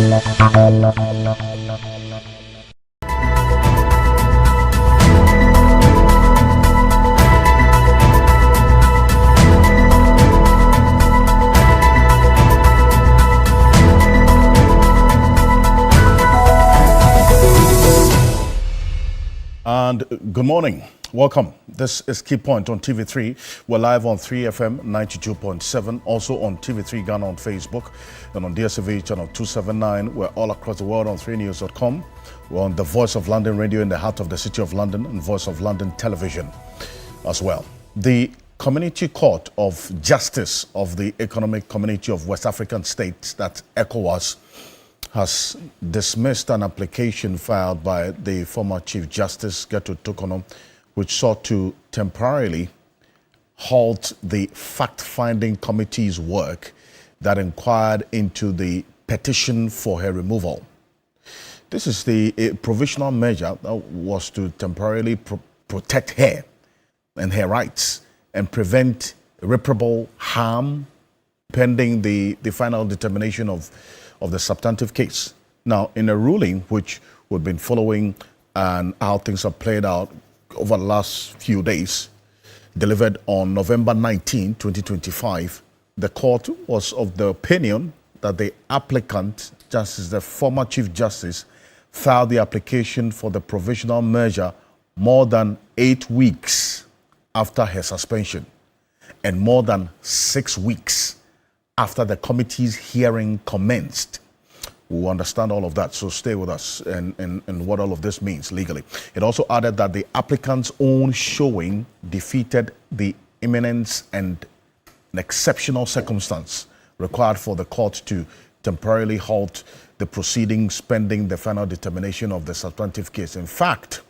And good morning. Welcome. This is Key Point on TV3. We're live on 3FM 92.7, also on TV3 Ghana on Facebook and on DSTV channel 279. We're all across the world on 3news.com. We're on the Voice of London radio in the heart of the City of London and Voice of London television as well. The Community Court of Justice of the Economic Community of West African States, that's ECOWAS, has dismissed an application filed by the former Chief Justice Gertrude Torkornoo, which sought to temporarily halt the fact-finding committee's work that inquired into the petition for her removal. This is the provisional measure that was to temporarily protect her and her rights and prevent irreparable harm pending the final determination of the substantive case. Now, in a ruling which we've been following and how things have played out over the last few days, delivered on November 19, 2025, the court was of the opinion that the applicant, Justice, the former Chief Justice, filed the application for the provisional measure more than 8 weeks after her suspension and more than 6 weeks after the committee's hearing commenced. We'll understand all of that, so stay with us and what all of this means legally. It also added that the applicant's own showing defeated the imminence and an exceptional circumstance required for the court to temporarily halt the proceedings pending the final determination of the substantive case. In fact,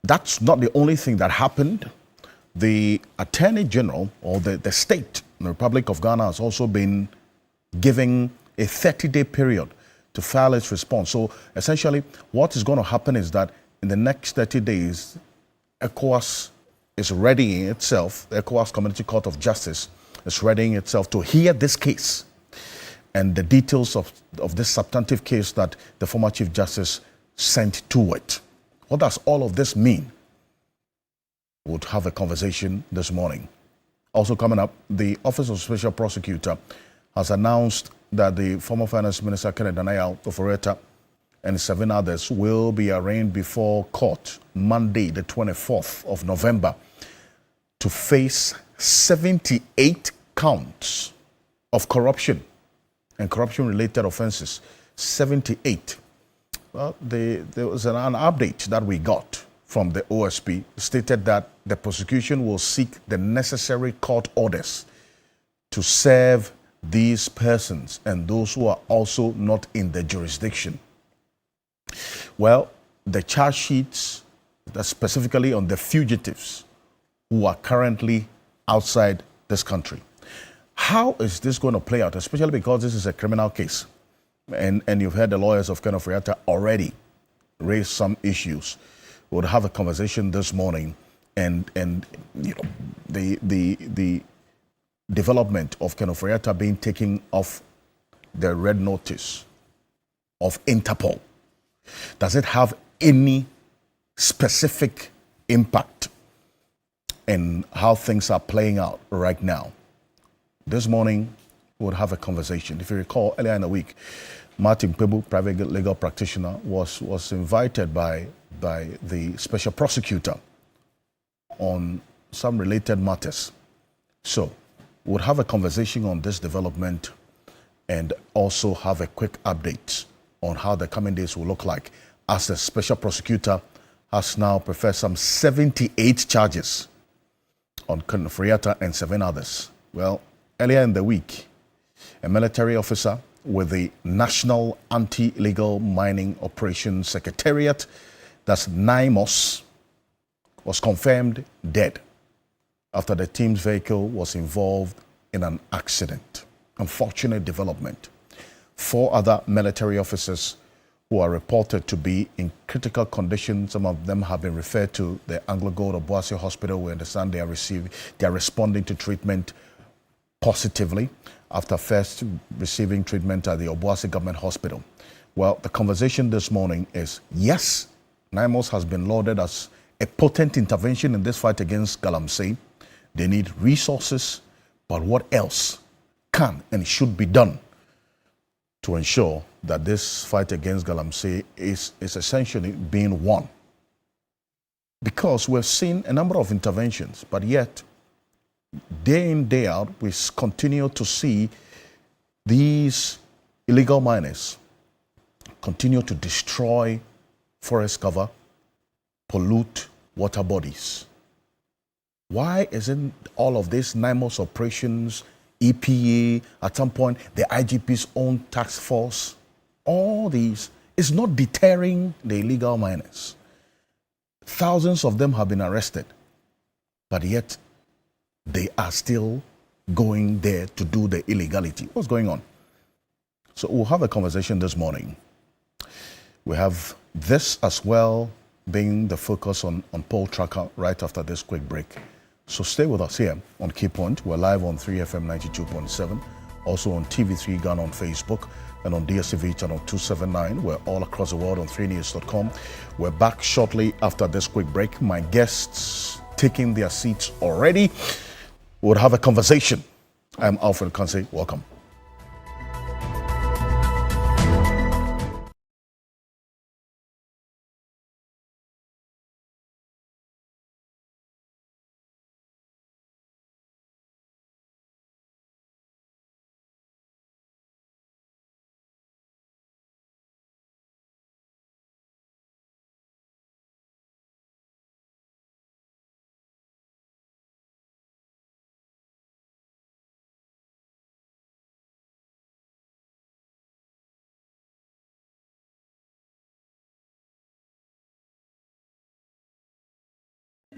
that's not the only thing that happened. The Attorney General, or the state, the Republic of Ghana, has also been giving a 30-day period to file its response. So essentially, what is going to happen is that in the next 30 days, ECOWAS is readying itself, the ECOWAS Community Court of Justice is readying itself to hear this case and the details of this substantive case that the former Chief Justice sent to it. What does all of this mean? We'll have a conversation this morning. Also coming up, the Office of Special Prosecutor has announced that the former Finance Minister Kenneth Danaya Ofori-Atta and 7 others will be arraigned before court Monday, the 24th of November, to face 78 counts of corruption and corruption-related offenses. 78. Well, there was an update that we got from the OSP stated that the prosecution will seek the necessary court orders to serve these persons and those who are also not in the jurisdiction. Well, the charge sheets are specifically on the fugitives who are currently outside this country. How is this going to play out, especially because this is a criminal case? And you've heard the lawyers of Ken Ofori-Atta already raise some issues. We'll have a conversation this morning, and you know, the development of Ken Ofori-Atta being taken off the red notice of Interpol. Does it have any specific impact in how things are playing out right now? This morning, we'll have a conversation. If you recall, earlier in the week, Martin Kpebu, private legal practitioner, was invited by the special prosecutor on some related matters. So, we'll have a conversation on this development and also have a quick update on how the coming days will look like, as the special prosecutor has now preferred some 78 charges on Ken Ofori-Atta and 7 others. Well, earlier in the week, a military officer with the National Anti-Illegal Mining Operations Secretariat, that's NIMOS, was confirmed dead after the team's vehicle was involved in an accident. Unfortunate development. 4 other military officers who are reported to be in critical condition. Some of them have been referred to the AngloGold Obuasi Hospital. We understand they are responding to treatment positively. after first receiving treatment at the Obuasi Government Hospital. Well, the conversation this morning is, yes, NIMOS has been lauded as a potent intervention in this fight against Galamsey. They need resources, but what else can and should be done to ensure that this fight against Galamsey is essentially being won? Because we've seen a number of interventions, but yet, day in, day out, we continue to see these illegal miners continue to destroy forest cover, pollute water bodies. Why isn't all of this NIMOS operations, EPA, at some point the IGP's own task force, all these is not deterring the illegal miners? Thousands of them have been arrested, but yet they are still going there to do the illegality. What's going on? So we'll have a conversation this morning. We have this as well being the focus on Poll Tracker right after this quick break. So stay with us here on Key Point. We're live on 3FM 92.7, also on TV3 Ghana on Facebook, and on DSTV channel 279. We're all across the world on 3news.com. We're back shortly after this quick break. My guests taking their seats already. We'll have a conversation. I'm Alfred Kansey. Welcome.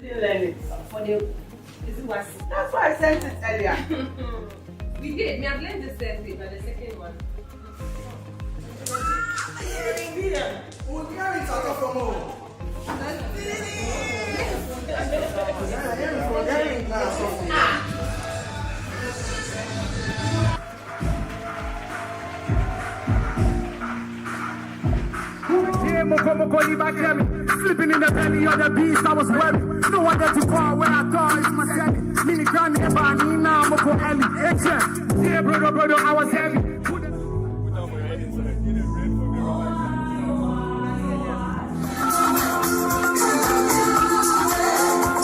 Didn't learn it for the that's why I sent it earlier. We did. Me, I've learned the first bit, but the second one. Sleeping in the belly of the beast, I was worried. No one got to call when I thought it's my daddy. Mini granny and Barney, now I'm for Ellie. Yeah, brother, I was heavy.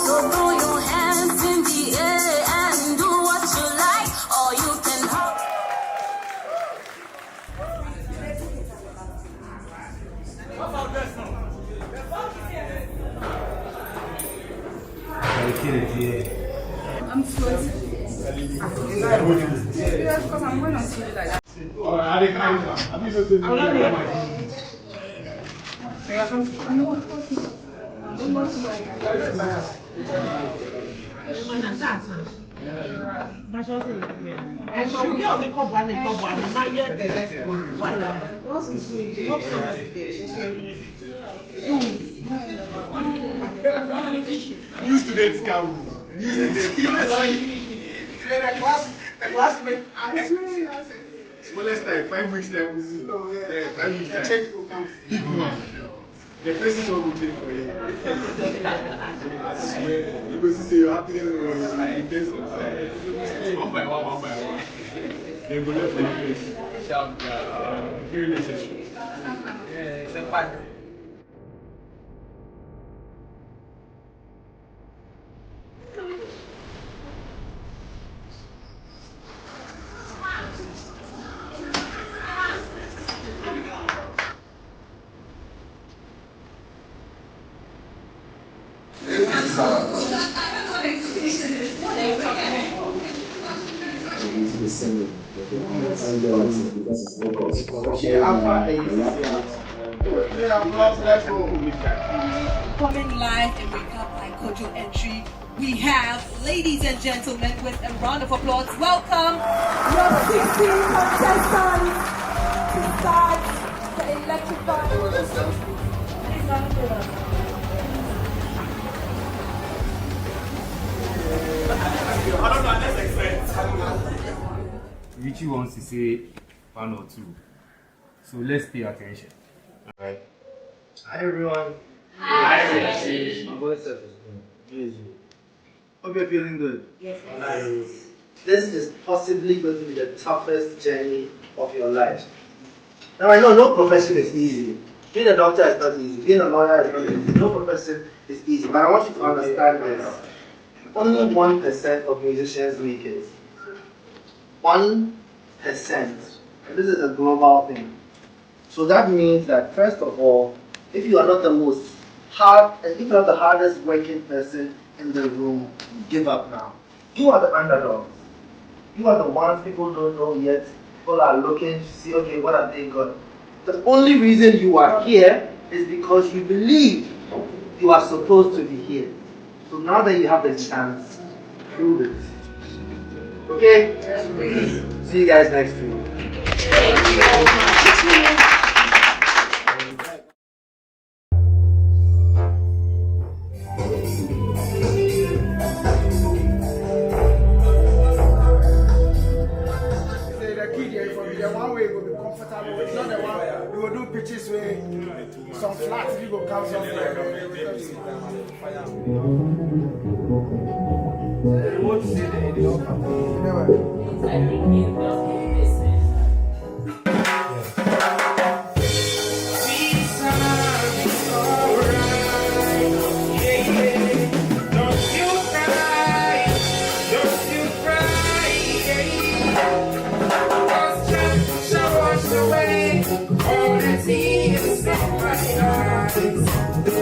So throw your hands in the air and do what you like, or you can help. I'm sweating. Because I'm going on TV like that. You students come. The classmate. Smallest time, 5 weeks time. Yeah, 5 weeks time. Check will come. The person will take for you. I swear. You go see your happiness in this one by one. They go left the place. Very necessary. Yeah, it's a fact. Coming live and wake up by Kojo Entry. We have, ladies and gentlemen, with a round of applause, welcome your 16 contestants to start the electrifying. Reach Richie wants to say one or two. So let's pay attention. Alright. Hi everyone. Hi, Richie. My voice is good. Hope you're feeling good. Yes. This is possibly going to be the toughest journey of your life. Now I know no profession is easy. Being a doctor is not easy. Being a lawyer is not easy. No profession is easy. But I want you to understand this. Only 1% of musicians make it. 1%. And this is a global thing. So that means that first of all, if you are not the most hard, and if you are the hardest working person in the room, give up now. You are the underdogs. You are the ones people don't know yet. People are looking to see, okay, what have they got? The only reason you are here is because you believe you are supposed to be here. So now that you have the chance, prove it. Okay? See you guys next week. One way will be comfortable, it's not the one we will do pitches where some flats you go come somewhere.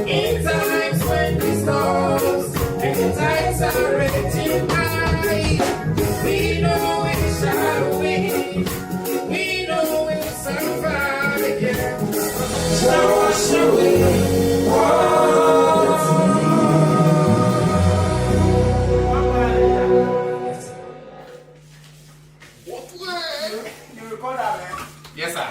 In times when we stars and the tides are ready high, we know we shall win. We know we'll survive again. Shall wash away. You record that, man? Yes, sir.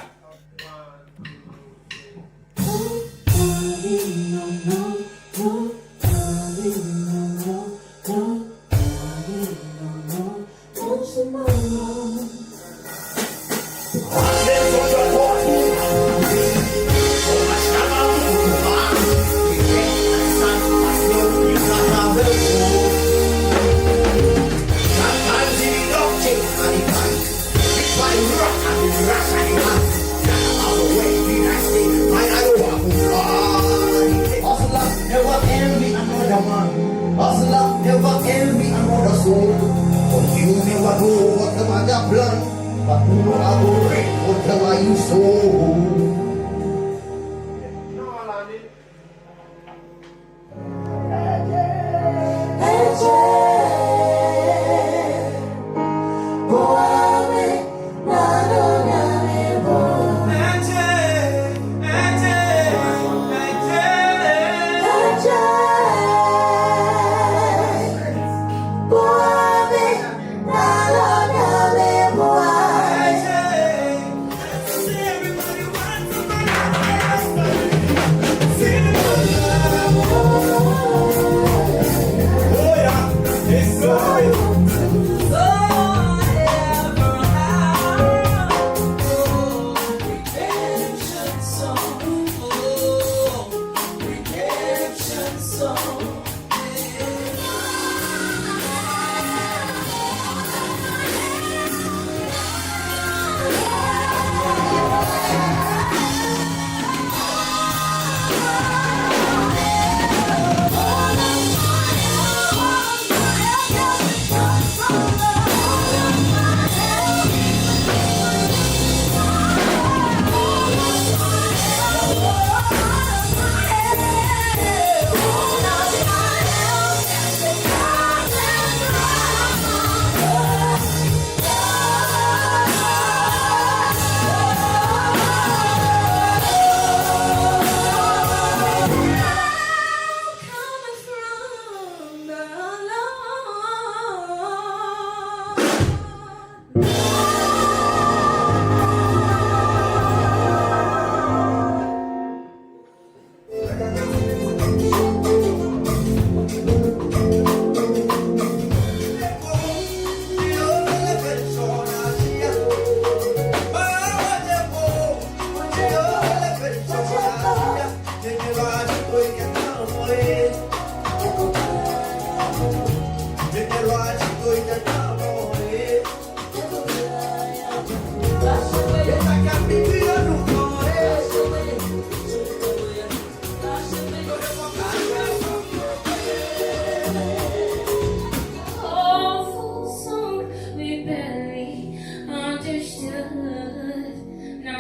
Hustler never envy another soul. For you never know what the matter plan, but you know I go reap whatever you sow. Everybody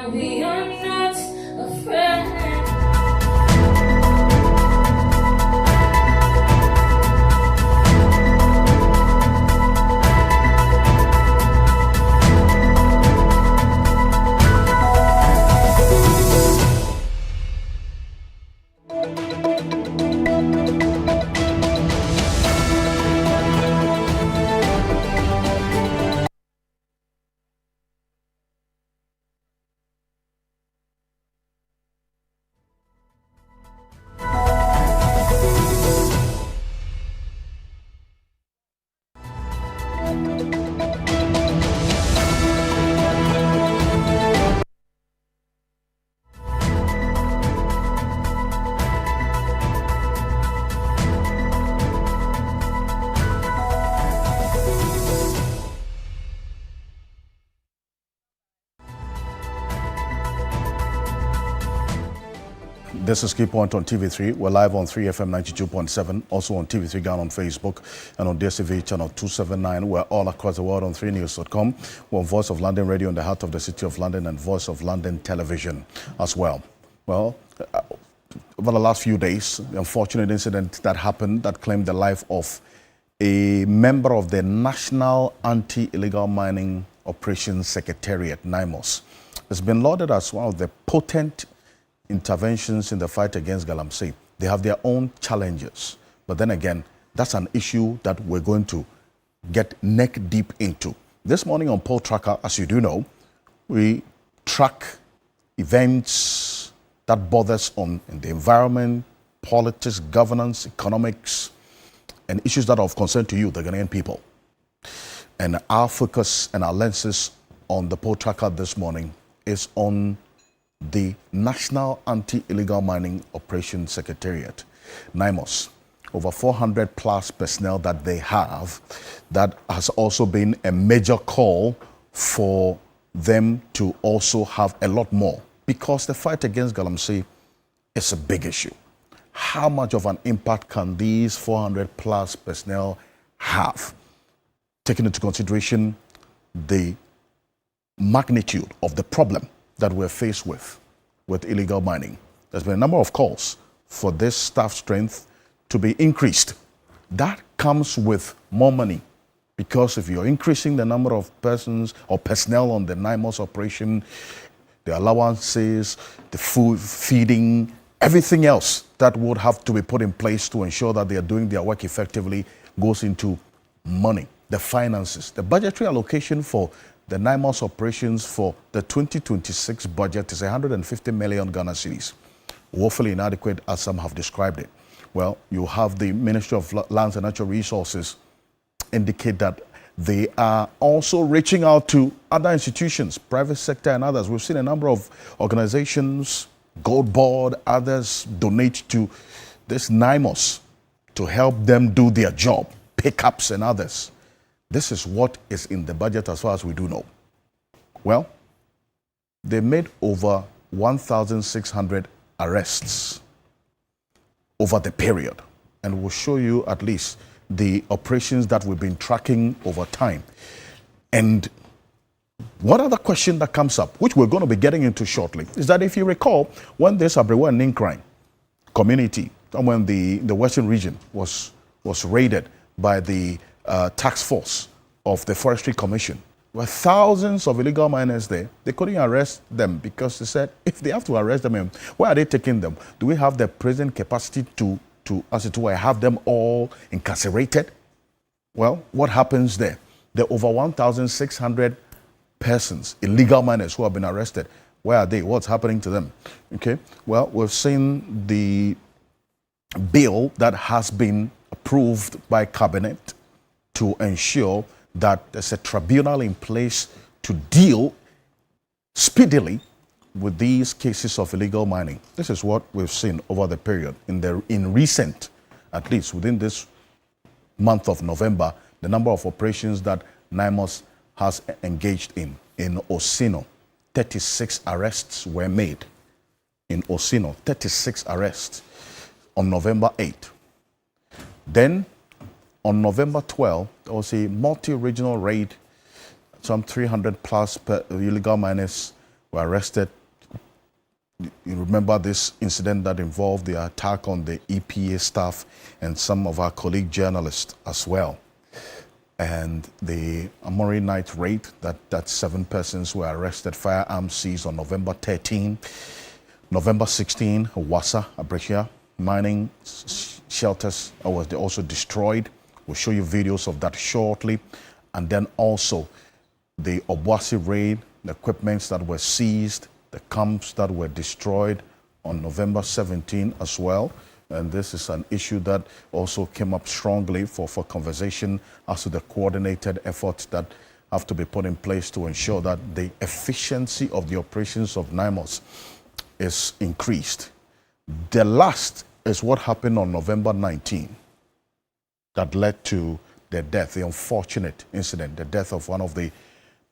Now we are not afraid. This is Key Point on TV3. We're live on 3FM 92.7, also on TV3 Ghana on Facebook and on DSTV channel 279. We're all across the world on 3news.com. We're on Voice of London Radio in the heart of the City of London and Voice of London Television as well. Well, over the last few days, the unfortunate incident that happened that claimed the life of a member of the National Anti-Illegal Mining Operations Secretariat, NIMOS, has been lauded as one of the potent interventions in the fight against Galamsey. They have their own challenges. But then again, that's an issue that we're going to get neck deep into. This morning on Poll Tracker, as you do know, we track events that bother us in the environment, politics, governance, economics, and issues that are of concern to you, the Ghanaian people. And our focus and our lenses on the Poll Tracker this morning is on the National Anti-Illegal Mining Operations Secretariat, NIMOS. Over 400 plus personnel that they have. That has also been a major call for them to also have a lot more, because the fight against Galamsey is a big issue. How much of an impact can these 400 plus personnel have, taking into consideration the magnitude of the problem that we're faced with illegal mining? There's been a number of calls for this staff strength to be increased. That comes with more money, because if you're increasing the number of persons or personnel on the NIMOS operation, the allowances, the food, feeding, everything else that would have to be put in place to ensure that they are doing their work effectively goes into money, the finances. The budgetary allocation for the NIMOS operations for the 2026 budget is 150 million Ghana cedis, woefully inadequate as some have described it. Well, you have the Ministry of Lands and Natural Resources indicate that they are also reaching out to other institutions, private sector and others. We've seen a number of organizations, Gold Board, others donate to this NIMOS to help them do their job, pickups and others. This is what is in the budget as far as we do know. Well, they made over 1,600 arrests over the period. And we'll show you at least the operations that we've been tracking over time. And one other question that comes up, which we're going to be getting into shortly, is that if you recall, when this Abreu and Ninkrine community, when the Western region was raided by the task force of the Forestry Commission, there were thousands of illegal miners there. They couldn't arrest them because they said, if they have to arrest them, where are they taking them? Do we have the prison capacity to as it were, have them all incarcerated? Well, what happens there? There are over 1,600 persons, illegal miners, who have been arrested. Where are they? What's happening to them? Okay. Well, we've seen the bill that has been approved by Cabinet to ensure that there's a tribunal in place to deal speedily with these cases of illegal mining. This is what we've seen over the period. In recent, at least within this month of November, the number of operations that NIMOS has engaged in Osino, 36 arrests were made. In Osino, 36 arrests on November 8th. Then, on November 12th, there was a multi-regional raid. Some 300 plus illegal miners were arrested. You remember this incident that involved the attack on the EPA staff and some of our colleague journalists as well. And the Amori night raid, that 7 persons were arrested, firearms seized on November 13. November 16, Wassa, Abrechia, mining shelters was also destroyed. We'll show you videos of that shortly. And then also the Obuasi raid, the equipments that were seized, the camps that were destroyed on November 17 as well. And this is an issue that also came up strongly for conversation as to the coordinated efforts that have to be put in place to ensure that the efficiency of the operations of NIMOS is increased. The last is what happened on November 19 that led to the death, the unfortunate incident, the death of one of the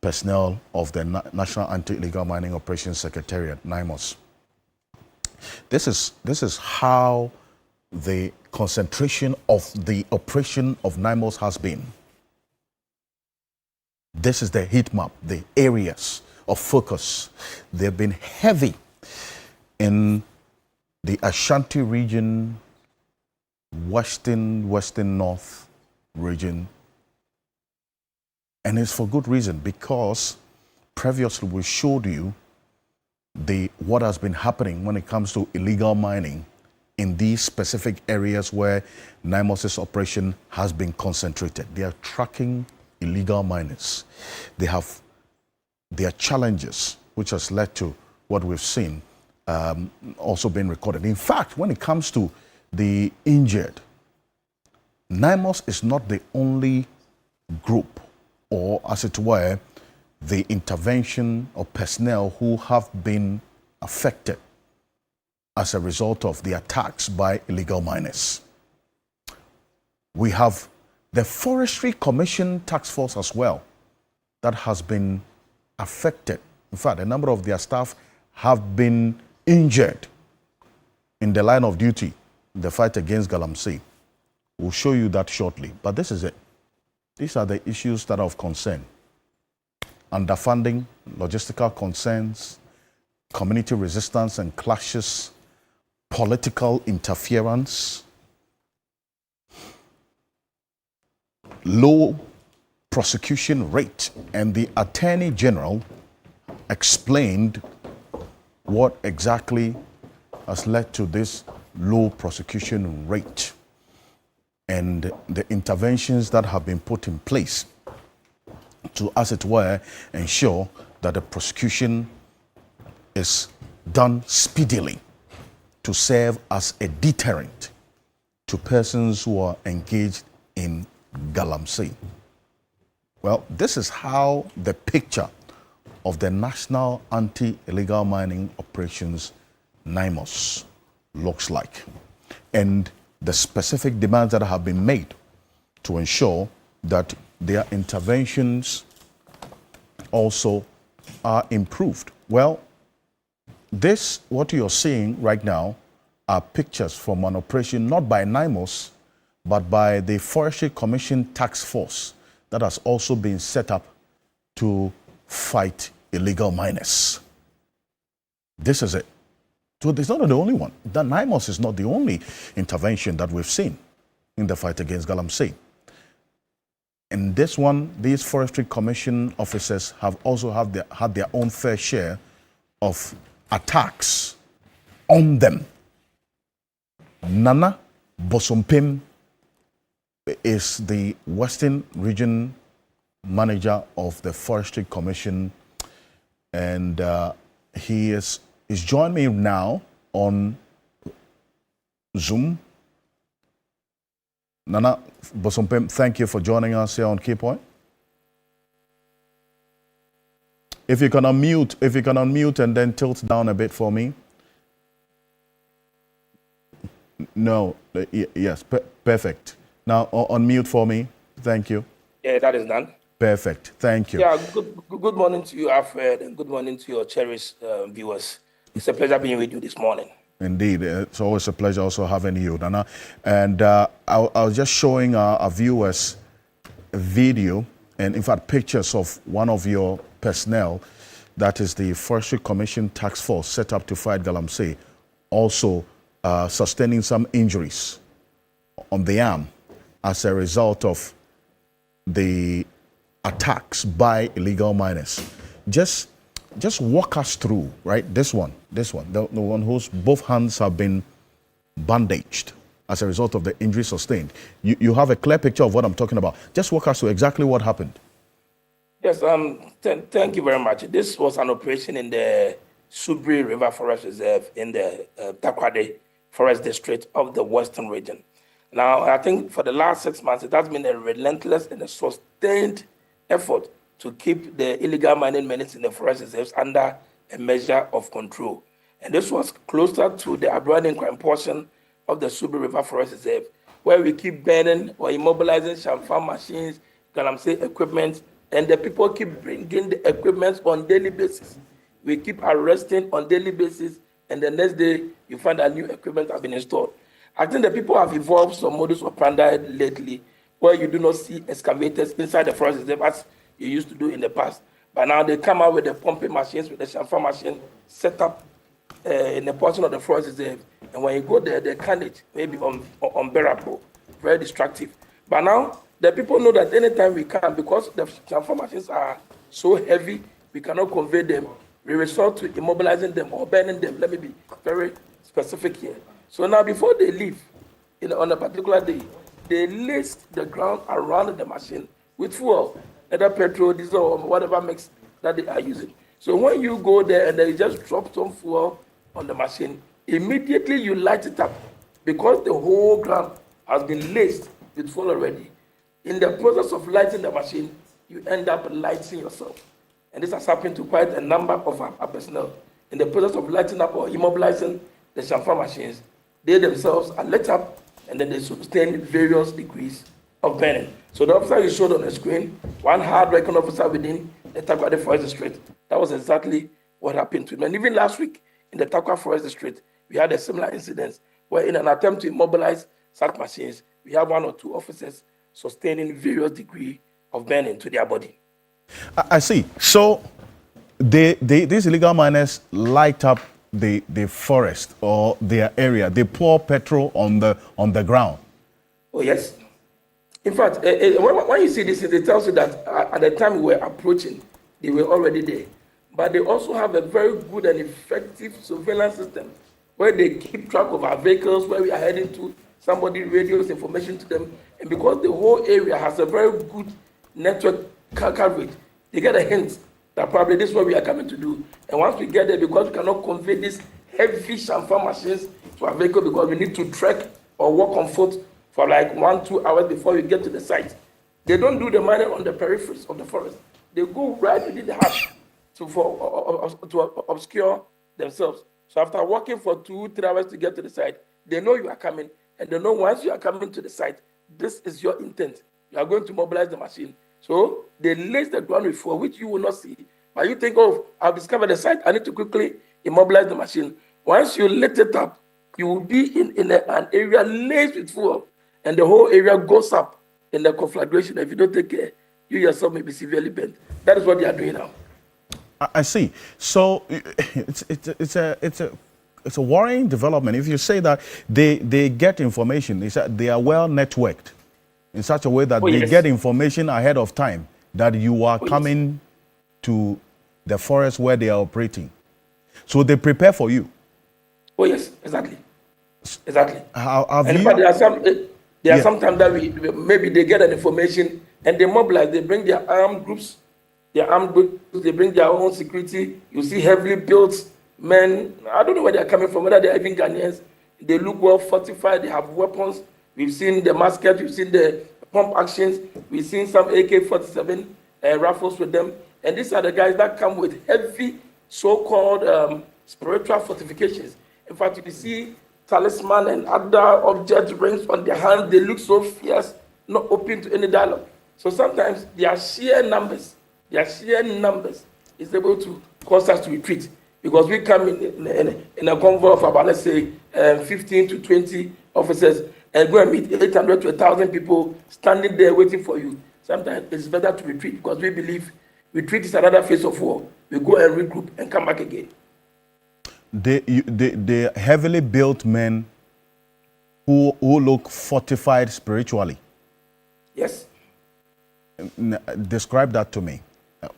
personnel of the National Anti-Illegal Mining Operations Secretariat, NIMOS. This is how the concentration of the operation of NIMOS has been. This is the heat map, the areas of focus. They've been heavy in the Ashanti region, Western North region. And it's for good reason, because previously we showed you what has been happening when it comes to illegal mining in these specific areas where NIMOS's operation has been concentrated. They are tracking illegal miners. They have their challenges, which has led to what we've seen also being recorded. In fact, when it comes to the injured, NIMOS is not the only group, or as it were, the intervention of personnel who have been affected as a result of the attacks by illegal miners. We have the Forestry Commission Task Force as well that has been affected. In fact, a number of their staff have been injured in the line of duty in the fight against Galamsey. We'll show you that shortly, but this is it. These are the issues that are of concern. Underfunding, logistical concerns, community resistance and clashes, political interference, low prosecution rate, and the Attorney General explained what exactly has led to this low prosecution rate and the interventions that have been put in place to, as it were, ensure that the prosecution is done speedily to serve as a deterrent to persons who are engaged in Galamsey. Well, this is how the picture of the National Anti-Illegal Mining Operations, NIMOS, looks like. And the specific demands that have been made to ensure that their interventions also are improved. Well, what you're seeing right now are pictures from an operation not by NIMOS, but by the Forestry Commission Task Force that has also been set up to fight illegal miners. This is it. So it's not the only one. The NIMOS is not the only intervention that we've seen in the fight against Galamsey. In this one, these Forestry Commission officers have also had their own fair share of attacks on them. Nana Bosompim is the Western Region Manager of the Forestry Commission, and he's joined me now on Zoom. Nana Bosompim, thank you for joining us here on Keypoint. If you can unmute and then tilt down a bit for me. No, yes, perfect. Now unmute for me. Thank you. Yeah, that is done. Perfect. Thank you. Yeah, good morning to you, Alfred, and good morning to your cherished viewers. It's a pleasure being with you this morning. Indeed, it's always a pleasure also having you, Nana. And I was just showing our viewers a video, and in fact pictures of one of your personnel that is the Forestry Commission Task Force set up to fight Galamsey, also sustaining some injuries on the arm as a result of the attacks by illegal miners. Just walk us through, right? This one, the one whose both hands have been bandaged as a result of the injury sustained. You have a clear picture of what I'm talking about. Just walk us through exactly what happened. Yes, thank you very much. This was an operation in the Subri River Forest Reserve in the Takoradi Forest District of the Western Region. Now, I think for the last 6 months, it has been a relentless and a sustained effort to keep the illegal mining menace in the forest reserves under a measure of control. And this was closer to the Abrani crime portion of the Subri River Forest Reserve, where we keep burning or immobilizing Shamfam machines, Galamsey equipment, and the people keep bringing the equipment on daily basis. We keep arresting on daily basis, and the next day you find that new equipment has been installed. I think the people have evolved some modus operandi lately, where you do not see excavators inside the forest reserve as you used to do in the past. But now they come out with the pumping machines, with the Shamfam machine set up in the portion of the forest reserve. And when you go there, the carnage may be unbearable, very destructive. But now the people know that anytime we can, because the Shamfam machines are so heavy, we cannot convey them. We resort to immobilizing them or burning them. Let me be very specific here. So now before they leave, on a particular day, they laced the ground around the machine with fuel, either petrol, diesel, or whatever mix that they are using. So when you go there and they just drop some fuel on the machine, immediately you light it up because the whole ground has been laced with fuel already. In the process of lighting the machine, you end up lighting yourself. And this has happened to quite a number of our personnel. In the process of lighting up or immobilizing the Shamfam machines, they themselves are lit up and then they sustain various degrees of burning. So the officer you showed on the screen, one hard-working officer within the Takoradi Forest District, that was exactly what happened to him. And even last week in the Takoradi Forest District, we had a similar incident where in an attempt to immobilize such machines, we have 1 or 2 officers sustaining various degrees of burning to their body. I see. So these illegal miners light up the forest or their area. They pour petrol on the ground. Oh, yes. In fact, when you see this, it tells you that at the time we were approaching, they were already there. But they also have a very good and effective surveillance system where they keep track of our vehicles, where we are heading to. Somebody radios information to them. And because the whole area has a very good network coverage, they get a hint that probably this is what we are coming to do. And once we get there, because we cannot convey these heavy Shamfam machines to our vehicle because we need to trek or walk on foot for like 1-2 hours before we get to the site. They don't do the mining on the peripheries of the forest. They go right within the heart to obscure themselves. So after walking for 2-3 hours to get to the site, they know you are coming, and they know once you are coming to the site, this is your intent. You are going to mobilize the machine. So they lace the ground with fuel, which you will not see. But you think, oh, I've discovered the site, I need to quickly immobilize the machine. Once you lit it up, you will be in an area laced with fuel, and the whole area goes up in the conflagration. If you don't take care, you yourself may be severely burnt. That is what they are doing now. I see. So it's a worrying development. If you say that they get information, they are well networked in such a way that they get information ahead of time that you are coming to the forest where they are operating. So they prepare for you. Oh yes, exactly. Exactly. There are sometimes that maybe they get an information and they mobilize. They bring their armed groups. They bring their own security. You see heavily built men. I don't know where they're coming from. Whether they're even Ghanaians. They look well fortified. They have weapons. We've seen the musket. We've seen the pump actions. We've seen some AK-47 rifles with them. And these are the guys that come with heavy so-called spiritual fortifications. In fact, you see talisman and other object rings on their hands. They look so fierce, not open to any dialogue. So sometimes their sheer numbers is able to cause us to retreat because we come in a convoy of about, let's say, 15 to 20 officers and go and meet 800 to 1,000 people standing there waiting for you. Sometimes it's better to retreat because we believe retreat is another phase of war. We go and regroup and come back again. They heavily built men who look fortified spiritually. Yes. Describe that to me.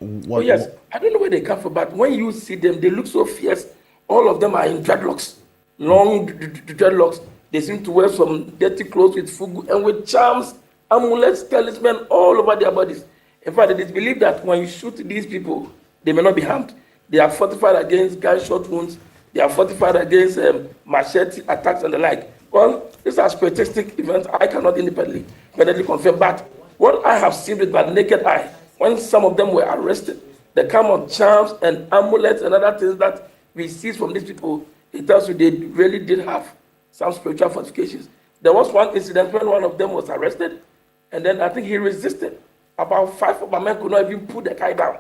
Yes. I don't know where they come from, but when you see them, they look so fierce. All of them are in dreadlocks, long dreadlocks. They seem to wear some dirty clothes with fugu and with charms, amulets, talisman all over their bodies. In fact, it is believed that when you shoot these people, they may not be harmed. They are fortified against gunshot wounds. They are fortified against machete attacks and the like. Well, these are statistic events I cannot independently confirm. But what I have seen with my naked eye, when some of them were arrested, the kind of charms and amulets and other things that we see from these people, it tells you they really did have some spiritual fortifications. There was one incident when one of them was arrested, and then I think he resisted. About 5 of my men could not even put the guy down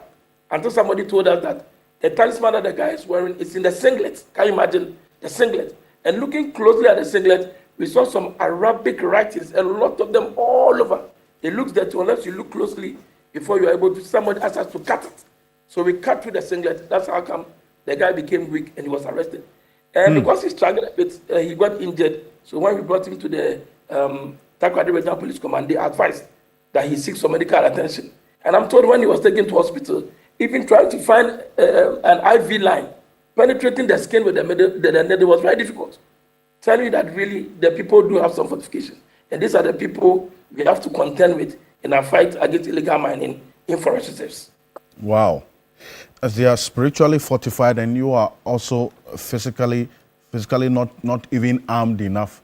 until somebody told us that the talisman that the guy is wearing is in the singlet. Can you imagine the singlet? And looking closely at the singlet, we saw some Arabic writings, and a lot of them all over. It looks that unless you look closely before you are able to, somebody asked us to cut it. So we cut through the singlet. That's how come the guy became weak and he was arrested. And because he struggled a bit, he got injured. So when we brought him to the Takoradi Regional Police Command, they advised that he seek some medical attention. And I'm told when he was taken to hospital, even trying to find an IV line, penetrating the skin with the needle was very difficult. Telling you that really the people do have some fortifications. And these are the people we have to contend with in our fight against illegal mining in forest reserves. Wow. As they are spiritually fortified and you are also physically not even armed enough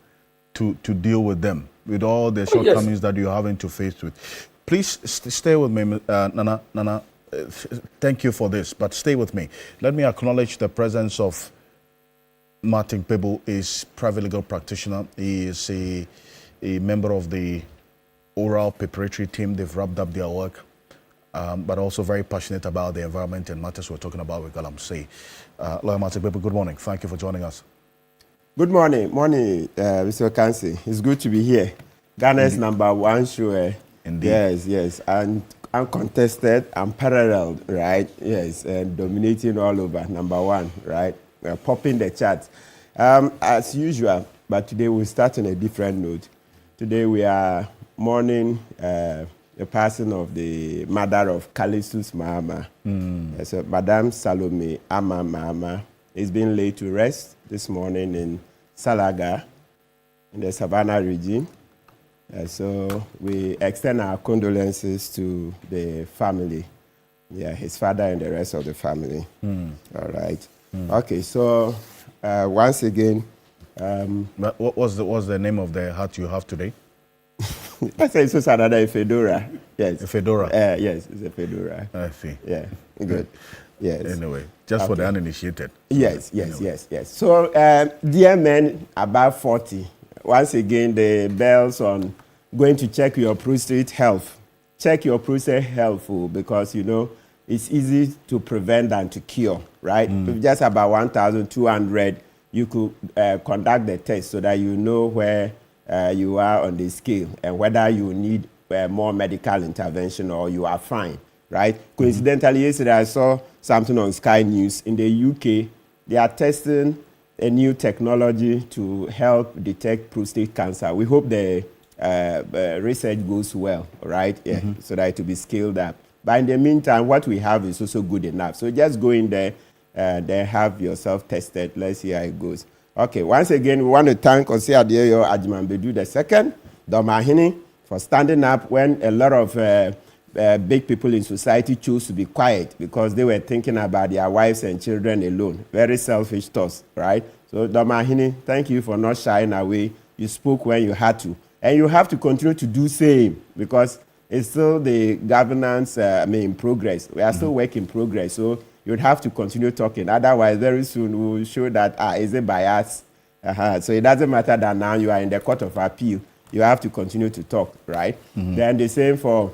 to deal with them, with all the shortcomings that you're having to face with. Please stay with me, Nana. Thank you for this, but stay with me. Let me acknowledge the presence of Martin Kpebu. Is private legal practitioner. He is a member of the oral preparatory team. They've wrapped up their work, but also very passionate about the environment and matters we're talking about with Galamsey. Lawyer Martin Kpebu, good morning. Thank you for joining us. Good morning, Mr. Kansi. It's good to be here. Ghana's #1 show. Indeed. Yes, and uncontested, unparalleled, right? Yes, and dominating all over, #1, right? Popping the charts. As usual, but today we'll start on a different note. Today we are mourning the passing of the mother of Callistus Mahama. So Madame Salome Ama Mahama is being laid to rest this morning in Salaga, in the Savannah region. So we extend our condolences to the family, his father and the rest of the family. All right. Okay, so once again. But what was the name of the hat you have today? I say it's another fedora. Yes. A fedora? Yes, it's a fedora. I see. Yeah, good. Yes. Anyway, just for the uninitiated. Yes. So, dear men above 40, once again, the bells on going to check your prostate health. Check your prostate health, because, it's easy to prevent than to cure, right? With just about 1,200, you could conduct the test so that you know where you are on the scale and whether you need more medical intervention or you are fine, right? Coincidentally, yesterday I saw something on Sky News. In the UK, they are testing a new technology to help detect prostate cancer. We hope the research goes well, right? So that it will be scaled up. But in the meantime, what we have is also good enough. So just go in there, then have yourself tested. Let's see how it goes. Okay, once again, we want to thank Osei Adeoyo Ajimanbedu II, Domahini, for standing up when a lot of big people in society chose to be quiet because they were thinking about their wives and children alone. Very selfish thoughts, right? So, Domahini, thank you for not shying away. You spoke when you had to. And you have to continue to do same because it's still the governance in progress. We are still work in progress. So, you'd have to continue talking. Otherwise, very soon we'll show that, is it bias? So it doesn't matter that now you are in the court of appeal. You have to continue to talk, right? Then the same for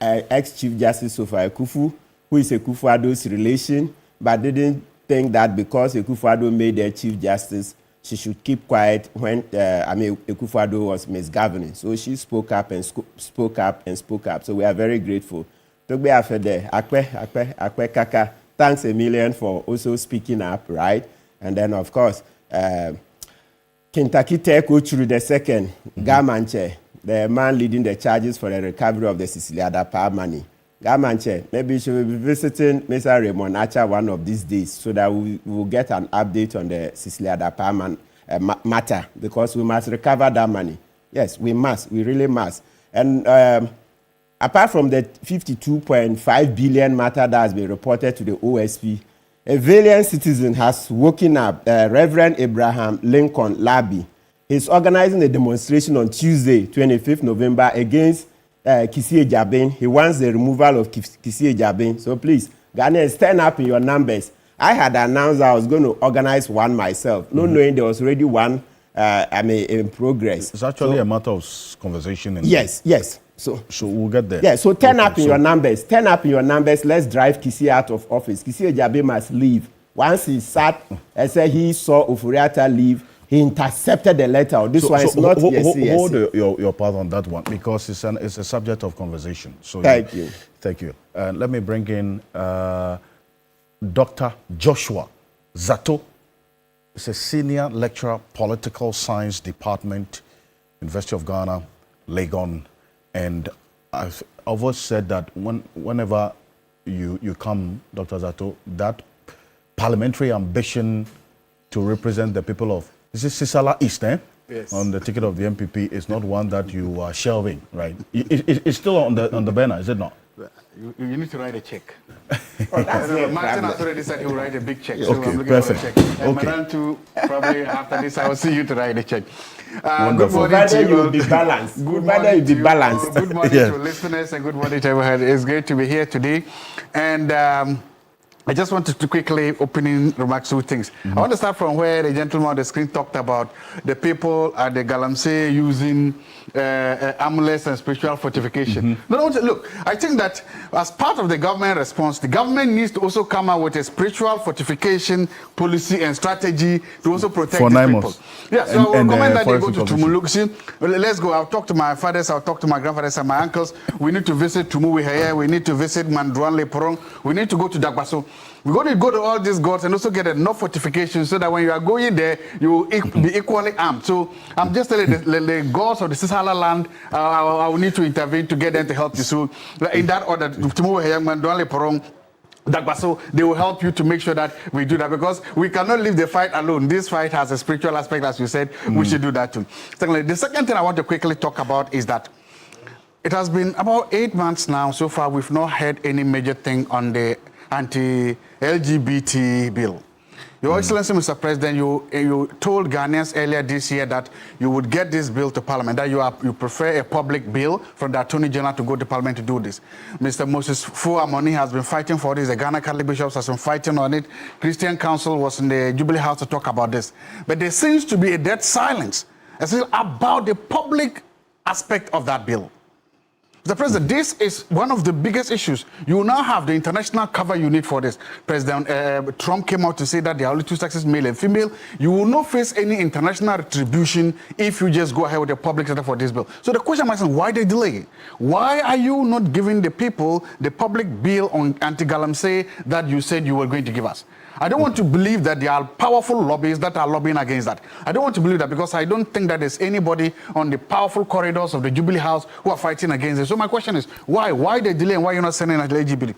ex-Chief Justice Sofa Ekufu, who is Ekufu-Addo's relation, but didn't think that because Ekufu-Addo made her Chief Justice, she should keep quiet when Ekufu-Addo was misgoverning. So she spoke up and spoke up. So we are very grateful Togbe Afede, Akpe Kaka, thanks a million for also speaking up, right? And then, of course, Kentucky Tech Uchuru II, Gamanche, the man leading the charges for the recovery of the Siciliada power money. Gamanche, maybe you should be visiting Mr. Raymond Acha one of these days so that we will get an update on the Siciliada power matter, because we must recover that money. Yes, we must. We really must. And apart from the 52.5 billion matter that has been reported to the OSP, a valiant citizen has woken up, Reverend Abraham Lincoln Labi. He's organizing a demonstration on Tuesday, 25th November, against Kissie Ejabin. He wants the removal of Kissie Ejabin. So please, Ghanaians, stand up in your numbers. I had announced I was going to organize one myself, not knowing there was already one in progress. It's actually a matter of conversation. Yes. So we'll get there. Yeah, so turn up in your numbers. Turn up in your numbers. Let's drive Kissie out of office. Kissie Ejabin must leave. Once he sat and said he saw Ofori-Atta leave, he intercepted the letter. This one is not hold your part on that one, because it's a subject of conversation. So Thank you. Let me bring in Dr. Joshua Zato. He's a senior lecturer, political science department, University of Ghana, Legon. And I've always said that whenever you come, Dr. Zato, that parliamentary ambition to represent the people of, this is Sisala East, Yes. on the ticket of the MPP, is not one that you are shelving, right? It's still on the banner, is it not? You need to write a check. Martin has already said he will write a big check. So Okay, I'm looking perfect. for a check. And Okay. Madam too, probably after this, I will see you to write a check. Wonderful. Good morning Provided to you you. will be balanced. Good Provided morning you be to balanced. Good morning Yeah. to listeners and good morning to everyone. It's great to be here today. And I just wanted to quickly opening remarks two things. I want to start from where the gentleman on the screen talked about the people at the Galamsey using amulets and spiritual fortification. No, look, I think that as part of the government response, the government needs to also come out with a spiritual fortification policy and strategy to also protect For these 9 people. months. Yeah, so I will recommend that they go Forest to Commission. Tumuluksi. Let's go. I'll talk to my fathers, I'll talk to my grandfathers and my uncles. We need to visit Tumuwihaya, we need to visit Mandruan Leporong, we need to go to Dagbaso. We're going to go to all these gods and also get enough fortification so that when you are going there, you will be equally armed. So I'm just telling you, the gods of the Sisala land, I will need to intervene to get them to help you. So in that order, Tumuwihaya, Mandruan Leporong, Dagbaso, they will help you to make sure that we do that, because we cannot leave the fight alone. This fight has a spiritual aspect, as you said. We should do that too. Secondly, the second thing I want to quickly talk about is that it has been about 8 months now. So far, we've not heard any major thing on the anti-LGBT bill. Your Excellency, Mr. President, you told Ghanaians earlier this year that you would get this bill to Parliament, that you prefer a public bill from the Attorney General to go to Parliament to do this. Mr. Moses Fuamoni has been fighting for this. The Ghana Catholic Bishops has been fighting on it. Christian Council was in the Jubilee House to talk about this. But there seems to be a dead silence about the public aspect of that bill. Mr. President, this is one of the biggest issues. You now have the international cover you need for this. President Trump came out to say that there are only two sexes, male and female. You will not face any international retribution if you just go ahead with the public sector for this bill. So the question is, why the delay? Why are you not giving the people the public bill on anti-Galamsey that you said you were going to give us? I don't want to believe that there are powerful lobbyists that are lobbying against that. I don't want to believe that, because I don't think that there's anybody on the powerful corridors of the Jubilee House who are fighting against it. So my question is, why? Why the delay, and why you're not sending an LGBT?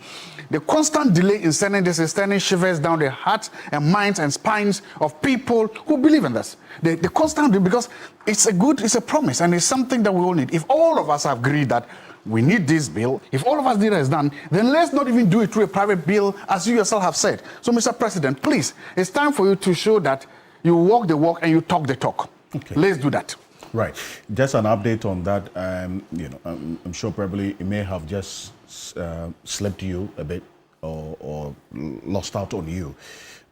The constant delay in sending this is sending shivers down the hearts and minds and spines of people who believe in this. The constant delay, because it's a promise, and it's something that we all need. If all of us have agreed that we need this bill, if all of us need it is done, then let's not even do it through a private bill, as you yourself have said. So, Mr. President, please, it's time for you to show that you walk the walk and you talk the talk. Okay. Let's do that. Right. Just an update on that. I'm sure probably it may have just slipped you a bit or lost out on you.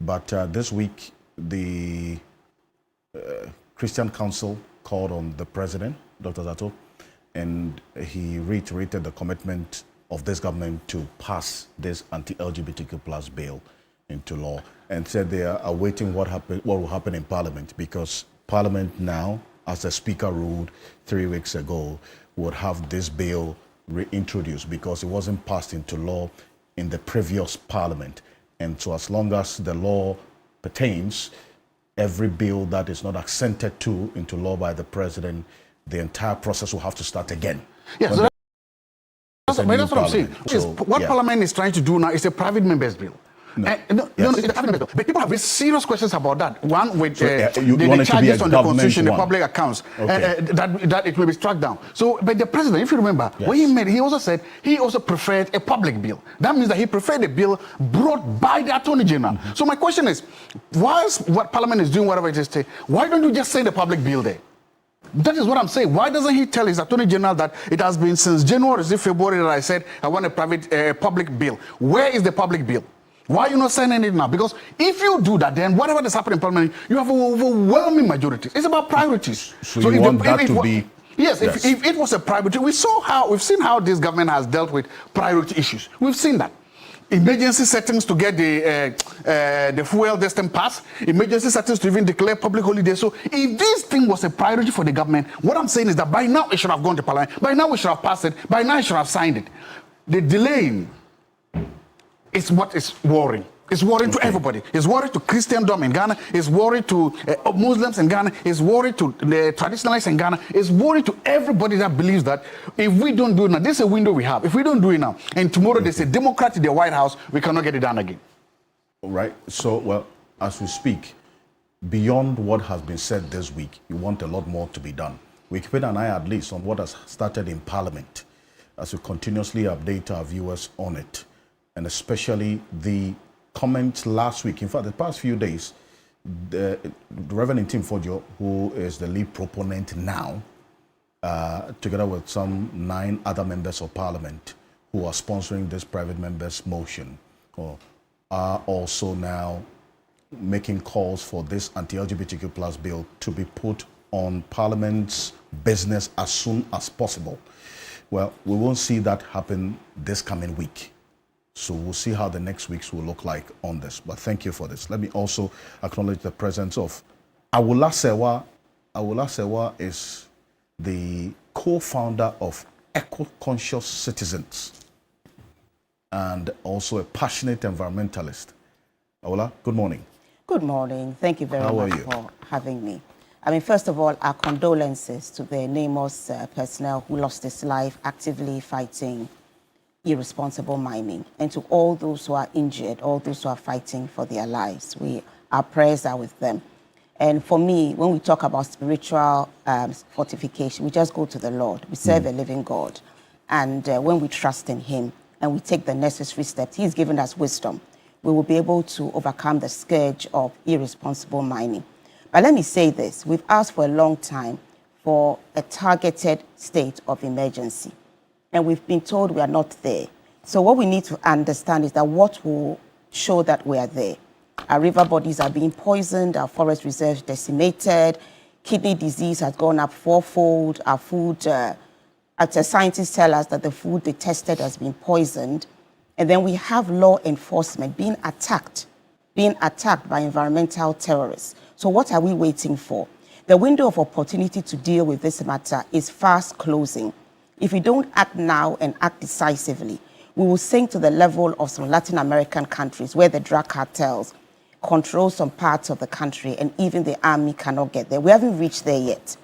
But this week, the Christian Council called on the President, Dr. Zato, and he reiterated the commitment of this government to pass this anti-LGBTQ plus bill into law, and said they are awaiting what will happen in Parliament, because Parliament now, as the Speaker ruled 3 weeks ago, would have this bill reintroduced because it wasn't passed into law in the previous parliament. And so as long as the law pertains, every bill that is not assented to into law by the president, the entire process will have to start again. Yes, so that's what I'm saying. What yeah. Parliament is trying to do now is a private member's bill. No, it's a private member's bill. But people have raised serious questions about that. One with the charges on the constitution, the public accounts, that it may be struck down. So, but the president, if you remember, when he made, he also said he also preferred a public bill. That means that he preferred a bill brought by the Attorney General. So my question is, whilst what Parliament is doing, whatever it is, why don't you just send a public bill there? That is what I'm saying. Why doesn't he tell his Attorney General that it has been since January, February that I said I want a private public bill? Where is the public bill? Why are you not sending it now? Because if you do that, then whatever is happening in Parliament, you have an overwhelming majority. It's about priorities. So you want that to be... Yes, if it was a priority, we've seen how this government has dealt with priority issues. We've seen that. Emergency settings to get the fuel destined pass, emergency settings to even declare public holiday. So if this thing was a priority for the government, what I'm saying is that by now it should have gone to Parliament, by now we should have passed it, by now it should have signed it. The delaying is what is worrying. It's worrying to everybody. It's worrying to Christendom in Ghana. It's worrying to Muslims in Ghana. It's worrying to the traditionalists in Ghana. It's worrying to everybody that believes that if we don't do it now, this is a window we have. If we don't do it now, and tomorrow there's a Democrat in the White House, we cannot get it done again. All right. So, well, as we speak, beyond what has been said this week, you want a lot more to be done. We keep an eye at least on what has started in Parliament as we continuously update our viewers on it, and especially the comments last week. In fact, the past few days, the Reverend Tim Fodio, who is the lead proponent now, together with some 9 other members of Parliament who are sponsoring this private members motion, are also now making calls for this anti-LGBTQ plus bill to be put on Parliament's business as soon as possible. Well, we won't see that happen this coming week. So we'll see how the next weeks will look like on this. But thank you for this. Let me also acknowledge the presence of Awula Sewa. Awula Sewa is the co-founder of Eco-Conscious Citizens and also a passionate environmentalist. Awula, good morning. Good morning. Thank you very much for having me. I mean, first of all, our condolences to the NAMOS personnel who lost his life actively fighting irresponsible mining, and to all those who are injured, all those who are fighting for their lives. Our prayers are with them. And for me, when we talk about spiritual fortification, we just go to the Lord. We serve a living God. And when we trust in him and we take the necessary steps, he's given us wisdom, we will be able to overcome the scourge of irresponsible mining. But let me say this, we've asked for a long time for a targeted state of emergency. And we've been told we are not there. So what we need to understand is that what will show that we are there. Our river bodies are being poisoned, our forest reserves decimated, kidney disease has gone up 4-fold, our food, scientists tell us that the food they tested has been poisoned. And then we have law enforcement being attacked by environmental terrorists. So what are we waiting for? The window of opportunity to deal with this matter is fast closing. If we don't act now and act decisively, we will sink to the level of some Latin American countries where the drug cartels control some parts of the country and even the army cannot get there. We haven't reached there yet.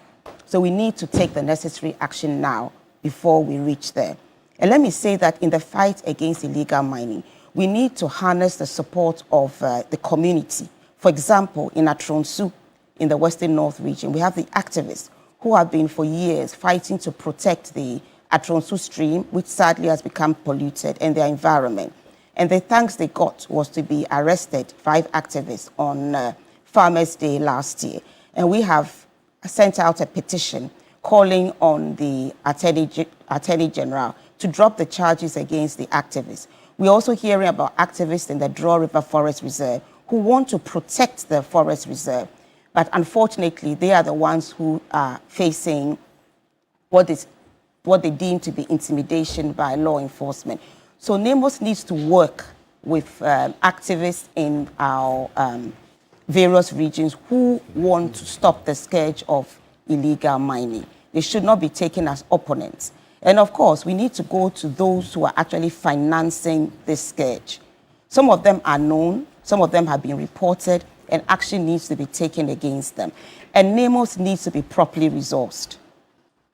So we need to take the necessary action now before we reach there. And let me say that in the fight against illegal mining, we need to harness the support of the community. For example, in Atronsu, in the Western North region, we have the activists who have been for years fighting to protect the Atronsu stream, which sadly has become polluted, and their environment. And the thanks they got was to be arrested, 5 activists, on Farmers' Day last year. And we have sent out a petition calling on the Attorney General to drop the charges against the activists. We're also hearing about activists in the Draw River Forest Reserve who want to protect the forest reserve. But unfortunately, they are the ones who are facing what they deem to be intimidation by law enforcement. So NAMOS needs to work with activists in our various regions who want to stop the scourge of illegal mining. They should not be taken as opponents. And of course, we need to go to those who are actually financing this scourge. Some of them are known, some of them have been reported, and action needs to be taken against them. And NAMOS needs to be properly resourced.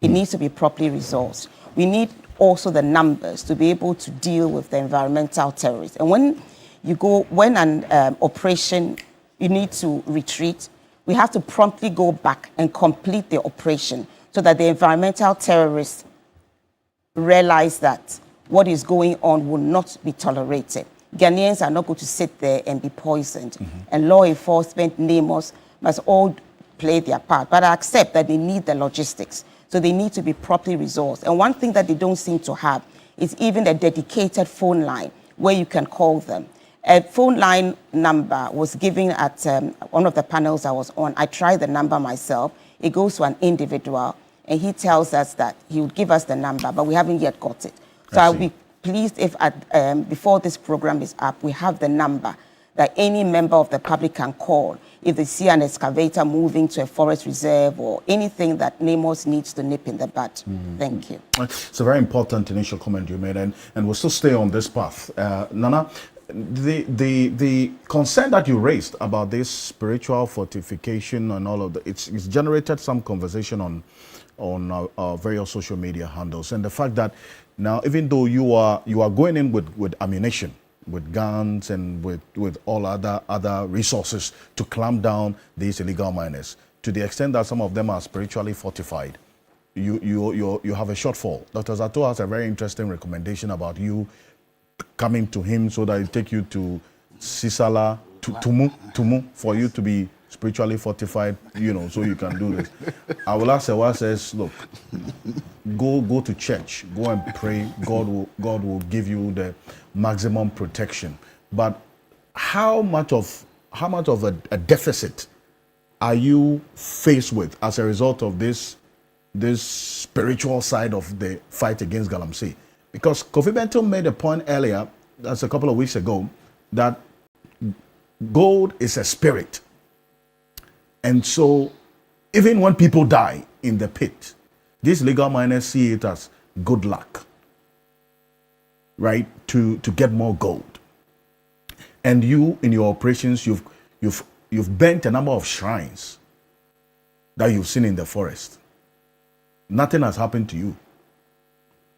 It needs to be properly resourced. We need also the numbers to be able to deal with the environmental terrorists. And when an operation, you need to retreat, we have to promptly go back and complete the operation so that the environmental terrorists realize that what is going on will not be tolerated. Ghanaians are not going to sit there and be poisoned. And law enforcement, NAMOS, must all play their part. But I accept that they need the logistics. So they need to be properly resourced. And one thing that they don't seem to have is even a dedicated phone line where you can call them. A phone line number was given at one of the panels I was on. I tried the number myself. It goes to an individual, and he tells us that he will give us the number, but we haven't yet got it. So I'll be pleased if before this program is up, we have the number that any member of the public can call if they see an excavator moving to a forest reserve or anything that NAMOS needs to nip in the bud. Thank you. It's a very important initial comment you made, and we'll still stay on this path. Nana, the concern that you raised about this spiritual fortification and all of that, it's generated some conversation on our various social media handles, and the fact that now, even though you are going in with ammunition, with guns, and with all other resources to clamp down these illegal miners, to the extent that some of them are spiritually fortified, you have a shortfall. Dr. Zato has a very interesting recommendation about you coming to him so that he take you to Sisala, to Tumu, for you to be spiritually fortified, so you can do this. I will ask Sewa says, look, go to church, go and pray. God will give you the maximum protection. But how much of a deficit are you faced with as a result of this spiritual side of the fight against Galamsey? Because Kofi Bento made a point earlier, that's a couple of weeks ago, that gold is a spirit. And so even when people die in the pit, these legal miners see it as good luck, right, to get more gold. And you, in your operations, you've burnt a number of shrines that you've seen in the forest. Nothing has happened to you.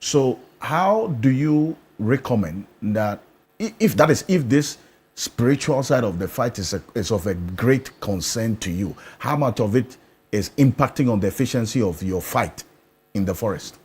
So how do you recommend that, if this spiritual side of the fight is of a great concern to you, how much of it is impacting on the efficiency of your fight in the forest?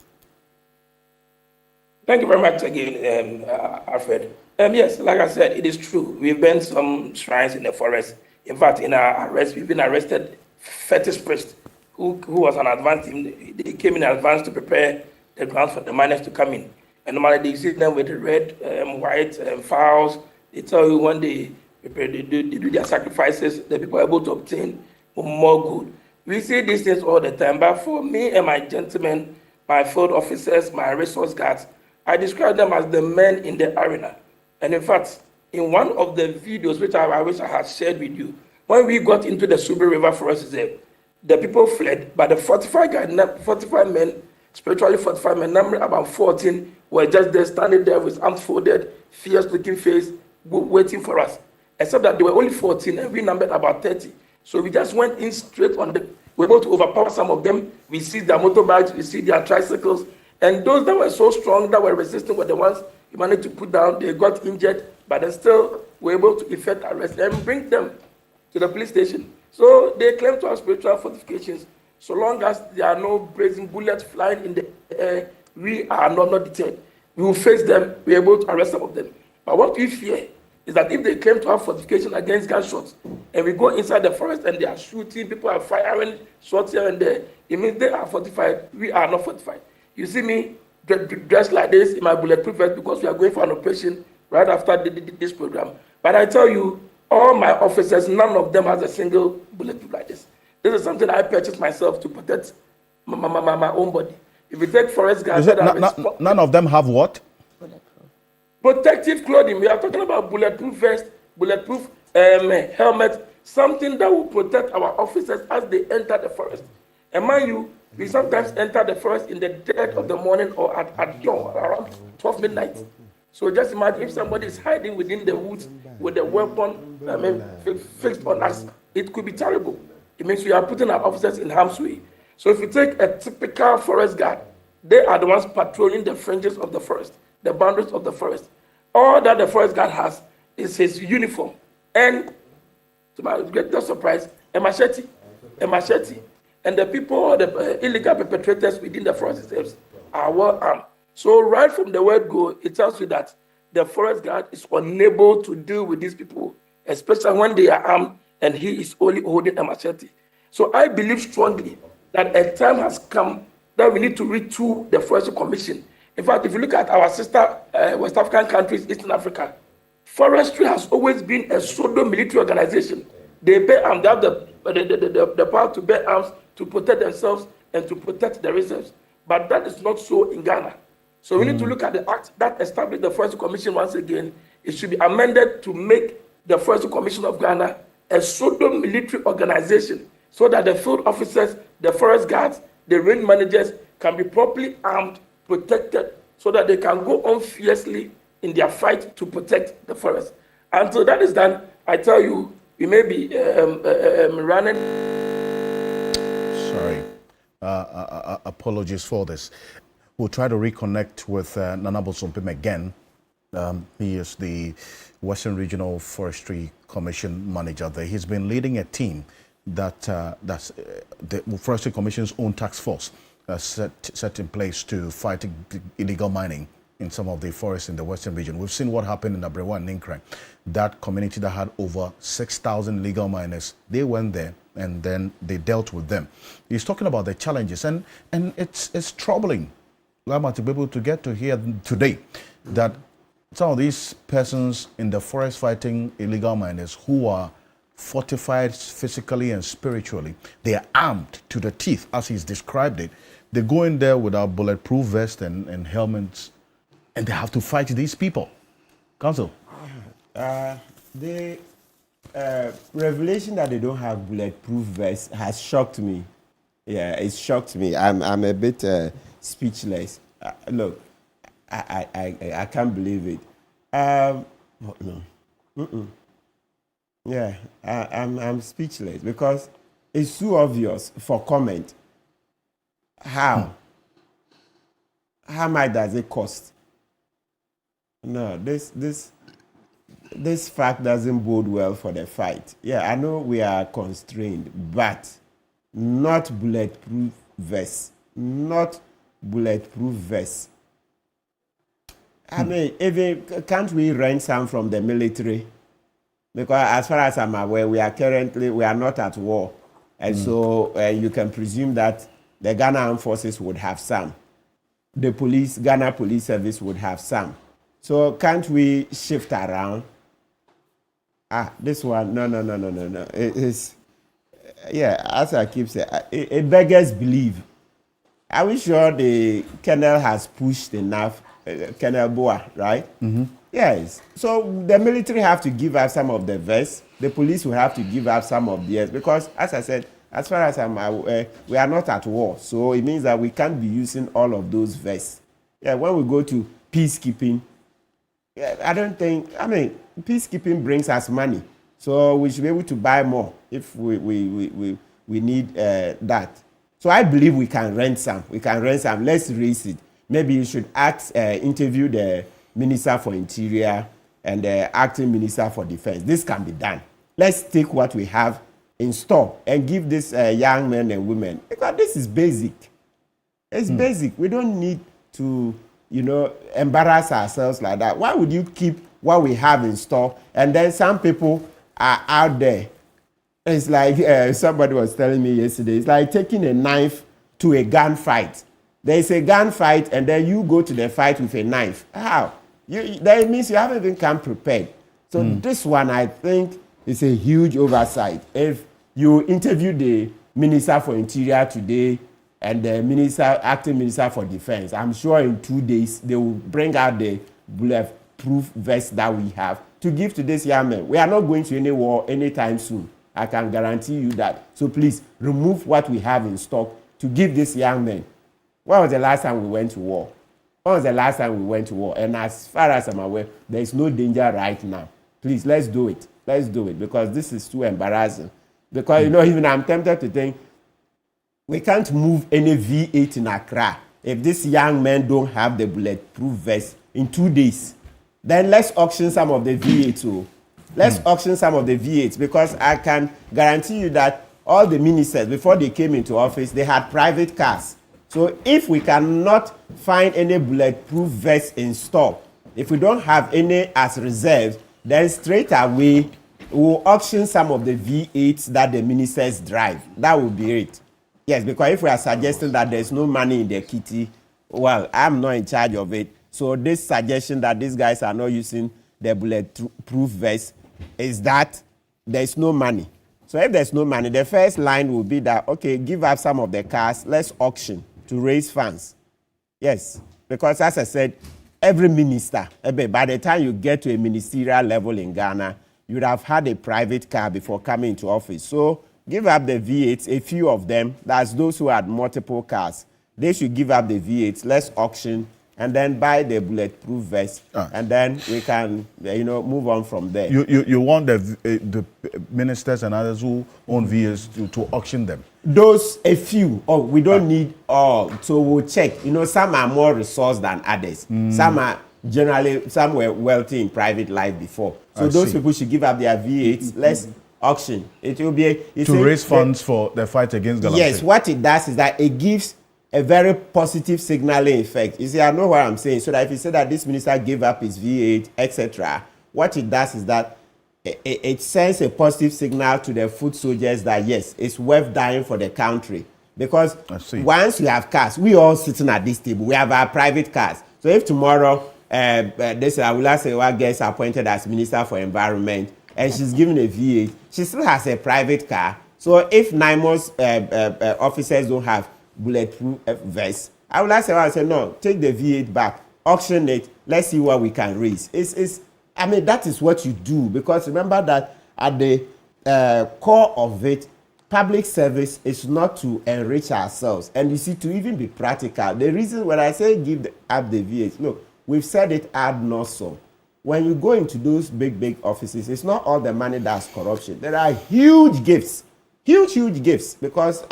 Thank you very much again, Alfred. Yes, like I said, it is true. We've been some shrines in the forest. In fact, in our arrest, we've been arrested fetish priest who was an advance team. They came in advance to prepare the grounds for the miners to come in. And normally they see them with the red, white fowls. They tell you when they prepare, they do their sacrifices, the people are able to obtain more gold. We see these things all the time, but for me and my gentlemen, my field officers, my resource guards, I describe them as the men in the arena. And in fact, in one of the videos, which I wish I had shared with you, when we got into the Subri River Forest Reserve, the people fled, but the 45 men, spiritually 45 men, number about 14, were just there, standing there with arms folded, fierce-looking face, waiting for us. Except that there were only 14, and we numbered about 30. So we just went in straight on them. We were able to overpower some of them. We seized their motorbikes, we seized their tricycles, and those that were so strong, that were resisting, were the ones we managed to put down. They got injured, but then still were able to effect arrest and bring them to the police station. So they claim to have spiritual fortifications. So long as there are no brazen bullets flying in the air, we are not deterred. We will face them, we are able to arrest some of them. But what we fear is that if they claim to have fortification against gunshots, and we go inside the forest and they are shooting, people are firing shots here and there, it means they are fortified, we are not fortified. You see me dressed like this in my bulletproof vest because we are going for an operation right after this program. But I tell you, all my officers, none of them has a single bulletproof like this. This is something I purchased myself to protect my own body. If you take forest guards, none of them have what? Protective clothing. We are talking about bulletproof vest, bulletproof helmet, something that will protect our officers as they enter the forest. And mind you, We sometimes enter the forest in the dead of the morning or at dawn, around 12 midnight. So just imagine if somebody is hiding within the woods with a weapon fixed on us, it could be terrible. It means we are putting our officers in harm's way. So if you take a typical forest guard, they are the ones patrolling the fringes of the forest, the boundaries of the forest. All that the forest guard has is his uniform and, to my greatest surprise, a machete. And the people, the illegal perpetrators within the forest themselves are well armed. So right from the word go, it tells you that the forest guard is unable to deal with these people, especially when they are armed and he is only holding a machete. So I believe strongly that a time has come that we need to retool the Forestry Commission. In fact, if you look at our sister West African countries, Eastern Africa, forestry has always been a pseudo-military organization. They bear arms, they have the power to bear arms to protect themselves and to protect the reserves. But that is not so in Ghana. So we need to look at the act that established the Forestry Commission once again. It should be amended to make the Forestry Commission of Ghana a pseudo-military organization so that the field officers, the forest guards, the range managers can be properly armed, protected, so that they can go on fiercely in their fight to protect the forest. Until that is done, I tell you, we may be running. Sorry. Apologies for this. We'll try to reconnect with Nana Bosompim again. He is the Western Regional Forestry Commission manager there. He's been leading a team that's the Forestry Commission's own task force set in place to fight illegal mining in some of the forests in the Western region. We've seen what happened in Abrewa and Ninkran. That community that had over 6,000 illegal miners, they went there and then they dealt with them. He's talking about the challenges, and it's troubling, Lama, to be able to get to hear today that some of these persons in the forest fighting illegal miners who are fortified physically and spiritually, they are armed to the teeth, as he's described it. They go in there without bulletproof vests and helmets, and they have to fight these people. Counsel? The revelation that they don't have bulletproof vests has shocked me. Yeah, it shocked me. I'm a bit speechless. Look, I can't believe it. No. Yeah, I'm speechless because it's too obvious for comment. How much does it cost? No, this fact doesn't bode well for the fight. Yeah, I know we are constrained, but not bulletproof vests. Not bulletproof vests. I mean, even can't we rent some from the military? Because as far as I'm aware, we are not at war. And so you can presume that the Ghana Armed Forces would have some. The Ghana Police Service would have some. So can't we shift around? This one, no. As I keep saying, it beggars belief. Are we sure the Colonel has pushed enough? Colonel Boa, right? Mm-hmm. Yes. So the military have to give up some of the vests. The police will have to give up some of theirs because, as I said, as far as I'm aware, we are not at war. So it means that we can't be using all of those vests. Yeah, when we go to peacekeeping, peacekeeping brings us money. So we should be able to buy more if we need that. So I believe we can rent some. Let's raise it. Maybe you should interview the Minister for Interior and the Acting Minister for Defense. This can be done. Let's take what we have in store and give these young men and women, because this is basic. It's basic. We don't need to, embarrass ourselves like that. Why would you keep what we have in store? And then some people are out there. It's like somebody was telling me yesterday, it's like taking a knife to a gunfight. There is a gunfight, and then you go to the fight with a knife. How? That means you haven't even come prepared. So this one, I think, is a huge oversight. If you interview the Minister for Interior today and the Acting Minister for Defense, I'm sure in 2 days they will bring out the bulletproof vest that we have to give to this young man. We are not going to any war anytime soon. I can guarantee you that. So please remove what we have in stock to give these young men. When was the last time we went to war? When was the last time we went to war? And as far as I'm aware, there is no danger right now. Please, let's do it. Let's do it, because this is too embarrassing. Because, you know, even I'm tempted to think we can't move any V8 in Accra if these young men don't have the bulletproof vest in 2 days. Then let's auction some of the V8s. Too. Let's auction some of the V8s, because I can guarantee you that all the ministers, before they came into office, they had private cars. So if we cannot find any bulletproof vests in stock, if we don't have any as reserves, then straight away we'll auction some of the V8s that the ministers drive. That would be it. Yes, because if we are suggesting that there's no money in the kitty, well, I'm not in charge of it. So this suggestion that these guys are not using the bulletproof vest is that there's no money. So if there's no money, the first line will be that, okay, give up some of the cars, let's auction to raise funds. Yes, because as I said, every minister, by the time you get to a ministerial level in Ghana, you would have had a private car before coming into office. So give up the V8s, a few of them, that's those who had multiple cars. They should give up the V8s, let's auction, and then buy the bulletproof vest, and then we can, move on from there. You want the ministers and others who own V8s to auction them? Those, a few. Oh, we don't need all. So we'll check. Some are more resourced than others. Some were wealthy in private life before. So those people should give up their V8s. Let's auction. It will be to raise funds for the fight against Galamsey. Yes, what it does is that it gives a very positive signaling effect. You see, I know what I'm saying. So that if you say that this minister gave up his V8, etc., what it does is that it sends a positive signal to the foot soldiers that yes, it's worth dying for the country. Because once you have cars, we all sitting at this table, we have our private cars. So if tomorrow this Awula Sewa gets appointed as Minister for Environment and she's given a V8, she still has a private car. So if NIMO's officers don't have bulletproof vests, Awula Sewa will say, no, take the V8 back, auction it, let's see what we can raise. That is what you do, because remember that at the core of it, public service is not to enrich ourselves. And you see, to even be practical, the reason when I say give up the V8, look, we've said it ad nauseam. When you go into those big offices, it's not all the money that's corruption. There are huge gifts, huge gifts, because,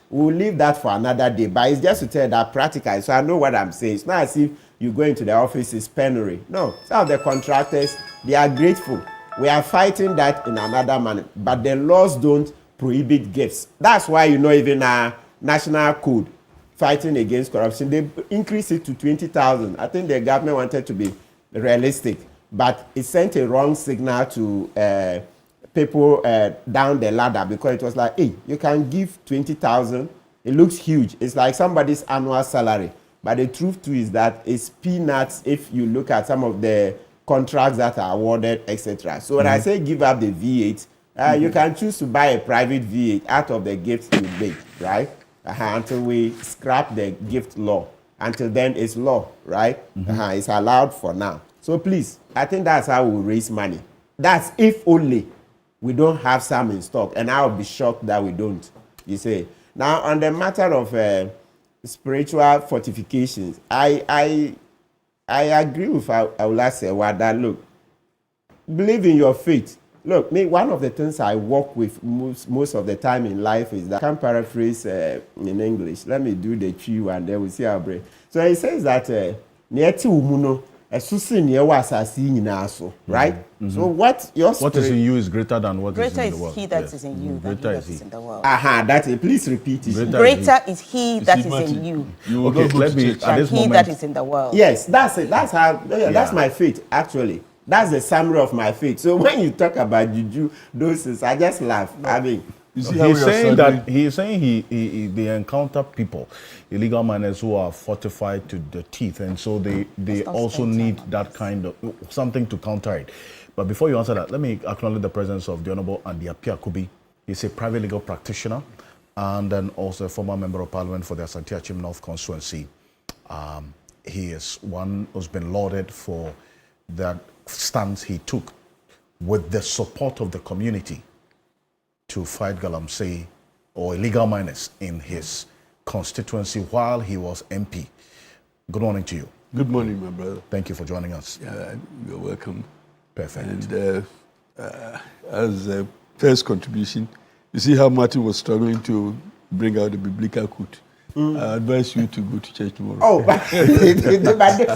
we'll leave that for another day. But it's just to tell you that practical. So I know what I'm saying. It's not as if you go into the office, it's penury. No, some of the contractors, they are grateful. We are fighting that in another manner. But the laws don't prohibit gifts. That's why, even our national code, fighting against corruption, they increased it to 20,000. I think the government wanted to be realistic. But it sent a wrong signal to people down the ladder, because it was like, hey, you can give 20,000. It looks huge. It's like somebody's annual salary. But the truth too is that it's peanuts if you look at some of the contracts that are awarded, etc. So when I say give up the V8, you can choose to buy a private V8 out of the gifts you make, right? Until we scrap the gift law. Until then, it's law, right? It's allowed for now. So please, I think that's how we raise money. That's if only we don't have some in stock. And I'll be shocked that we don't, you say. Now, on the matter of spiritual fortifications, I agree with Awula Sewa that, look, believe in your faith. Look, one of the things I work with most of the time in life is that, I can paraphrase in English. Let me do the tree one, then we'll see our brain. So he says that, right? So what is in you is greater than what is in the world. Greater is he that is in you than he that is in the world. That's it. Please repeat it. Greater is he that is in you let me, at this he moment, that is in the world. Yes, that's it. That's how. That's my faith, actually. That's the summary of my faith. So when you talk about juju, those things, I just laugh. You see, he's saying that they encounter people, illegal miners who are fortified to the teeth, and so they also need that kind of something to counter it. But before you answer that, let me acknowledge the presence of the Honorable Andy Apiakubi. He's a private legal practitioner and then also a former member of parliament for the Asante Achim North constituency. He is one who's been lauded for that stance he took with the support of the community to fight Galamsey or illegal miners in his constituency while he was MP. Good morning to you. Good morning, my brother. Thank you for joining us. Yeah, you're welcome. Perfect. And as a first contribution, you see how Martin was struggling to bring out the biblical quote. I advise you to go to church tomorrow. Oh, but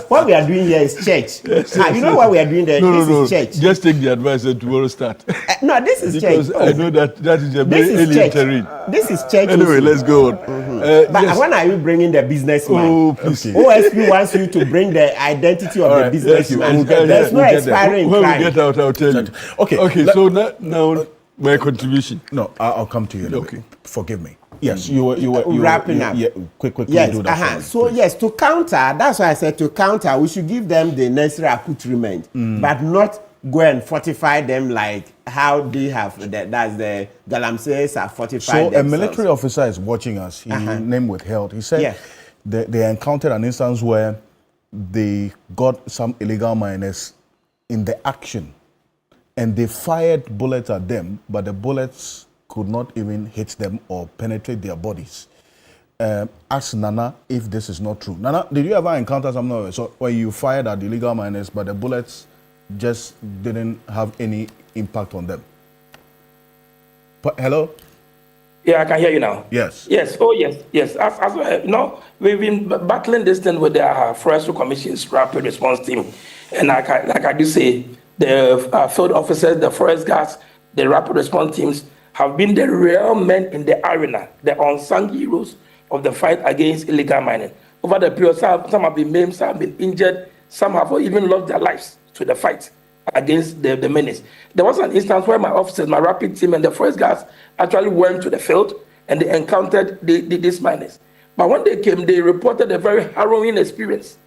what we are doing here is church. You know what we are doing there? This is church. Just take the advice and tomorrow start. No, this is because church. I know that is a very early terrain. This is church. Anyway, let's go on. But yes. When are you bringing the businessman? Oh, please. OSP wants you to bring the identity of the businessman. There's no expiring When crime. we get out, I'll tell you. Okay, so now my contribution. No, I'll come to you. Okay. Forgive me. Yes, you were wrapping up. Yeah, quickly yes, do that. For me, so please. yes, to counter, that's why I said to counter, we should give them the necessary accoutrement, but not go and fortify them like how they have. That's the Galamseys are fortified. So themselves. a military officer is watching us. He name withheld. He said they encountered an instance where they got some illegal miners in the action, and they fired bullets at them, but the bullets could not even hit them or penetrate their bodies. Ask Nana if this is not true. Nana, did you ever encounter something so where you fired at illegal miners, but the bullets just didn't have any impact on them? Hello? Yeah, I can hear you now. Yes. Yes. Oh, yes. Yes. As well, we've been battling this thing with the Forestry Commission's rapid response team, and like I do say, the field officers, the forest guards, the rapid response teams have been the real men in the arena, the unsung heroes of the fight against illegal mining. Over the period, some have been maimed, some have been injured, some have even lost their lives to the fight against the menace. There was an instance where my officers, my rapid team, and the forest guards actually went to the field and they encountered these miners. But when they came, they reported a very harrowing experience.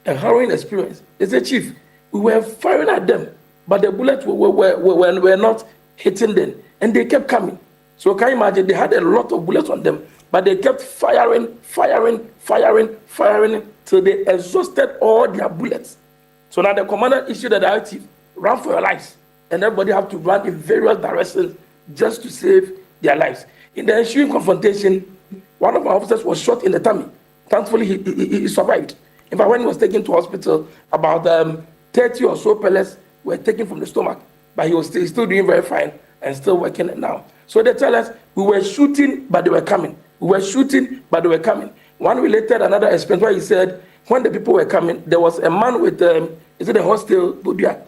A harrowing experience. They said, Chief, we were firing at them, but the bullets were not hitting them. And they kept coming. So can you imagine, they had a lot of bullets on them, but they kept firing till they exhausted all their bullets. So now the commander issued a directive, run for your lives. And everybody have to run in various directions just to save their lives. In the ensuing confrontation, one of my officers was shot in the tummy. Thankfully, he survived. In fact, when he was taken to hospital, about 30 or so pellets were taken from the stomach, but he was still doing very fine and still working it now. So they tell us we were shooting, but they were coming. We were shooting, but they were coming. One related another experience where he said when the people were coming, there was a man with is it a hostel Budia,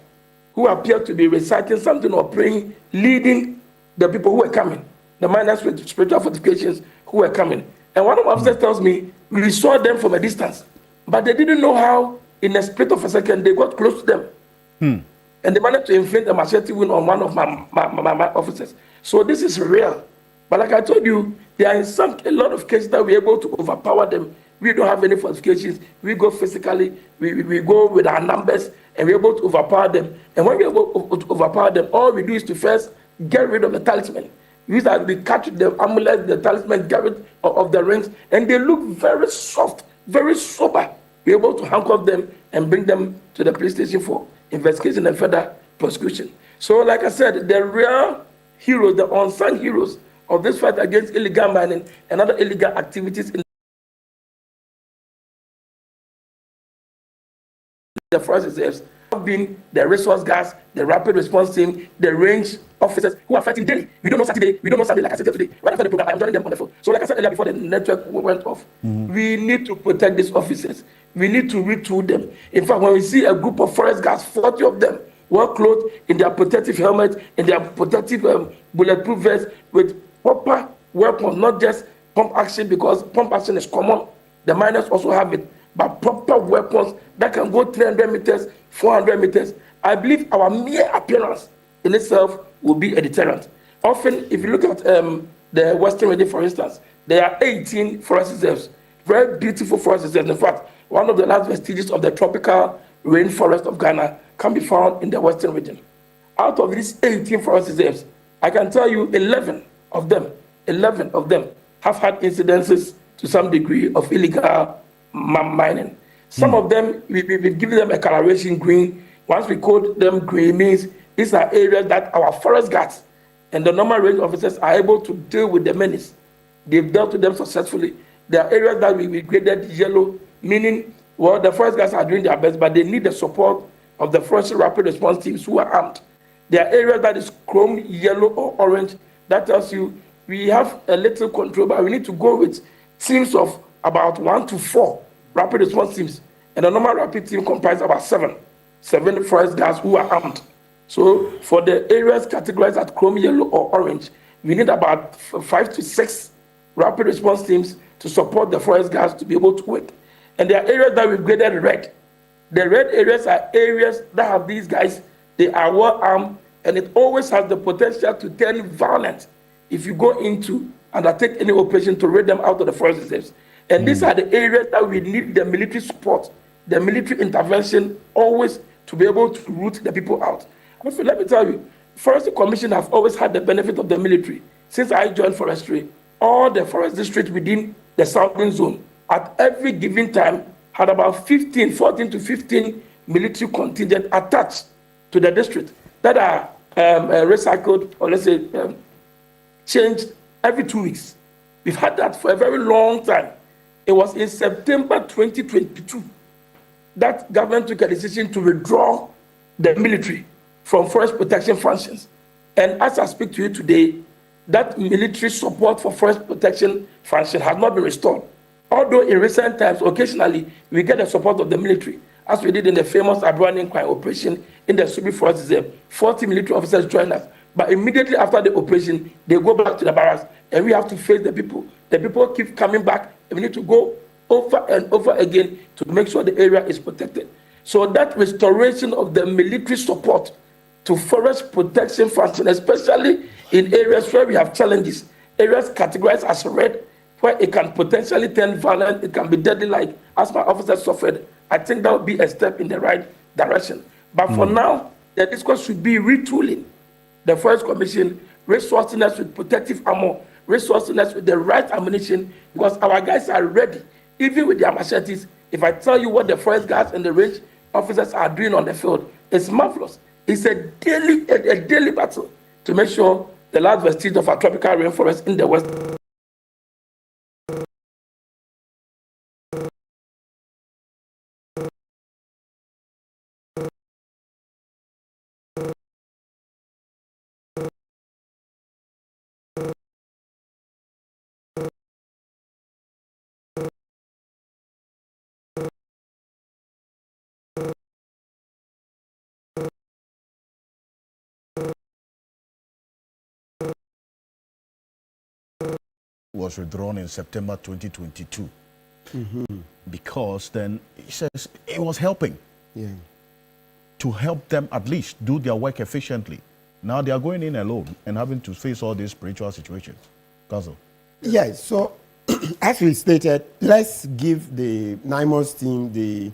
who appeared to be reciting something or praying, leading the people who were coming, the miners with spiritual fortifications who were coming. And one of my officers tells me we saw them from a distance, but they didn't know how in a split of a second they got close to them. And they managed to inflict a machete wound on one of my officers. So this is real. But like I told you, there are a lot of cases that we're able to overpower them. We don't have any fortifications. We go physically, we go with our numbers, and we're able to overpower them. And when we're able to overpower them, all we do is to first get rid of the talisman. We catch the amulet, the talisman, get rid of the rings, and they look very soft, very sober. We're able to handcuff them and bring them to the police station for investigation and further prosecution. So like I said, the real heroes, the unsung heroes of this fight against illegal mining and other illegal activities in the forest reserves have been the resource guards, the rapid response team, the range officers who are fighting daily. We don't know Saturday, we don't know Sunday like I said today. Right after the program, I'm joining them on the phone. So like I said earlier before the network went off, we need to protect these officers. We need to retool them. In fact, when we see a group of forest guards, 40 of them, well clothed in their protective helmets, in their protective bulletproof vests, with proper weapons, not just pump action, because pump action is common. The miners also have it, but proper weapons that can go 300 meters, 400 meters. I believe our mere appearance in itself will be a deterrent. Often, if you look at the Western region, for instance, there are 18 forest reserves, very beautiful forest reserves. In fact, one of the last vestiges of the tropical rainforest of Ghana can be found in the Western region. Out of these 18 forest reserves, I can tell you 11 of them have had incidences to some degree of illegal mining. Some of them, we've given them a coloration green. Once we code them green, means these are areas that our forest guards and the normal range officers are able to deal with the menace. They've dealt with them successfully, There are areas that we graded yellow, meaning, well, the forest guards are doing their best, but they need the support of the forestry rapid response teams who are armed. There are areas that is chrome, yellow, or orange. That tells you we have a little control, but we need to go with teams of about 1 to 4 rapid response teams. And a normal rapid team comprises about seven forest guards who are armed. So for the areas categorized as chrome, yellow, or orange, we need about 5 to 6 rapid response teams to support the forest guards to be able to work. And there are areas that we've graded red. The red areas are areas that have these guys, they are well armed, and it always has the potential to turn violent if you go into undertake any operation to raid them out of the forest reserves. And these are the areas that we need the military support, the military intervention, always to be able to root the people out. But let me tell you, Forestry Commission have always had the benefit of the military. Since I joined forestry, all the forest districts within the southern zone, at every given time, had about 14 to 15 military contingent attached to the district that are recycled, or let's say changed every 2 weeks. We've had that for a very long time. It was in September 2022 that government took a decision to withdraw the military from forest protection functions. And as I speak to you today, that military support for forest protection function has not been restored. Although in recent times, occasionally, we get the support of the military, as we did in the famous Abrani Inquiry operation in the Subi Forest Reserve. 40 military officers joined us. But immediately after the operation, they go back to the barracks, and we have to face the people. The people keep coming back, and we need to go over and over again to make sure the area is protected. So that restoration of the military support to forest protection function, especially in areas where we have challenges, areas categorized as red, where it can potentially turn violent, it can be deadly, like as my officer suffered, I think that would be a step in the right direction. But for now, the discourse should be retooling the Forest Commission, resourcing us with protective armor, resourcing us with the right ammunition, because our guys are ready, even with their machetes. If I tell you what the forest guards and the range officers are doing on the field, it's marvelous. It's a daily battle to make sure the last vestige of our tropical rainforest in the west was withdrawn in September 2022 because then he says it was helping to help them at least do their work efficiently. Now they are going in alone and having to face all these spiritual situations. Kazo. Yes, so as we stated, let's give the NIMOS team the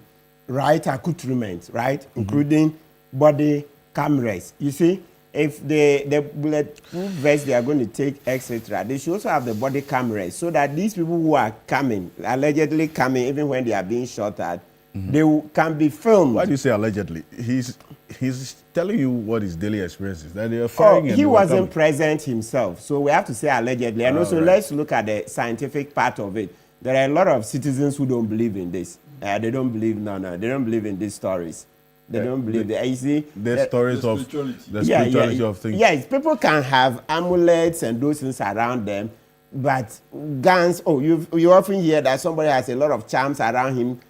right accoutrement, right? Including body cameras. You see, if the bulletproof vest they are going to take, etc., they should also have the body cameras so that these people who are coming, allegedly coming, even when they are being shot at, they can be filmed. Why do you say allegedly? He's telling you what his daily experience is. That they are firing. He wasn't present himself, so we have to say allegedly. And also, let's look at the scientific part of it. There are a lot of citizens who don't believe in this. They don't believe, they don't believe in these stories. They don't believe that. You see, the stories of the spirituality of things. Yes, people can have amulets and those things around them, but guns. Oh, you often hear that somebody has a lot of charms around him.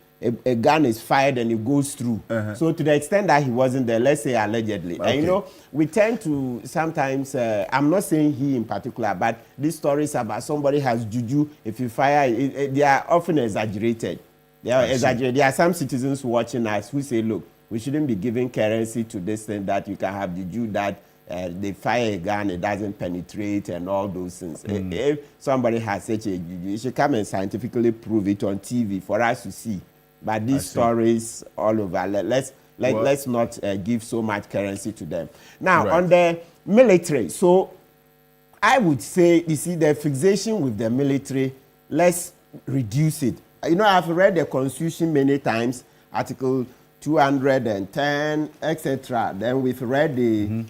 A gun is fired and it goes through. So to the extent that he wasn't there, let's say allegedly. Okay. And you know, we tend to sometimes, I'm not saying he in particular, but these stories about somebody has juju, if you fire, they are often exaggerated. They are exaggerated. There are some citizens watching us who say, look, we shouldn't be giving currency to this thing that you can have juju that they fire a gun, it doesn't penetrate and all those things. If somebody has such a juju, you should come and scientifically prove it on TV for us to see. But these stories all over, let's not give so much currency to them. Now, on the military, so I would say, you see, the fixation with the military, let's reduce it. You know, I've read the Constitution many times, Article 210, etc. Then we've read the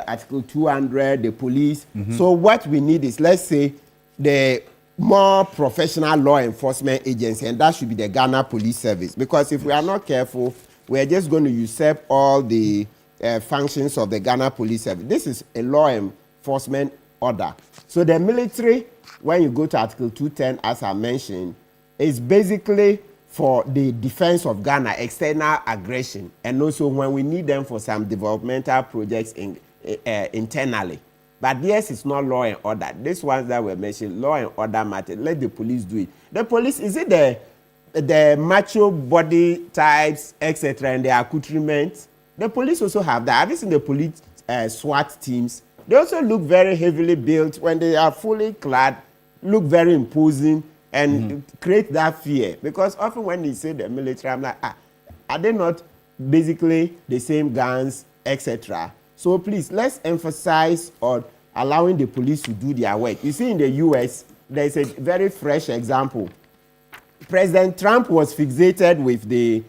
Article 200, the police. So what we need is, let's say, the more professional law enforcement agency, and that should be the Ghana Police Service. Because if we are not careful, we are just going to usurp all the functions of the Ghana Police Service. This is a law enforcement order. So the military, when you go to Article 210, as I mentioned, is basically for the defense of Ghana, external aggression, and also when we need them for some developmental projects internally. But yes, it's not law and order. These ones that were mentioned, law and order matter. Let the police do it. The police, is it the macho body types, etc., and the accoutrements? The police also have that. Have you seen the police SWAT teams? They also look very heavily built. When they are fully clad, look very imposing and create that fear. Because often when they say the military, I'm like, are they not basically the same guns, etc.? So please, let's emphasize on allowing the police to do their work. You see, in the US, there's a very fresh example. President Trump was fixated with the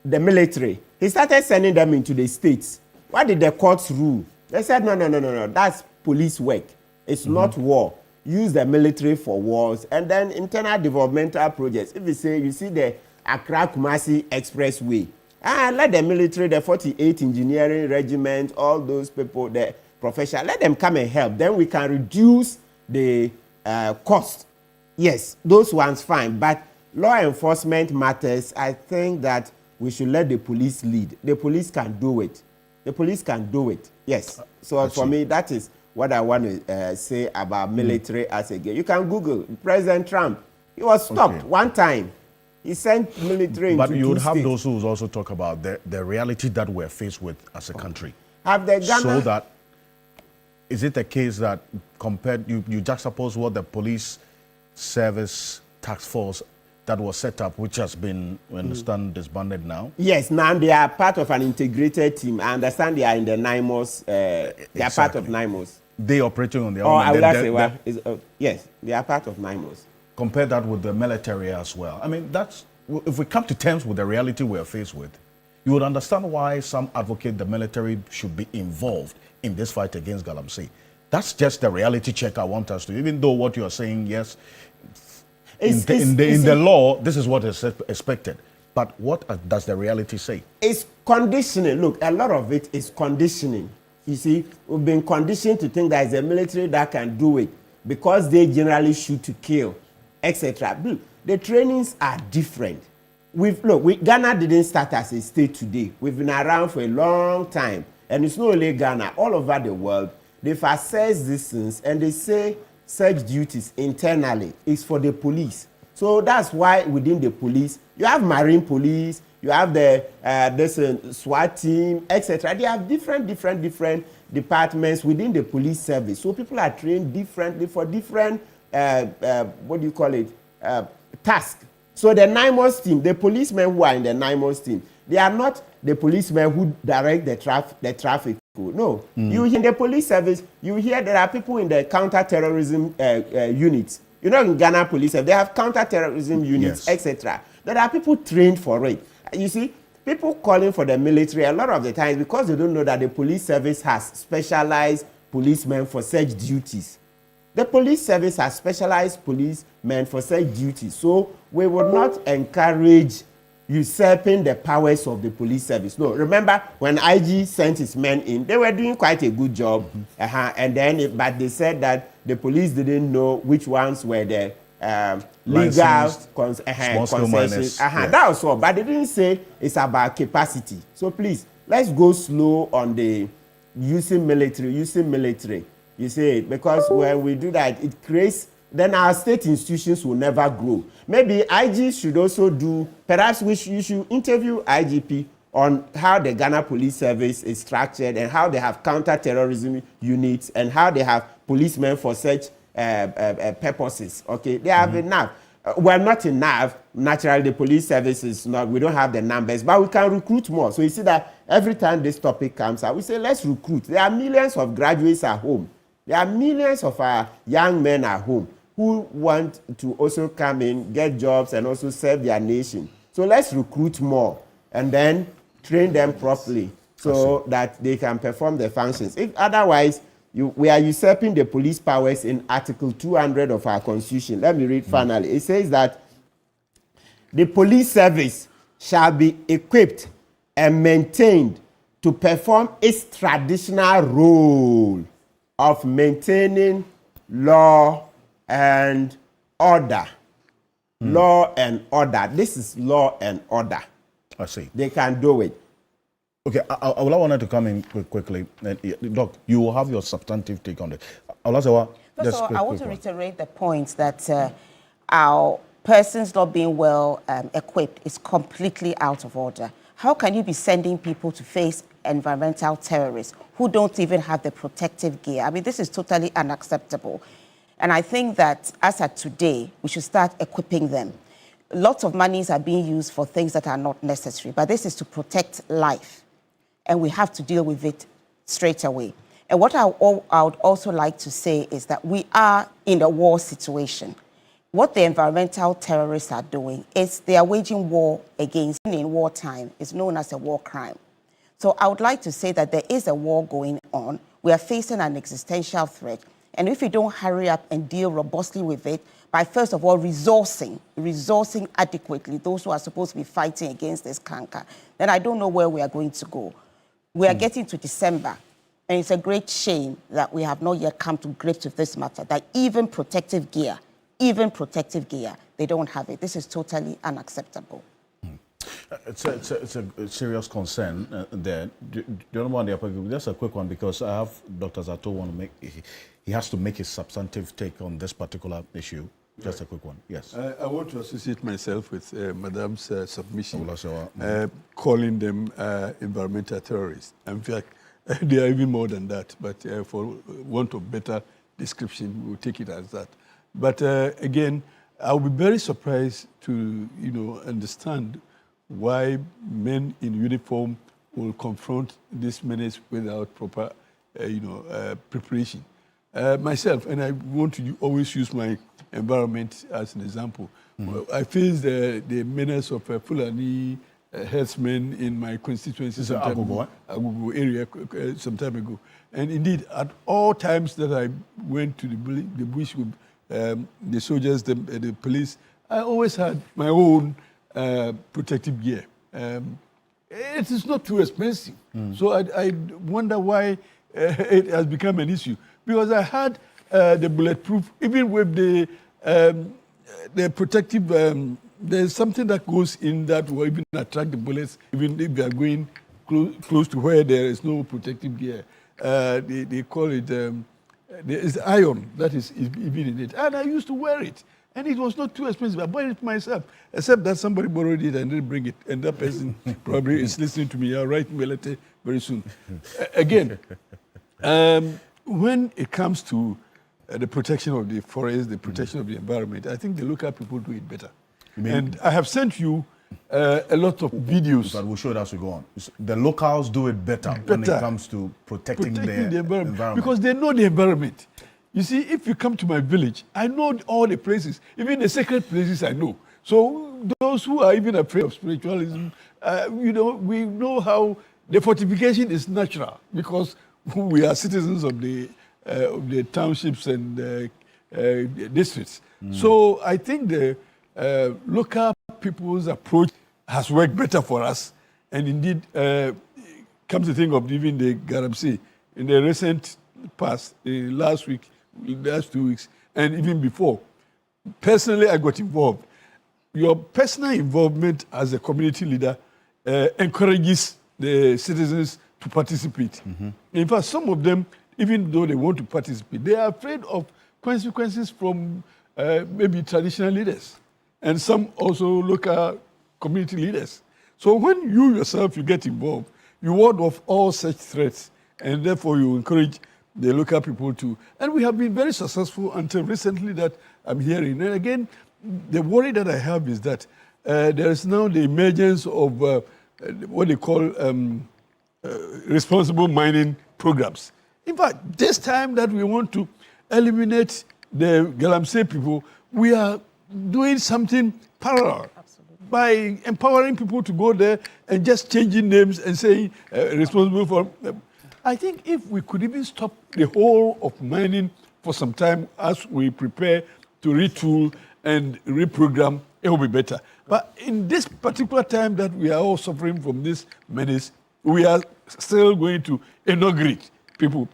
military. He started sending them into the states. What did the courts rule? They said, no, that's police work. It's not war. Use the military for wars. And then internal developmental projects. If you say, you see the Accra-Kumasi Expressway, let the military, the 48th Engineering Regiment, all those people, the professionals, let them come and help. Then we can reduce the cost. Yes, those ones fine. But law enforcement matters. I think that we should let the police lead. The police can do it. The police can do it. Yes. So for me, that is what I want to say about military as a game. You can Google President Trump. He was stopped one time. He sent military into But you would have those who also talk about the reality that we're faced with as a country. Have the Ghana... So that, is it a case that compared, you juxtapose what the police service task force that was set up, which has been, we understand, disbanded now? Yes, now they are part of an integrated team. I understand they are in the NIMOS, they are part of NIMOS. They operating on their own. Oh, I would say, yes, they are part of NIMOS. Compare that with the military as well. I mean, that's, if we come to terms with the reality we're faced with, you would understand why some advocate the military should be involved in this fight against Galamsey. That's just the reality check I want us to, even though what you're saying, yes, in the law, this is what is expected. But what does the reality say? It's conditioning. Look, a lot of it is conditioning. You see, we've been conditioned to think that it's a military that can do it because they generally shoot to kill, etc. The trainings are different. Ghana didn't start as a state today. We've been around for a long time. And it's not only Ghana, all over the world. They've assessed these things and they say such duties internally is for the police. So that's why within the police, you have Marine Police, you have the SWAT team, etc. They have different departments within the police service. So people are trained differently for different, tasks. So the NIMOS team, the policemen who are in the NIMOS team, they are not the policemen who direct the traffic. No. You in the police service, you hear there are people in the counter-terrorism units. You know, in Ghana police, they have counter-terrorism units, etc. There are people trained for it. You see, people calling for the military a lot of the times because they don't know that the police service has specialized policemen for such duties. The police service has specialized policemen for such duties. So we would not encourage usurping the powers of the police service. No, remember when IG sent his men in, they were doing quite a good job. And then, but they said that the police didn't know which ones were the legal concessions. That was all. But they didn't say it's about capacity. So please, let's go slow on the using military. You see, because when we do that, it creates, then our state institutions will never grow. Maybe IG should also do, perhaps you should interview IGP on how the Ghana Police Service is structured and how they have counter-terrorism units and how they have policemen for such purposes. Okay, they have enough. Well, not enough. Naturally, the police service is not, we don't have the numbers, but we can recruit more. So you see that every time this topic comes out, we say, let's recruit. There are millions of graduates at home. There are millions of our young men at home who want to also come in, get jobs, and also serve their nation. So let's recruit more and then train them properly so that they can perform their functions. If otherwise, We are usurping the police powers in Article 200 of our Constitution. Let me read finally. It says that the police service shall be equipped and maintained to perform its traditional role of maintaining law and order. Law and order. This is law and order. I see. They can do it. Okay, I wanted to come in quickly. Doc, you will have your substantive take on it. First of all, I want to reiterate the point that our persons not being well equipped is completely out of order. How can you be sending people to face environmental terrorists who don't even have the protective gear? I mean, this is totally unacceptable. And I think that as of today, we should start equipping them. Lots of monies are being used for things that are not necessary, but this is to protect life. And we have to deal with it straight away. And what I would also like to say is that we are in a war situation. What the environmental terrorists are doing is they are waging war against, in wartime, is known as a war crime. So I would like to say that there is a war going on. We are facing an existential threat. And if we don't hurry up and deal robustly with it, by first of all resourcing adequately those who are supposed to be fighting against this canker, then I don't know where we are going to go. We are getting to December, and it's a great shame that we have not yet come to grips with this matter, that even protective gear, they don't have it. This is totally unacceptable. It's a serious concern there. Do you want to just a quick one, because I have Dr. Zato want to make, he has to make his substantive take on this particular issue. Just a quick one, yes. I want to associate myself with Madam's submission, calling them environmental terrorists. In fact, they are even more than that, but for want of better description, we'll take it as that. But again, I'll be very surprised to understand why men in uniform will confront this menace without proper preparation. Myself, and I want to always use my environment as an example. I faced the menace of Fulani herdsmen in my constituency, Agogo area, some time ago. And indeed, at all times that I went to the bush with the soldiers, the police, I always had my own protective gear. It is not too expensive. So I wonder why it has become an issue. Because I had the bulletproof, even with the protective, there's something that goes in that will even attract the bullets, even if they are going close to where there is no protective gear. They call it, there is iron that is even in it. And I used to wear it. And it was not too expensive. I bought it myself, except that somebody borrowed it and didn't bring it. And that person probably is listening to me. I'll write me a letter very soon. Again, when it comes to the protection of the forest, the protection of the environment, I think the local people do it better. And I have sent you a lot of videos. But we'll show it as we go on. The locals do it better when it comes to protecting the environment. Because they know the environment. You see, if you come to my village, I know all the places, even the sacred places I know. So those who are even afraid of spiritualism, we know how the fortification is natural, because we are citizens of the townships and districts. So I think the local people's approach has worked better for us. And indeed, come to think of even the Galamsey, in the recent past, last 2 weeks, and even before, personally I got involved. Your personal involvement as a community leader encourages the citizens to participate. In fact, some of them, even though they want to participate, they are afraid of consequences from maybe traditional leaders, and some also local community leaders. So when you yourself, you get involved, you ward off all such threats, and therefore you encourage the local people to. And we have been very successful until recently that I'm hearing. And again, the worry that I have is that there is now the emergence of what they call responsible mining programs. In fact, this time that we want to eliminate the Galamsey people, we are doing something parallel. Absolutely. By empowering people to go there and just changing names and saying responsible for. I think if we could even stop the whole of mining for some time as we prepare to retool and reprogram, it will be better. But in this particular time that we are all suffering from this menace, we are still going to inaugurate people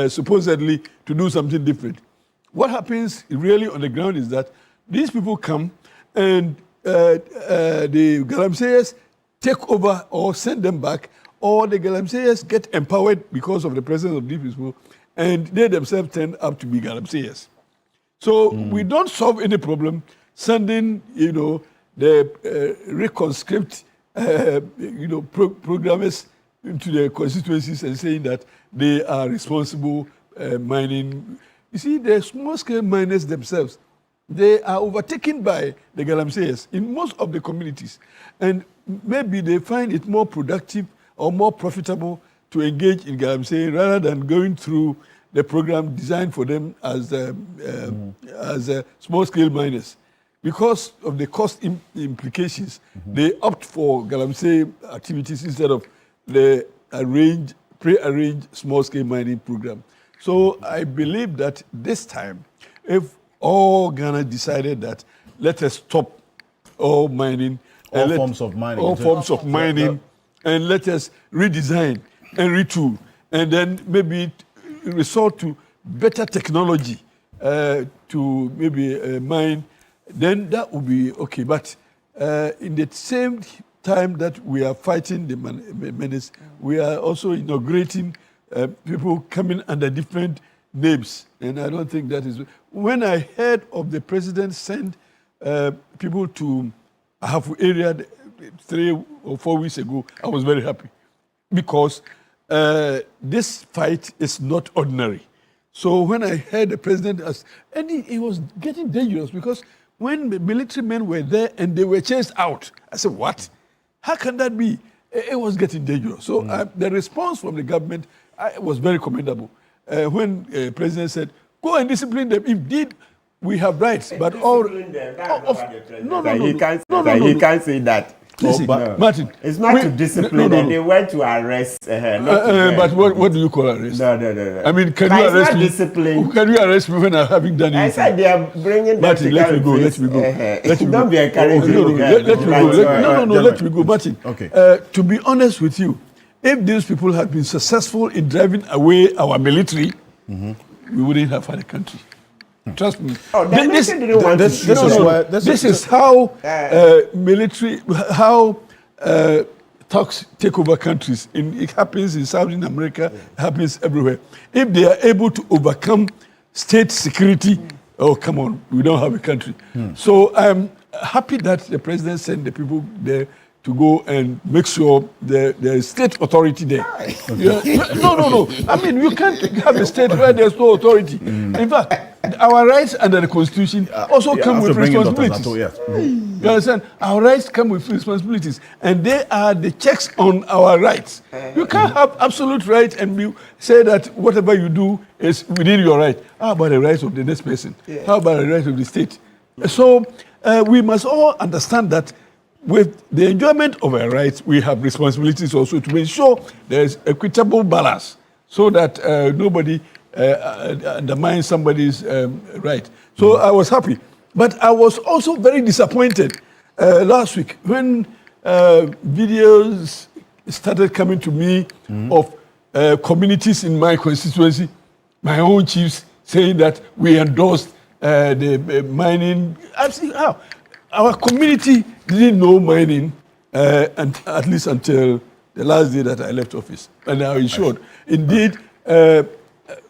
supposedly to do something different. What happens really on the ground is that these people come and the Galamseyers take over or send them back, or the Galamseyers get empowered because of the presence of these people, and they themselves turn up to be Galamseyers. So we don't solve any problem sending, the reconscript, programmers into the constituencies and saying that they are responsible mining. You see, the small-scale miners themselves, they are overtaken by the Galamseyers in most of the communities. And maybe they find it more productive or more profitable to engage in Galamsey rather than going through the program designed for them as small-scale miners. Because of the cost implications, they opt for Galamsey activities instead of the pre-arranged small-scale mining program. So I believe that this time, if all Ghana decided that let us stop all mining, all forms of mining, and let us redesign and retool, and then maybe resort to better technology to maybe mine, then that would be okay. But in the same time that we are fighting the menace, we are also inaugurating people coming under different names, and I don't think that is. When I heard of the president send people to Ahafo area 3 or 4 weeks ago, I was very happy because this fight is not ordinary. So when I heard the president, and it was getting dangerous because when the military men were there and they were chased out, I said, what? How can that be? It was getting dangerous. So the response from the government was very commendable. When the president said, go and discipline them. Indeed, we have rights, but all... He can't say that. Listen, Martin, it's not to discipline them. They went to arrest. But what do you call arrest? No. I mean, can you arrest me? Discipline. Can you arrest me when I'm having done it? I said they are bringing Martin, let me go. Let me go. Don't be encouraging. Let me go. Martin, okay. To be honest with you, if these people had been successful in driving away our military, we wouldn't have had a country. Trust me. This is how military, how talks take over countries. It happens in South America, it happens everywhere. If they are able to overcome state security, oh, come on, we don't have a country. So I'm happy that the president sent the people there to go and make sure there is state authority there. No. I mean, you can't have a state where there's no authority. In fact, our rights under the Constitution also come with responsibilities. You understand? Our rights come with responsibilities, and they are the checks on our rights. You can't have absolute rights and say that whatever you do is within your right. How about the rights of the next person? How about the rights of the state? So we must all understand that with the enjoyment of our rights, we have responsibilities also to ensure there is equitable balance so that nobody undermines somebody's right. So I was happy. But I was also very disappointed last week when videos started coming to me of communities in my constituency, my own chiefs, saying that we endorsed the mining. I've seen how. Our community didn't know mining, and at least until the last day that I left office. And I ensured. Indeed,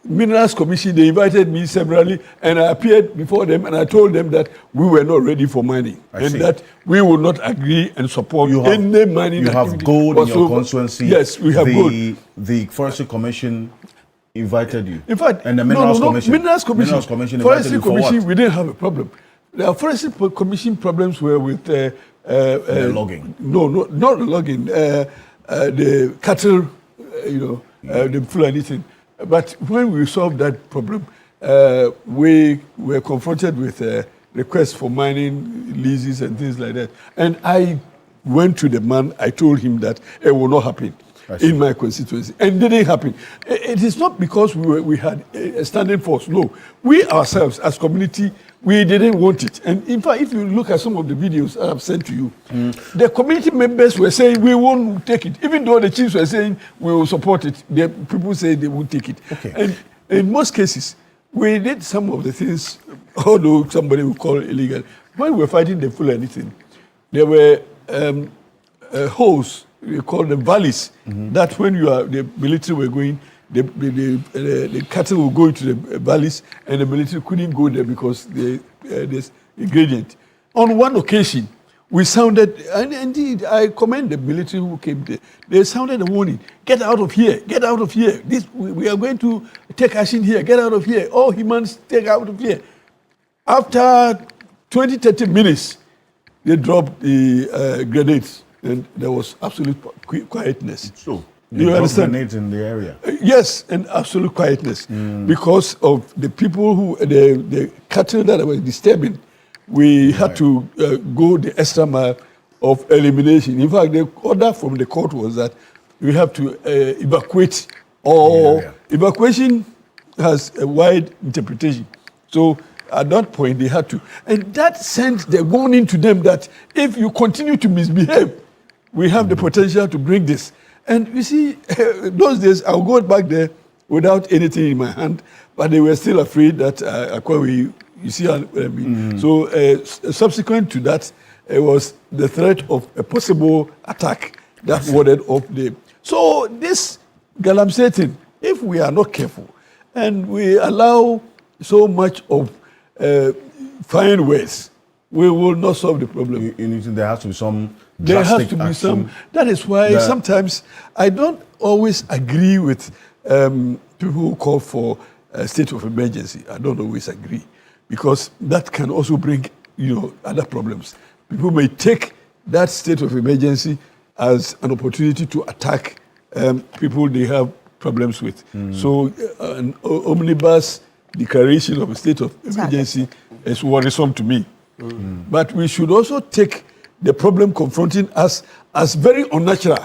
Minerals Commission, they invited me severally, and I appeared before them, and I told them that we were not ready for mining, that we would not agree and support any mining. You have gold in your constituency. Yes, we have gold. The Forestry Commission invited you. In fact, and the Minerals Commission. Minerals Commission, Forestry Commission, we didn't have a problem. The Forestry Commission problems were with the logging. No, not the logging. The cattle, the Fulani thing. But when we solved that problem, we were confronted with requests for mining leases and things like that. And I went to the man. I told him that it will not happen. in my constituency, and it didn't happen. It is not because we had a standing force. No, we ourselves as community, we didn't want it. And in fact, if you look at some of the videos I've sent to you, the community members were saying we won't take it, even though the chiefs were saying we will support it. The people say they won't take it. Okay. And in most cases, we did some of the things, although somebody would call it illegal. When we were fighting the Fulani thing, there were holes, we call them valleys, that when the military were going, the cattle will go into the valleys, and the military couldn't go there because there's a gradient. On one occasion, we sounded, and indeed, I commend the military who came there. They sounded a warning: "Get out of here! Get out of here! We are going to take action here. Get out of here! All humans, take out of here!" After 20-30 minutes, they dropped the grenades, and there was absolute quietness. So, you understand? Grenades in the area. Yes, and absolute quietness because of the people the cattle that were disturbing. We had to go the extra mile of elimination. In fact, the order from the court was that we have to evacuate, or evacuation has a wide interpretation. So at that point, they had to. And that sent the warning to them that if you continue to misbehave, we have the potential to bring this. And you see, those days, I'll go back there without anything in my hand, but they were still afraid that you see what I mean? So subsequent to that, it was the threat of a possible attack that warded off the... So this Galamsey thing, if we are not careful and we allow so much of fine words, we will not solve the problem. There has to be some There has to be action. some... That is why sometimes I don't always agree with people who call for a state of emergency. I don't always agree, because that can also bring, other problems. People may take that state of emergency as an opportunity to attack people they have problems with. So an omnibus declaration of a state of emergency is worrisome to me. But we should also take the problem confronting us as very unnatural,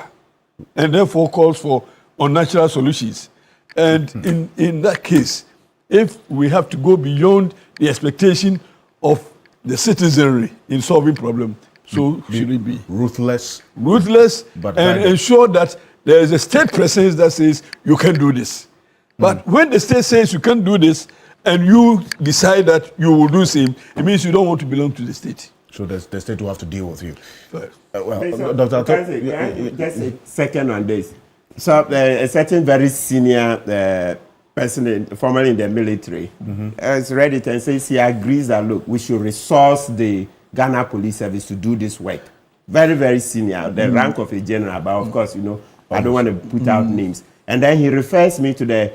and therefore calls for unnatural solutions. And in that case, if we have to go beyond the expectation of the citizenry in solving problems, so should it be. Ruthless, but and ensure that there is a state presence that says you can do this. But when the state says you can't do this, and you decide that you will do the same, it means you don't want to belong to the state. So the state will have to deal with you. Just a second on this. So a certain very senior person, formerly in the military, has read it and says he agrees that, look, we should resource the Ghana Police Service to do this work. Very, very senior, the rank of a general, but of course, I don't want to put out names. And then he refers me to the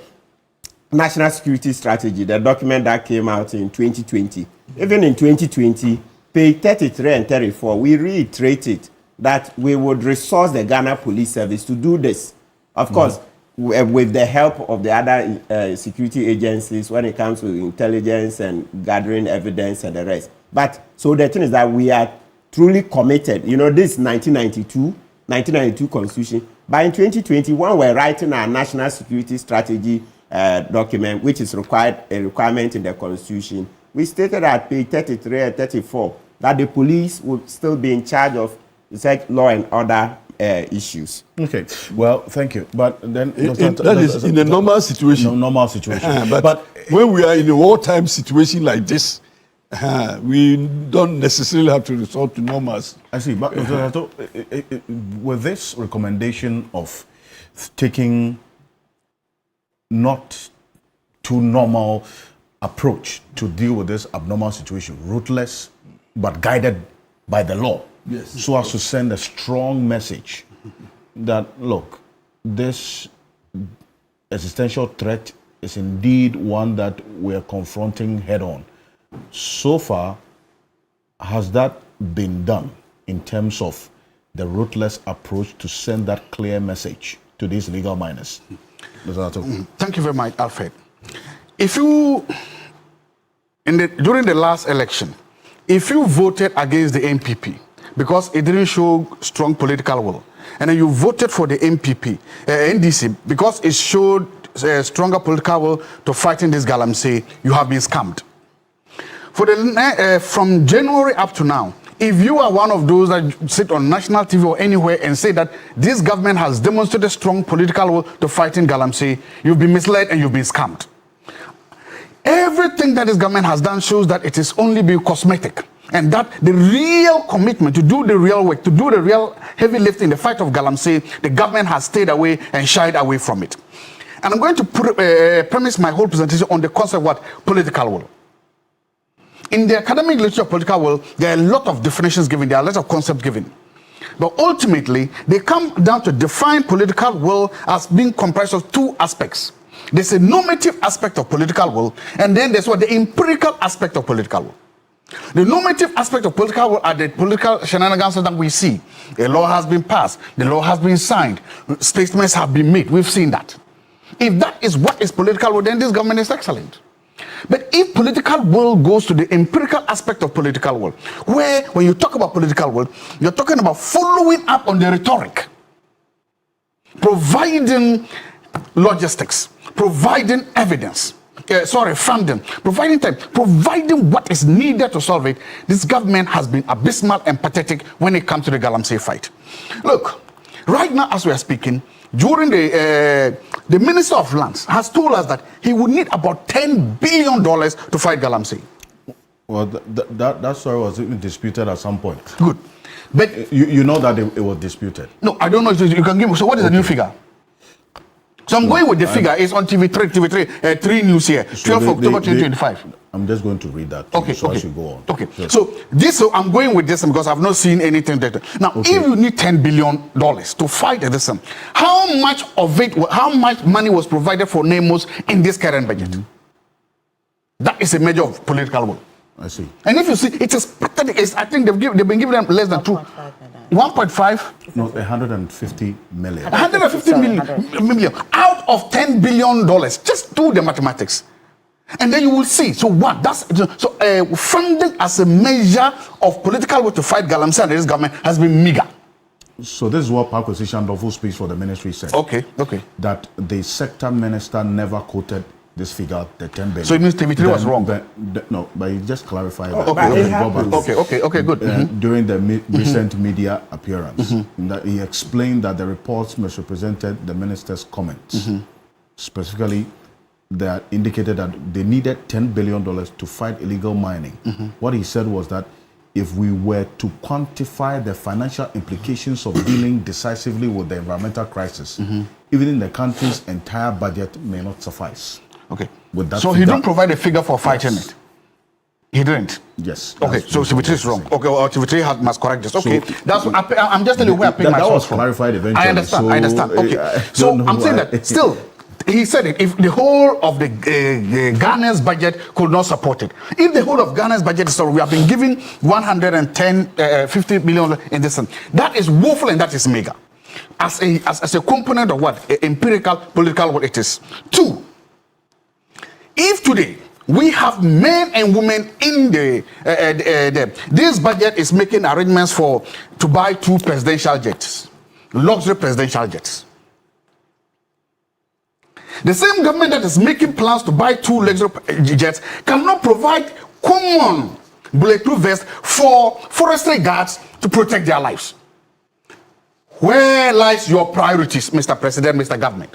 National Security Strategy, the document that came out in 2020. Even in 2020, page 33 and 34, we reiterated that we would resource the Ghana Police Service to do this. Of course, with the help of the other security agencies when it comes to intelligence and gathering evidence and the rest. But so the thing is that we are truly committed. This 1992 Constitution. But in 2021, we're writing our National Security Strategy document, which is a requirement in the Constitution. We stated at page 33 and 34 that the police would still be in charge of such law and order issues. Okay, well, thank you. But then that is in a normal situation. Normal situation. But when we are in a wartime situation like this, we don't necessarily have to resort to normals. I see. But with this recommendation of taking not too normal approach to deal with this abnormal situation, ruthless but guided by the law, so as to send a strong message that, look, this existential threat is indeed one that we're confronting head on. So far, has that been done in terms of the ruthless approach to send that clear message to these legal miners? Thank you very much, Alfred. If you, during the last election, if you voted against the NPP because it didn't show strong political will, and then you voted for the NDC, because it showed a stronger political will to fighting this galamsey, you have been scammed. For the from January up to now, if you are one of those that sit on national TV or anywhere and say that this government has demonstrated strong political will to fighting galamsey, you've been misled and you've been scammed. Everything that this government has done shows that it is only been cosmetic, and that the real commitment to do the real work, to do the real heavy lift in the fight of galamsey, the government has stayed away and shied away from it. And I'm going to premise my whole presentation on the concept of what? Political will. In the academic literature of political will, there are a lot of definitions given, there are a lot of concepts given. But ultimately, they come down to define political will as being comprised of two aspects. There's a normative aspect of political will, and then there's what the empirical aspect of political will. The normative aspect of political will are the political shenanigans that we see. A law has been passed, the law has been signed, statements have been made, we've seen that. If that is what is political will, then this government is excellent. But if political will goes to the empirical aspect of political will, where when you talk about political will, you're talking about following up on the rhetoric, providing logistics, providing evidence, funding, providing time, providing what is needed to solve it. This government has been abysmal and pathetic when it comes to the galamsey fight. Look, right now as we are speaking, during the Minister of Lands has told us that he would need about $10 billion to fight galamsey. Well, that story was even disputed at some point. Good. But you know that it was disputed. No, I don't know if you can give me. So what is the new figure? So I'm going with the figure. It's on TV3, 3 News here, 12 October 2025. I'm just going to read that. Okay, so okay. I should go on. Okay. So I'm going with this because I've not seen anything that. Now, if you need $10 billion to fight this, how much of it, how much money was provided for NEMOS in this current budget? That is a measure of political will. I see. And if you see, it is pathetic. I think they've been giving them less than 1.5. No, 150 million. 150 million out of $10 billion. Just do the mathematics, and then you will see. So what? Funding as a measure of political will to fight galamsey and this government has been meager. So this is what Park Osishan, who speaks for the ministry, said. Okay. That the sector minister never quoted this figure, the 10 billion. So it means TV3 was wrong. No, but he just clarified that. Okay, good. During the recent media appearance, that he explained that the reports misrepresented the minister's comments. Specifically, that indicated that they needed $10 billion to fight illegal mining. What he said was that if we were to quantify the financial implications of dealing decisively with the environmental crisis, even in the country's entire budget may not suffice. Okay. So he didn't provide a figure for fighting it. He didn't. Yes. Okay. So TV3 is wrong. Okay. Or TV3 must correct this. Okay. That's what I'm just telling you where I picked my source from. That was clarified eventually. I understand. Okay. So I'm saying that still. He said it, if the whole of the Ghana's budget could not support it. If the whole of Ghana's budget is sorry, we have been giving 50 million in this. That is woeful and that is mega. As a component of what? Empirical, political, what it is. 2, if today we have men and women in this budget is making arrangements to buy 2 presidential jets, luxury presidential jets. The same government that is making plans to buy 2 luxury jets cannot provide common bulletproof vests for forestry guards to protect their lives. Where lies your priorities, Mr. President, Mr. Government?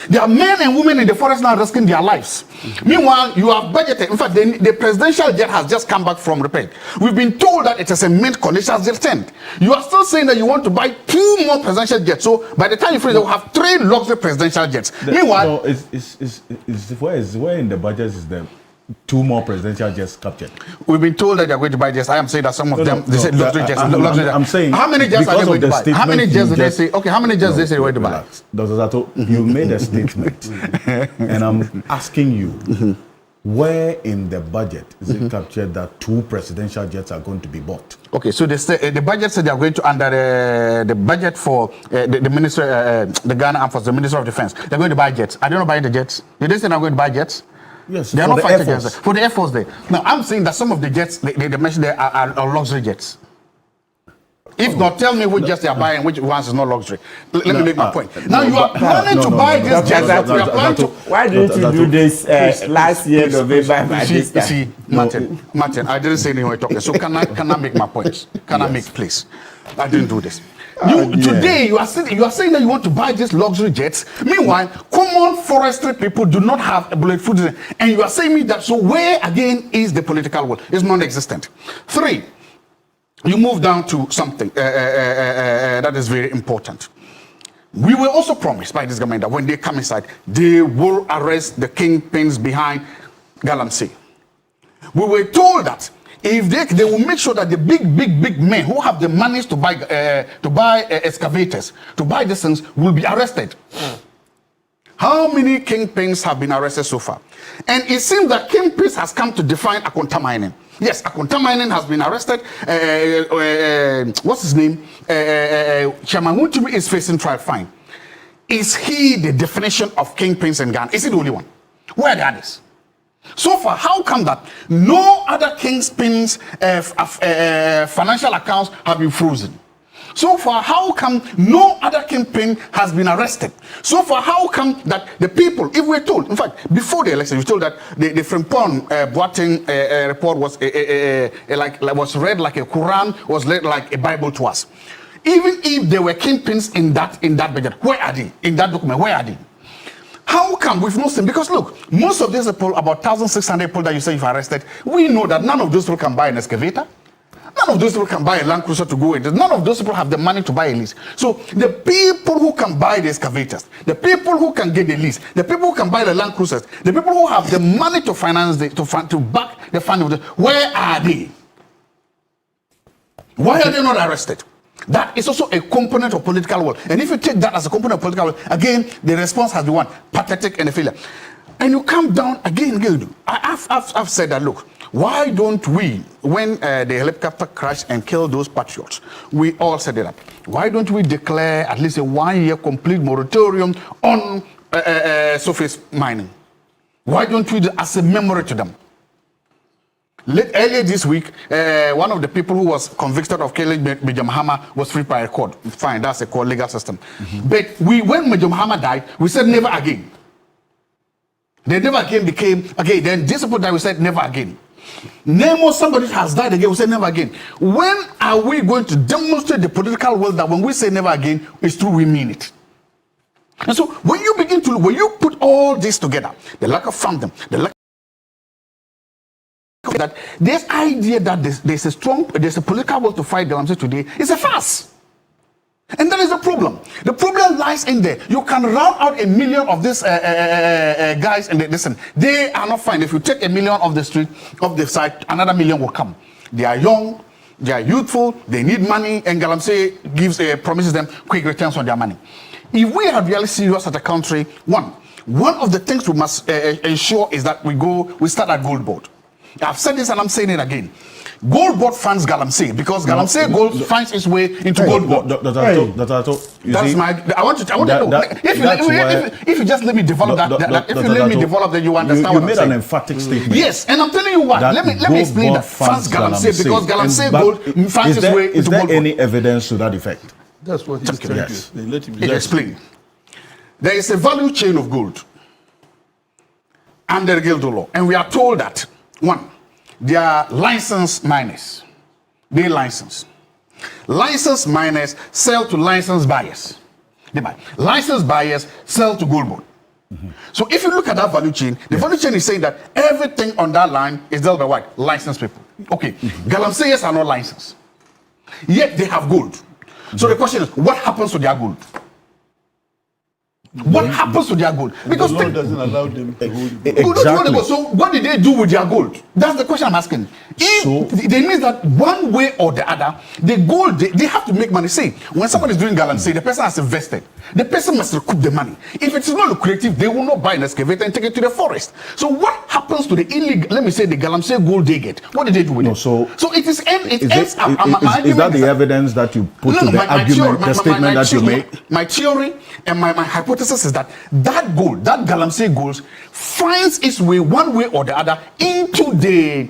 There are men and women in the forest now risking their lives. Meanwhile, you have budgeted. In fact, the presidential jet has just come back from repair. We've been told that it is a mint condition as returned. You are still saying that you want to buy 2 more presidential jets. So by the time you finish, you will have 3 luxury presidential jets. Meanwhile, where in the budget is the 2 more presidential jets captured? We've been told that they're going to buy jets. I am saying that some of them, they said luxury jets. I'm saying, how many jets are they going to buy? How many jets did they say? Okay, how many jets did they say they're going to buy? Dr. Zato, you made a statement, and I'm asking you, where in the budget is it captured that 2 presidential jets are going to be bought? Okay, so the budget said they are going to, under the budget for the minister, the Ghana Armed Forces, the Minister of Defense, they're going to buy jets. Are they not buying the jets? Did they say they're going to buy jets? Yes, they are not fighting against it. For the Air Force there. Now, I'm saying that some of the jets they mentioned there are luxury jets. If not, tell me which jets they are buying, which ones is not luxury. Let me make my point. Now you are planning to buy this jet. Why didn't you do this last year, November? See, Martin, I didn't say anything when talking. So can I make my points? Can I make, please? I didn't do this. Today you are saying that you want to buy these luxury jets. Meanwhile, common forestry people do not have a bulletproof, and you are saying me that. So where again is the political will? It's non-existent. 3, you move down to something that is very important. We were also promised by this government that when they come inside, they will arrest the kingpins behind Galamsey. We were told that if they will make sure that the big men who have the money to buy excavators, to buy these things, will be arrested. How many kingpins have been arrested so far? And it seems that kingpins has come to define Akonta Mining. Yes, Akonta Mining has been arrested. What's his name? Chairman Wontumi is facing trial fine. Is he the definition of kingpins in Ghana? Is he the only one? Where are the others? So far, how come that no other kingpins financial accounts have been frozen? So far, how come no other kingpin has been arrested? So far, how come that the people, if we're told, in fact, before the election, we told that the Frimpong Boateng report was was read like a Quran, was read like a Bible to us. Even if there were kingpins in that budget, where are they? In that document, where are they? How come we've not seen? Because look, most of these people, about 1,600 people that you say you've arrested, we know that none of those people can buy an excavator. None of those people can buy a Land Cruiser to go in. None of those people have the money to buy a lease. So the people who can buy the excavators, the people who can get the lease, the people who can buy the Land Cruisers, the people who have the money to finance to back the funding, where are they? Why are they not arrested? That is also a component of political will. And if you take that as a component of political will, again, the response has been one, pathetic and a failure. And you come down again. I've said that, look, why don't we, when the helicopter crashed and killed those patriots, we all set it up. Why don't we declare at least a 1-year complete moratorium on surface mining? Why don't we, as a memory to them? Earlier this week, one of the people who was convicted of killing Major Mahama was freed by a court. Fine, that's a court legal system. But when Major Mahama died, we said never again. They never again became, then this people died, we said never again. Name somebody has died again, we say never again. When are we going to demonstrate the political will that when we say never again, it's true, we mean it? And so when you put all this together, the lack of funding, the lack that this idea that there's a political will to fight Galamsey today is a farce. And that is the problem. The problem lies in there. You can round out 1 million of these guys and listen, they are not fine. If you take 1 million off the street, off the side, another 1 million will come. They are young, they are youthful, they need money, and Galamsey promises them quick returns on their money. If we are really serious as a country, one of the things we must ensure is that we start at Gold Board. I've said this and I'm saying it again. Gold Board funds Galamsey because Galamsey Gold finds its way into Gold Board. I want to know. If you just let me develop then you understand what I'm saying. You made an emphatic statement. Yes, and I'm telling you what. Let me explain that funds Galamsey because Galamsey Gold finds its way into Gold Board. Is there any evidence to that effect? That's what he's trying to let him explain. There is a value chain of gold under Gildo law, and we are told that one, they are licensed miners. They license. Licensed miners sell to licensed buyers. They buy. Licensed buyers sell to Gold Board. So if you look at that value chain, the value chain is saying that everything on that line is dealt by what? Licensed people. Okay. Galamseyers are not licensed. Yet they have gold. So the question is, what happens to their gold? What happens to their gold? Because the law doesn't allow them to hold gold. Exactly. So what did they do with their gold? That's the question I'm asking. They mean that one way or the other, the gold, they have to make money. See, when somebody is doing Galamsey, the person has invested. The person must recoup the money. If it's not lucrative, they will not buy an excavator and take it to the forest. So what happens to the illegal, let me say the Galamsey gold they get? What did they do with it? So it ends up. Is that the evidence that you put to the argument, the statement that you made? My theory and my hypothesis is that gold, that Galamsey gold, finds its way one way or the other into the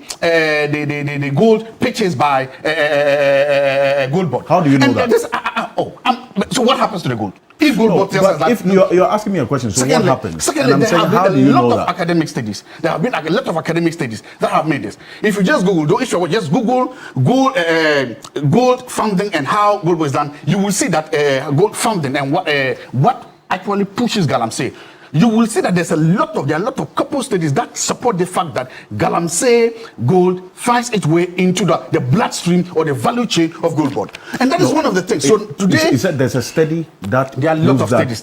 the gold purchased by Gold Board. How do you know that? So what happens to the gold? If Gold Board tells us that, if you're asking me a question, so what happens? Secondly, and I'm there saying, have how do been you a know lot that? of academic studies. There have been a lot of academic studies that have made this. If you just Google, if you just Google gold funding and how gold was done, you will see that gold funding and what actually pushes Galamsey. You will see that there are a lot of couple studies that support the fact that Galamsey gold finds its way into the bloodstream or the value chain of Gold Board. And that is one of the things. So today, you said there's a study that there are a lot of studies.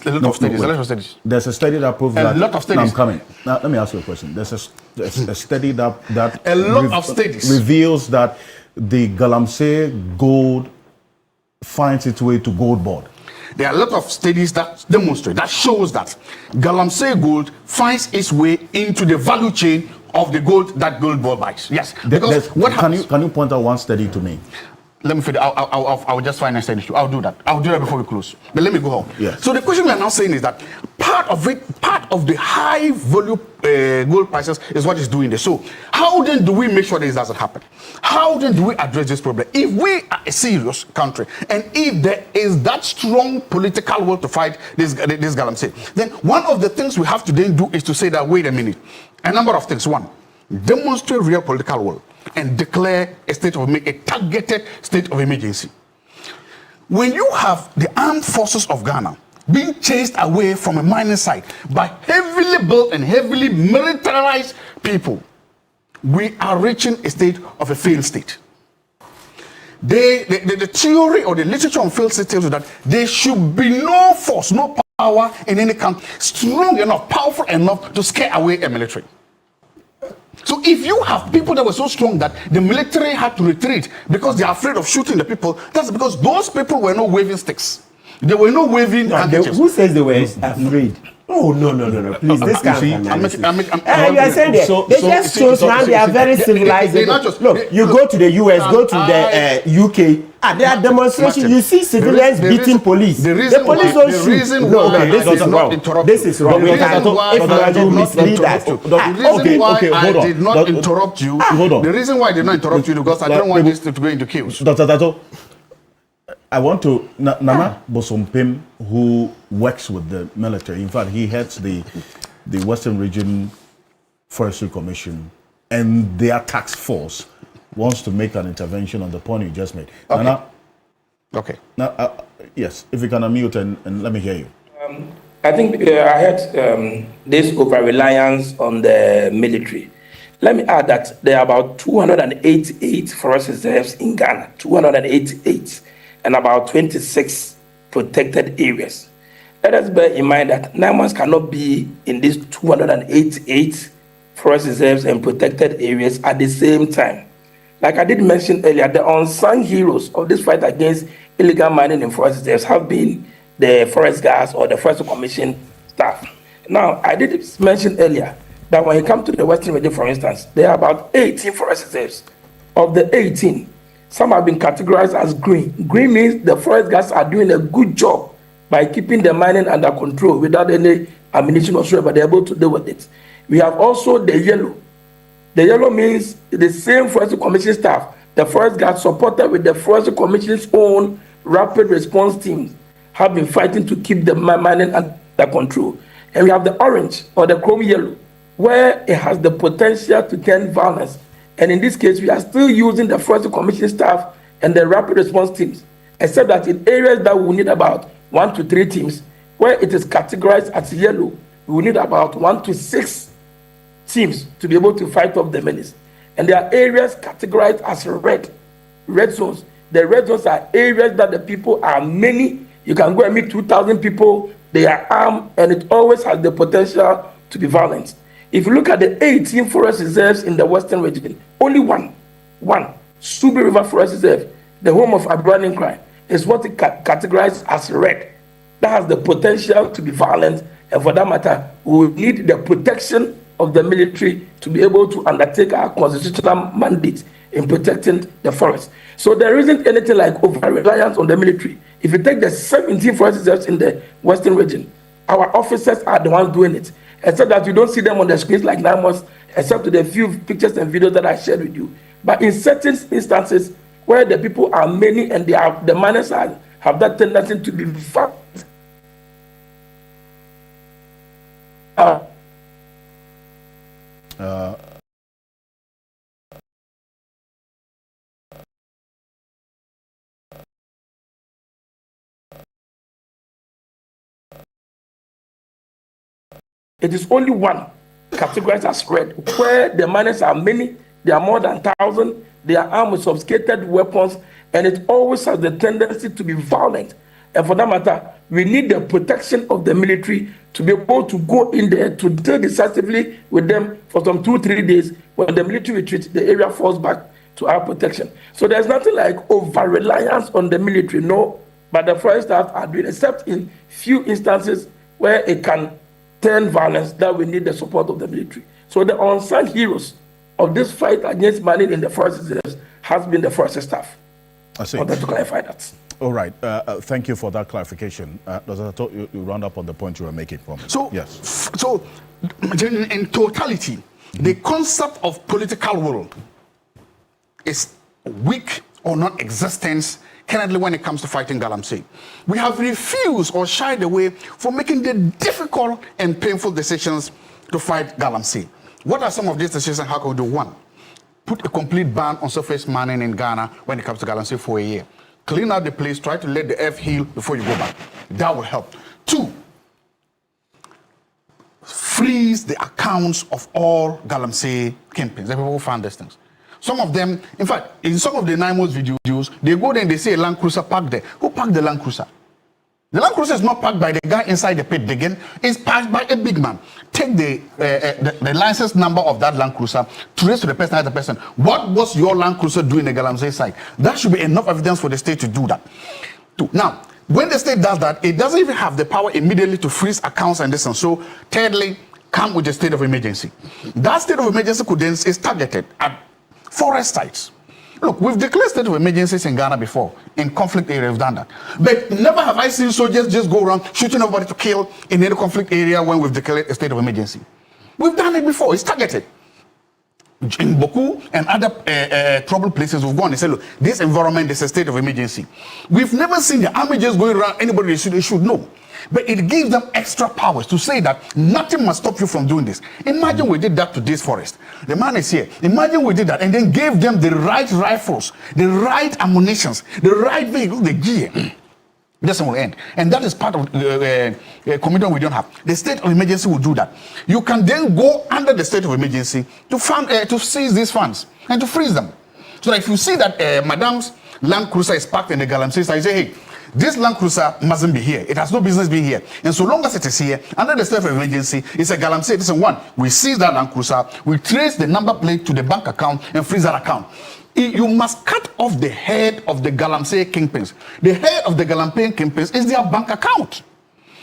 There's a study that proves that. A lot of studies. Now I'm coming. Now let me ask you a question. There's a study that a lot of studies reveals that the Galamsey gold finds its way to Gold Board. There are a lot of studies that demonstrate, that shows that Galamsey gold finds its way into the value chain of the gold that Gold Board buys. Yes, because what happens? Can you point out one study to me? Let me finish. I'll just find a study. I'll do that. I'll do that before we close. But let me go home. Yes. So the question we are now saying is that part of the high volume gold prices is what is doing this. So how then do we make sure this doesn't happen? How then do we address this problem? If we are a serious country and if there is that strong political will to fight this Galamsey, then one of the things we have to then do is to say that, wait a minute, a number of things. One, demonstrate real political will and declare a targeted state of emergency. When you have the armed forces of Ghana being chased away from a mining site by heavily built and heavily militarized people, we are reaching a state of a failed state. The theory or the literature on failed state tells you that there should be no force, no power in any country strong enough, powerful enough to scare away a military. So if you have people that were so strong that the military had to retreat because they are afraid of shooting the people, that's because those people were not waving sticks. They were not waving handkerchiefs. Who says they were afraid? Oh, no. Please, this can't be. You are saying they just chose now, they are very civilized. Look, you go to the US, go to the UK, there are demonstrations. You see civilians beating police. The police don't shoot. No, this is wrong. This is wrong. The reason why I did not interrupt you. The reason why I did not interrupt you because I don't want this to go into chaos. Dr. Tato, I want to, Nana Bosompim, who works with the military, in fact, he heads the Western Region Forestry Commission, and their task force wants to make an intervention on the point you just made. Okay. Nana? Okay. Now, yes, if you can unmute and let me hear you. I think I heard this over-reliance on the military. Let me add that there are about 288 forest reserves in Ghana, 288. And about 26 protected areas. Let us bear in mind that 9 months cannot be in these 288 forest reserves and protected areas at the same time. Like I did mention earlier, the unsung heroes of this fight against illegal mining in forest reserves have been the forest guards or the Forest Commission staff. Now, I did mention earlier that when you come to the Western Region, for instance, there are about 18 forest reserves. Of the 18, some have been categorized as green. Green means the forest guards are doing a good job by keeping the mining under control without any ammunition or so, but they're able to deal with it. We have also the yellow. The yellow means the same Forest Commission staff, the forest guards supported with the Forest Commission's own rapid response teams have been fighting to keep the mining under control. And we have the orange or the chrome yellow, where it has the potential to turn violence. And in this case, we are still using the Forest Commission staff and the rapid response teams, except that in areas that we need about 1 to 3 teams, where it is categorized as yellow, we will need about 1 to 6 teams to be able to fight off the menace. And there are areas categorized as red zones. The red zones are areas that the people are many. You can go and meet 2,000 people, they are armed, and it always has the potential to be violent. If you look at the 18 forest reserves in the Western Region, only one, Subi River Forest Reserve, the home of Abraham crime, is what it categorized as red. That has the potential to be violent, and for that matter, we will need the protection of the military to be able to undertake our constitutional mandate in protecting the forest. So there isn't anything like over-reliance on the military. If you take the 17 forest reserves in the Western Region, our officers are the ones doing it. Except that you don't see them on the screens like 9 months, except to the few pictures and videos that I shared with you. But in certain instances where the people are many and the miners have that tendency to be violent, it is only one categorized as red, where the miners are many, they are more than 1,000, they are armed with sophisticated weapons, and it always has the tendency to be violent. And for that matter, we need the protection of the military to be able to go in there to deal decisively with them for some 2-3 days. When the military retreats, the area falls back to our protection. So there's nothing like over-reliance on the military, no, but the forest staff are doing, except in few instances where it can turn violence, that we need the support of the military. So the unsung heroes of this fight against mining in the forest reserves has been the forest staff. I see. I wanted to clarify that. All right. Thank you for that clarification. Dr. Ato, you round up on the point you were making for me. So, yes. So, in totality, the concept of political will is weak or non-existent currently when it comes to fighting Galamsey. We have refused or shied away from making the difficult and painful decisions to fight Galamsey. What are some of these decisions? How can we do? One, put a complete ban on surface mining in Ghana when it comes to Galamsey for a year. Clean out the place, try to let the earth heal before you go back. That will help. Two, freeze the accounts of all Galamsey kingpins. The people who found these things. Some of them, in fact, in some of the NIMO's videos, they go there and they see a Land Cruiser parked there. Who parked the Land Cruiser? The Land Cruiser is not parked by the guy inside the pit digging. It's parked by a big man. Take the license number of that Land Cruiser, trace to the person as the person. What was your Land Cruiser doing in the Galamsey site? That should be enough evidence for the state to do that. Now, when the state does that, it doesn't even have the power immediately to freeze accounts and this and so. Thirdly, come with a state of emergency. That state of emergency could then is targeted at forest sites. Look, we've declared state of emergencies in Ghana before. In conflict areas, we've done that. But never have I seen soldiers just go around shooting everybody to kill in any conflict area when we've declared a state of emergency. We've done it before. It's targeted. In Boku and other troubled places, we've gone and said, look, this environment is a state of emergency. We've never seen the army just going around anybody they should know. But it gives them extra powers to say that nothing must stop you from doing this. Imagine we did that to this forest. The man is here. Imagine we did that and then gave them the right rifles, the right ammunitions, the right vehicles, the gear. This will end. And that is part of the commitment we don't have. The state of emergency will do that. You can then go under the state of emergency to seize these funds and to freeze them. So that if you see that Madam's Land Cruiser is parked in the Galamsey site, you say, hey, this Land Cruiser mustn't be here. It has no business being here. And so long as it is here, under the state of emergency, it's a Galamsey. It's a one. We seize that Land Cruiser, we trace the number plate to the bank account and freeze that account. You must cut off the head of the Galamsey kingpins. The head of the Galamsey kingpins is their bank account.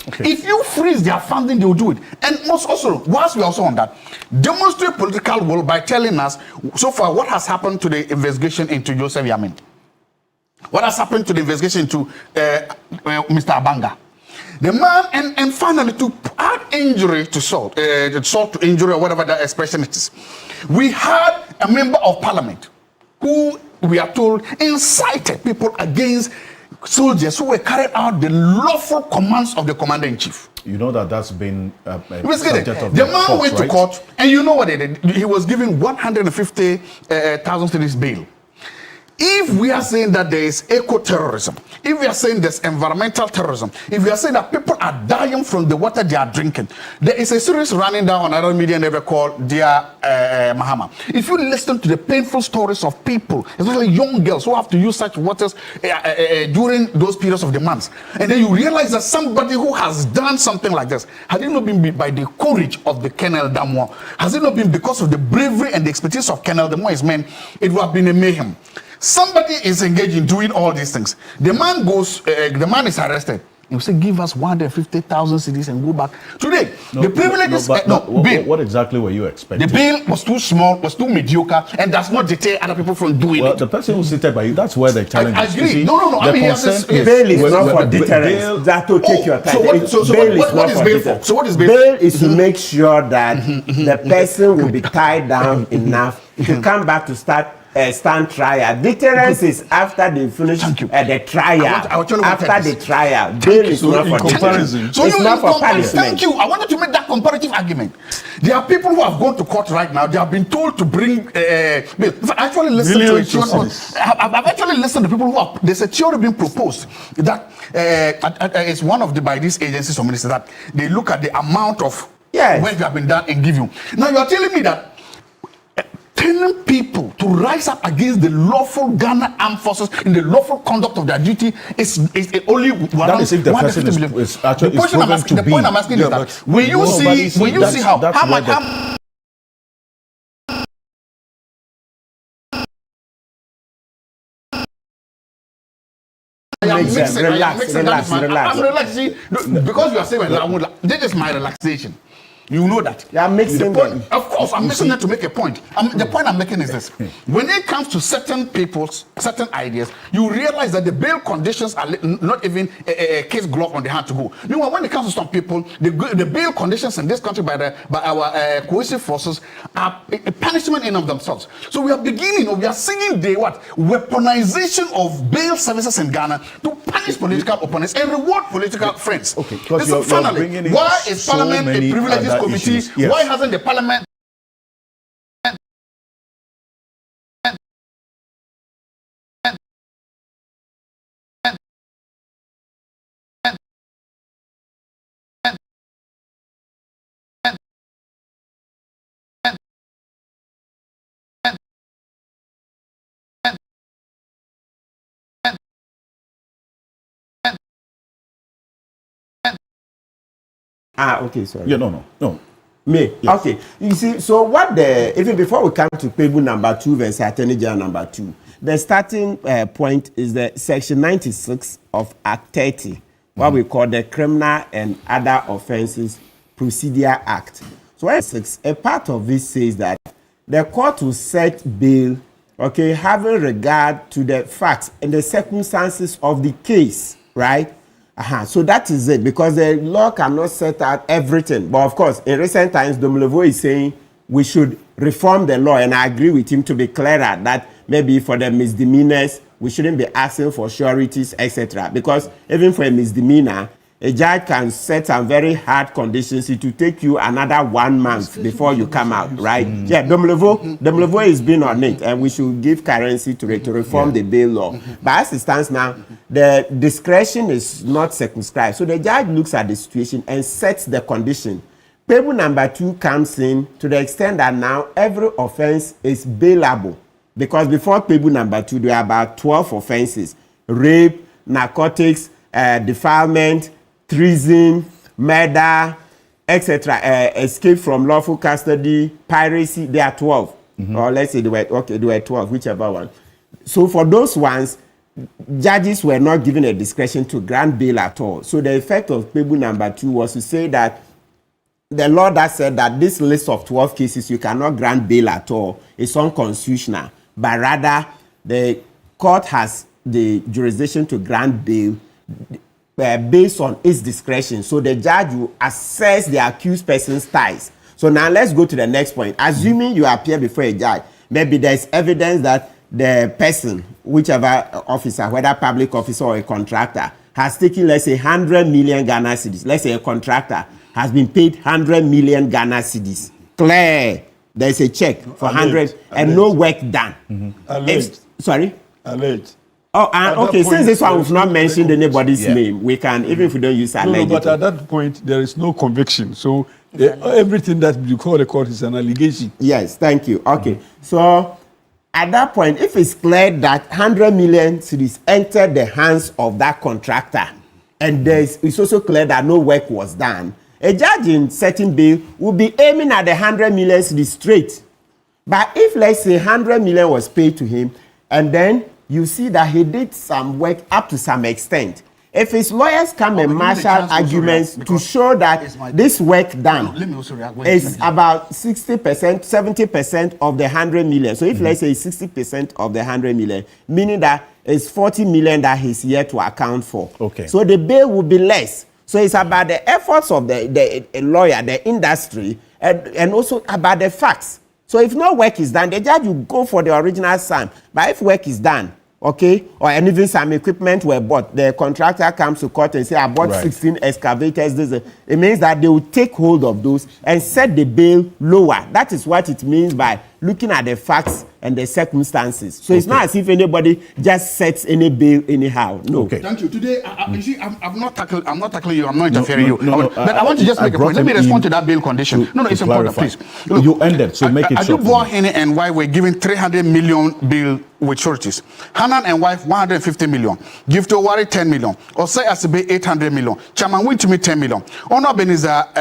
Okay. If you freeze their funding, they will do it. And most also, whilst we're also on that, demonstrate political will by telling us so far what has happened to the investigation into Joseph Yamin. What has happened to the investigation to Mr. Abanga? The man, and finally, to add injury to salt, salt to injury or whatever that expression it is. We had a member of parliament who, we are told, incited people against soldiers who were carrying out the lawful commands of the commander-in-chief. You know that that's been subject of the man court, went to court, and you know what they did? He was given 150,000 cedis bail. If we are saying that there is eco-terrorism, if we are saying there's environmental terrorism, if we are saying that people are dying from the water they are drinking, there is a series running down on other media never called Dear Mahama. If you listen to the painful stories of people, especially young girls who have to use such waters during those periods of the months, and then you realize that somebody who has done something like this, has it not been by the courage of the Colonel Damwa, has it not been because of the bravery and the expertise of Colonel Damwa, his men, it would have been a mayhem. Somebody is engaged in doing all these things. The man goes, the man is arrested. You say, give us 150,000 cedis and go back. Today, the privilege is bail. What exactly were you expecting? The bail was too small, was too mediocre, and does not deter other people from doing it. The person who seated by you, that's where the challenge is. I agree. No. I mean, bail is not for deterrence. That will take your time. What is bail for? So what is bail? Bail is to make sure that the person will be tied down enough to come back to start stand trial. Deterrence is after they finish the trial. After the trial, bail is not for comparison. So it's not for punishment. Thank you. I wanted to make that comparative argument. There are people who have gone to court right now. They have been told to bring. Actually, listen to it. I've actually listened to people who have. There's a theory being proposed that it's one of the by these agencies or ministers that they look at the amount of work that have been done and give you. Now you are telling me that telling people to rise up against the lawful Ghana armed forces in the lawful conduct of their duty is only one. That is if the person is actually proven to be. The point I'm asking is that will you see how much? Relax. I'm relaxing because you are saying this is my relaxation. You know that. You are mixing them. Of course, I'm mixing them to make a point. The point I'm making is this. When it comes to certain people's, certain ideas, you realize that the bail conditions are not even a case glove on the hand to go. Meanwhile, when it comes to some people, the bail conditions in this country by our coercive forces are a punishment in of themselves. So we are seeing the weaponization of bail services in Ghana to punish political opponents and reward political friends. Okay, because you're bringing in why is Parliament a privileged committee? Yes. Why hasn't the Parliament okay, sorry. Yeah, no. Me. Yes. Okay. You see, so even before we come to Pebu number 2 versus Attorney General number 2, the starting point is the Section 96 of Act 30, what we call the Criminal and Other Offences Procedure Act. So a part of this says that the court will set bail, okay, having regard to the facts and the circumstances of the case, right? So that is it, because the law cannot set out everything. But of course, in recent times, Domlevo is saying we should reform the law, and I agree with him to be clearer that maybe for the misdemeanors, we shouldn't be asking for sureties, etc. Because even for a misdemeanor, a judge can set some very hard conditions. It will take you another 1 month before you come out, right? Yeah, Domlevo is being on it, and we should give currency to it to reform the bail law. But as it stands now, the discretion is not circumscribed. So the judge looks at the situation and sets the condition. Table number 2 comes in to the extent that now every offense is bailable. Because before table number 2, there are about 12 offenses: rape, narcotics, defilement, treason, murder, etc., escape from lawful custody, piracy. There are 12. Or let's say there were 12, whichever one. So for those ones, judges were not given a discretion to grant bail at all. So the effect of table number 2 was to say that the law that said that this list of 12 cases you cannot grant bail at all is unconstitutional, but rather the court has the jurisdiction to grant bail based on its discretion. So the judge will assess the accused person's ties. So now let's go to the next point. Assuming you appear before a judge, maybe there's evidence that the person, whichever officer, whether public officer or a contractor, has taken, let's say, 100 million Ghana cedis. Let's say a contractor has been paid 100 million Ghana cedis. Clear. There's a check for 100 and no work done. Sorry? Alleged. Oh, okay. Since this one we've not mentioned anybody's name, we can, even if we don't use alleged. No, but at that point, there is no conviction. So everything that you call the court is an allegation. Yes, thank you. Okay. So at that point, if it's clear that 100 million cedis entered the hands of that contractor, and it's also clear that no work was done, a judge in setting bail will be aiming at the 100 million cedis straight. But if, let's say, 100 million was paid to him, and then you see that he did some work up to some extent, if his lawyers come and marshal arguments to show that this work done is about 60%, 70% of the 100 million. So if let's say 60% of the 100 million, meaning that it's 40 million that he's yet to account for. Okay. So the bail will be less. So it's about the efforts of the lawyer, the industry, and also about the facts. So if no work is done, the judge will go for the original sum. But if work is done, okay, or and even some equipment were bought, the contractor comes to court and say, I bought 16 excavators. It means that they will take hold of those and set the bail lower. That is what it means by looking at the facts and the circumstances. So it's not as if anybody just sets any bail anyhow. No. Okay. Thank you. Today, you see, I'm not tackling you. I'm not interfering you. But I want to just make a point. Let me respond to that bail condition. No, it's important, please. Look, you ended, so make it short. Aduboahene and wife were given 300 million bail with sureties. Hanan and wife 150 million. Give to Owari 10 million. Osei Asebe 800 million. Chairman Wintumi 10 million. Honor Beniza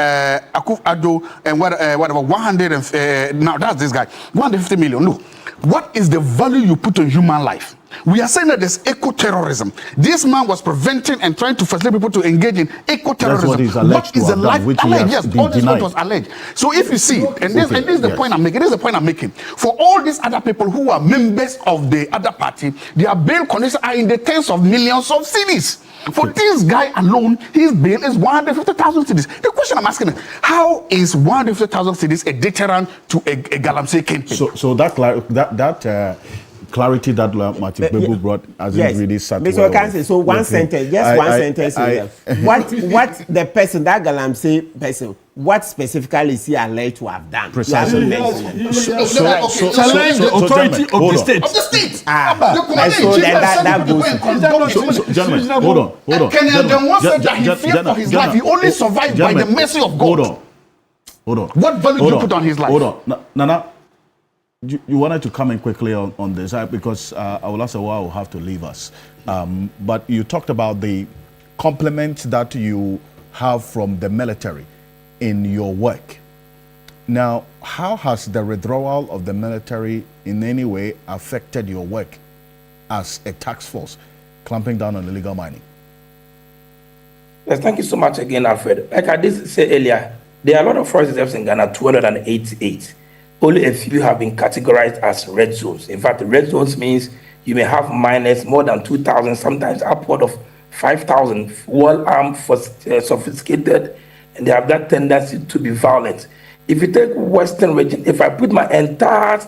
Akuf Addo and whatever 100 now that's this guy 150 million. Look, what is the value you put on human life? We are saying that there's eco-terrorism. This man was preventing and trying to facilitate people to engage in eco-terrorism. That's what is alleged to have done, which alleged, yes, all this denied. was alleged. So if you see, and this is the point I'm making, this is the point I'm making. For all these other people who are members of the other party, their bail conditions are in the tens of millions of cedis. For this guy alone, his bail is 150,000 cedis. The question I'm asking is, how is 150,000 cedis a deterrent to a Galamsey kingpin? So that clarity that Martin Bebu brought hasn't really sat well. Mr. So one sentence, just one sentence. What the person, that Galamsey person, what specifically is he alleged to have done? Precisely. Challenge the authority of the state. Of the state. That goes. Gentlemen, hold on. Kenyan Denwan said that he feared for his life. He only survived by the mercy of God. Hold on. What value do you put on his life? Hold on. Nana, you wanted to comment quickly on this because Awolasewa will have to leave us. But you talked about the compliment that you have from the military in your work. Now, how has the withdrawal of the military in any way affected your work as a task force clamping down on illegal mining? Yes, thank you so much again, Alfred. Like I did say earlier, there are a lot of forest reserves in Ghana, 288. Only a few have been categorized as red zones. In fact, red zones means you may have miners more than 2,000, sometimes upward of 5,000, well-armed, sophisticated, and they have that tendency to be violent. If you take Western region, if I put my entire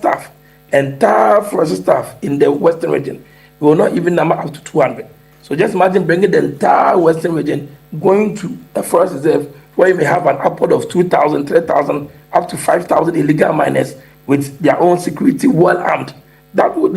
forest staff in the Western region, we will not even number up to 200. So just imagine bringing the entire Western region, going to a forest reserve where you may have an upward of 2,000, 3,000, up to 5,000 illegal miners with their own security well armed. That would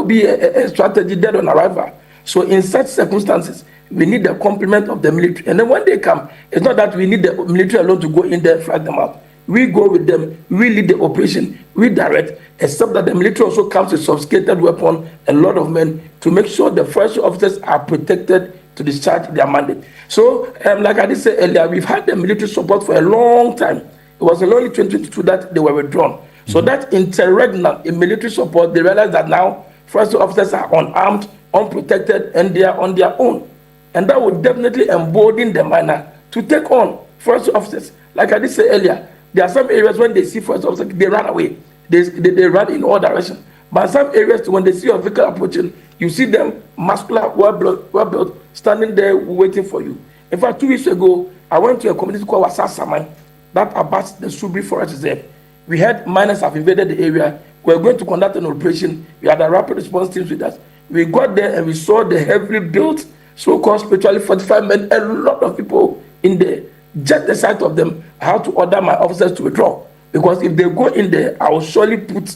be a strategy dead on arrival. So in such circumstances, we need the complement of the military. And then when they come, it's not that we need the military alone to go in there and flag them out. We go with them, we lead the operation, we direct, except that the military also comes with sophisticated weapon, a lot of men, to make sure the forestry officers are protected to discharge their mandate. So, like I did say earlier, we've had the military support for a long time. It was in only 2022 that they were withdrawn. So that interregnum in military support, they realized that now forestry officers are unarmed, unprotected, and they are on their own. And that would definitely embolden the miner to take on forestry officers. Like I did say earlier, there are some areas when they see forestry officers, they run away. They run in all directions. But some areas, when they see a vehicle approaching, you see them muscular, well-built, standing there waiting for you. In fact, 2 weeks ago, I went to a community called Wasasamai that abuts the Subri Forest Reserve. We had miners have invaded the area. We were going to conduct an operation. We had a rapid response team with us. We got there and we saw the heavily built, so-called spiritually fortified men, a lot of people in there. Just the sight of them, I had to order my officers to withdraw. Because if they go in there, I will surely put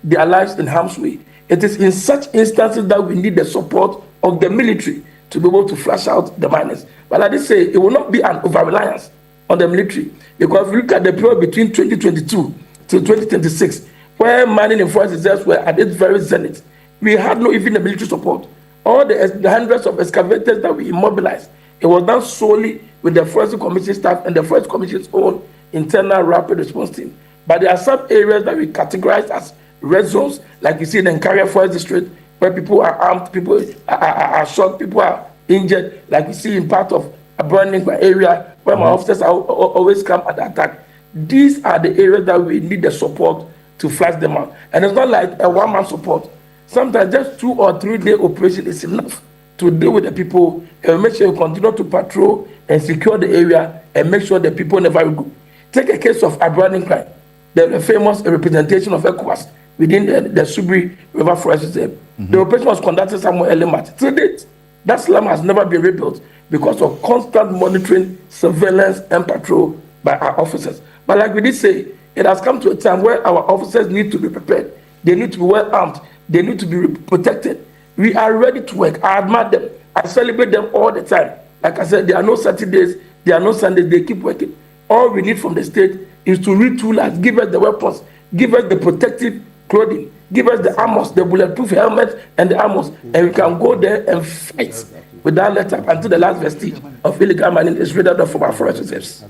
their lives in harm's way. It is in such instances that we need the support of the military to be able to flush out the miners. But like I say, it will not be an over-reliance on the military. Because if you look at the period between 2022 to 2026, where mining and forest reserves were at its very zenith, we had no even the military support. All the hundreds of excavators that we immobilized, it was done solely with the Forestry Commission staff and the Forestry Commission's own internal rapid response team. But there are some areas that we categorize as red zones, like you see in the Nkaria Forest District, where people are armed, people are shot, people are injured, like we see in part of a burning area where my officers always come and attack. These are the areas that we need the support to flush them out. And it's not like a one-man support. Sometimes just 2 or 3 day operation is enough to deal with the people and make sure you continue to patrol and secure the area and make sure the people never go. Take a case of a burning crime. the famous representation of ECOWAS within the Subri River Forest Reserve. The operation was conducted somewhere early March. To date, that slum has never been rebuilt because of constant monitoring, surveillance, and patrol by our officers. But like we did say, it has come to a time where our officers need to be prepared. They need to be well armed. They need to be protected. We are ready to work. I admire them. I celebrate them all the time. Like I said, there are no Saturdays, there are no Sundays. They keep working. All we need from the state is to retool us, give us the weapons, give us the protective clothing, give us the armors, the bulletproof helmets and the armors, and we can go there and fight without let up until the last vestige of illegal mining is rid of from our forest reserves.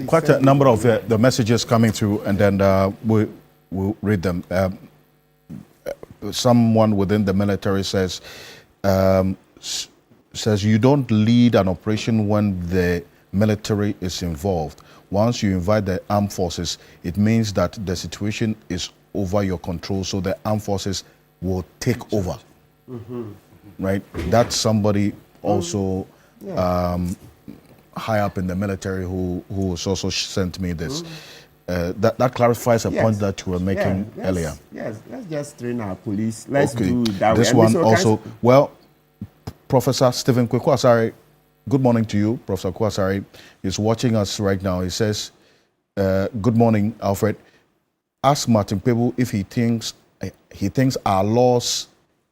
Quite a number of the messages coming through, and then we'll read them. Someone within the military says, you don't lead an operation when the military is involved. Once you invite the armed forces, it means that the situation is over your control, so the armed forces will take over. Right? That's somebody also high up in the military who has also sent me this. That clarifies a point that you were making earlier. Yes, let's just train our police. Let's do that. This one also, well, Professor Stephen Kweku-Asare, good morning to you. Professor Kweku-Asare is watching us right now. He says, good morning, Alfred. Ask Martin Kpebu if he thinks our laws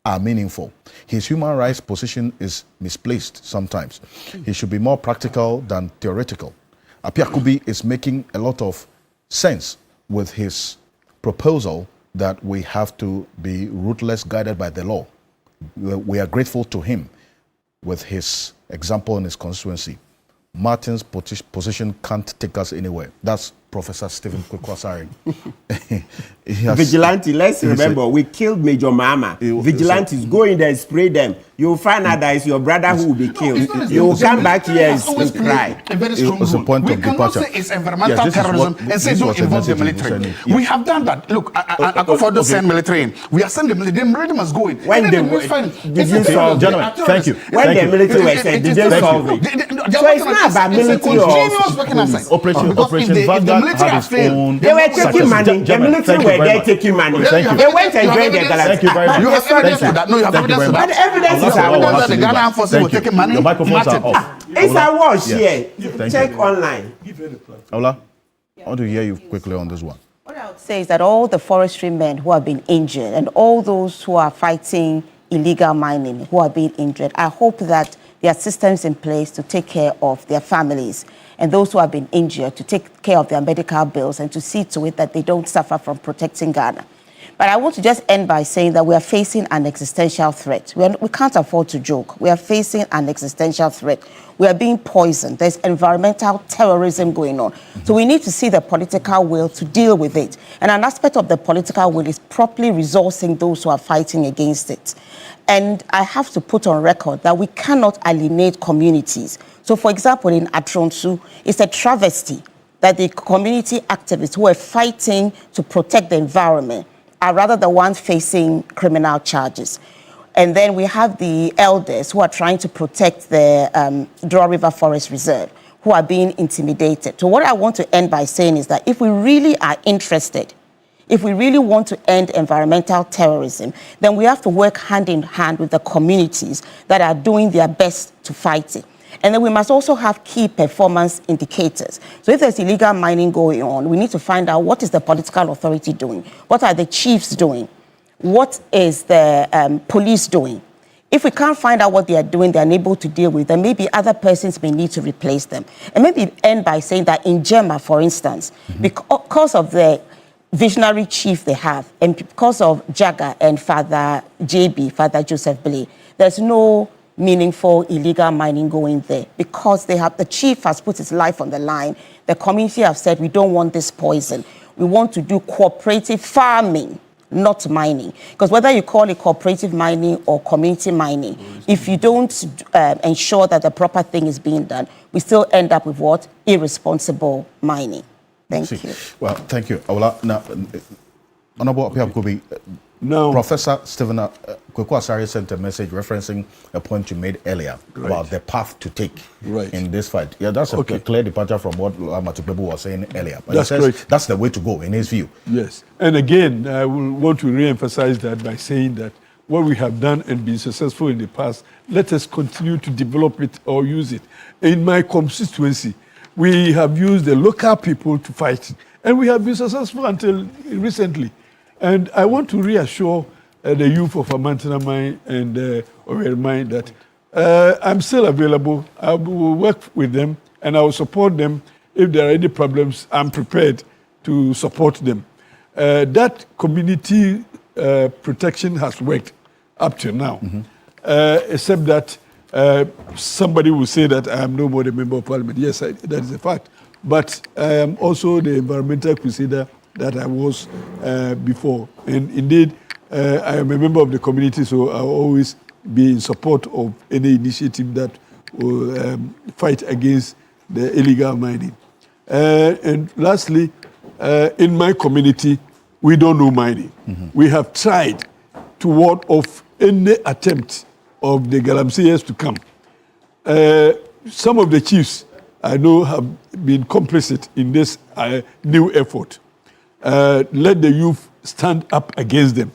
are meaningful. His human rights position is misplaced sometimes. He should be more practical than theoretical. Apia Kubi is making a lot of sense with his proposal that we have to be ruthless, guided by the law. We are grateful to him with his example in his constituency. Martin's position can't take us anywhere. That's Professor Stephen Kweku-Asare. Vigilante, let's remember, we killed Major Mama. Vigilantes, go in there and spray them. You'll find out that it's your brother who will be killed. You will come back here and still cry. A very strong rule. We cannot say it's environmental terrorism and say don't involve the military. We have done that. Look, I go for those send military in. We are sending the military. The military must go in. When did you solve it? Gentlemen, thank you. When the military was said, did they solve it? So it's not about military or Operation Vanguard had its own. They were taking money. The military were there taking money. They went and joined the Galactic. Thank you very much. You have evidence for that. No, you have evidence for that. But the evidence is our that the Ghana Armed Forces were taking money. Your microphones are off. It's a wash here. Check online. Ola, I want to hear you quickly on this one. What I would say is that all the forestry men who have been injured and all those who are fighting illegal mining who are being injured, I hope that there are systems in place to take care of their families and those who have been injured to take care of their medical bills and to see to it that they don't suffer from protecting Ghana. But I want to just end by saying that we are facing an existential threat. We can't afford to joke. We are facing an existential threat. We are being poisoned. There's environmental terrorism going on. So we need to see the political will to deal with it. And an aspect of the political will is properly resourcing those who are fighting against it. And I have to put on record that we cannot alienate communities. So, for example, in Atronsu, it's a travesty that the community activists who are fighting to protect the environment are rather the ones facing criminal charges. And then we have the elders who are trying to protect the Draw River Forest Reserve, who are being intimidated. So what I want to end by saying is that if we really are interested, if we really want to end environmental terrorism, then we have to work hand in hand with the communities that are doing their best to fight it. And then we must also have key performance indicators. So if there's illegal mining going on, we need to find out what is the political authority doing? What are the chiefs doing? What is the police doing? If we can't find out what they are doing, they're unable to deal with, then maybe other persons may need to replace them. And maybe end by saying that in Gemma, for instance, because of the visionary chief they have, and because of Jaga and Father JB, Father Joseph Blay, there's no meaningful illegal mining going there because the chief has put his life on the line. The community have said, we don't want this poison. We want to do cooperative farming, not mining. Because whether you call it cooperative mining or community mining, if you don't ensure that the proper thing is being done, we still end up with what? Irresponsible mining. Thank you. Well, thank you. Now, Honorable Apia Kubi, Now, Professor Stephen Kwaku Asare sent a message referencing a point you made earlier about the path to take in this fight. Yeah, that's a clear departure from what Matupebu was saying earlier. But that's correct. That's the way to go, in his view. Yes. And again, I will want to re-emphasize that by saying that what we have done and been successful in the past, let us continue to develop it or use it. In my constituency, we have used the local people to fight, and we have been successful until recently. And I want to reassure the youth of Amantanamai and Owermai that I'm still available. I will work with them and I will support them. If there are any problems, I'm prepared to support them. That community protection has worked up to now, except that somebody will say that I am no more the member of parliament. Yes, that is a fact. But I am also the environmental crusader that I was before. And indeed, I am a member of the community, so I'll always be in support of any initiative that will fight against the illegal mining. And lastly, in my community, we don't do mining. We have tried to ward off any attempt of the Galamseyers to come. Some of the chiefs I know have been complicit in this new effort. Let the youth stand up against them.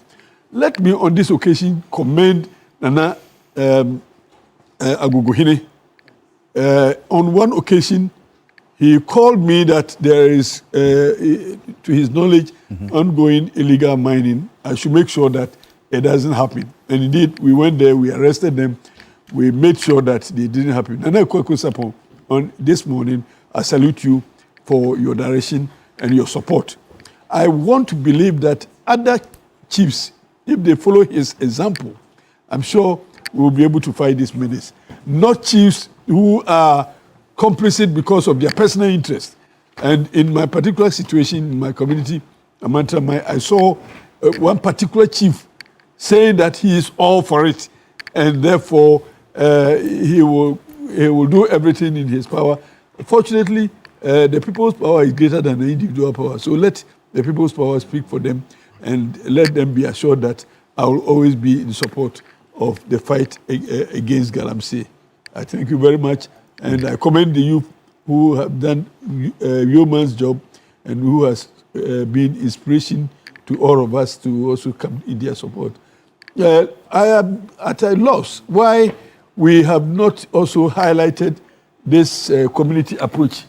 Let me on this occasion commend Nana Aguguhine. On one occasion, he called me that there is, to his knowledge, ongoing illegal mining. I should make sure that it doesn't happen. And indeed, we went there, we arrested them, we made sure that it didn't happen. Nana Kwaku Sapong, on this morning, I salute you for your direction and your support. I want to believe that other chiefs, if they follow his example, I'm sure we will be able to fight this menace. Not chiefs who are complicit because of their personal interest. And in my particular situation, in my community, Amantanamai, I saw one particular chief saying that he is all for it, and therefore he will do everything in his power. Fortunately, the people's power is greater than the individual power. So let the people's power speak for them, and let them be assured that I will always be in support of the fight against Galamsey. I thank you very much, and I commend the youth who have done a yeoman's job and who has been inspiration to all of us to also come in their support. I am at a loss why we have not also highlighted this community approach.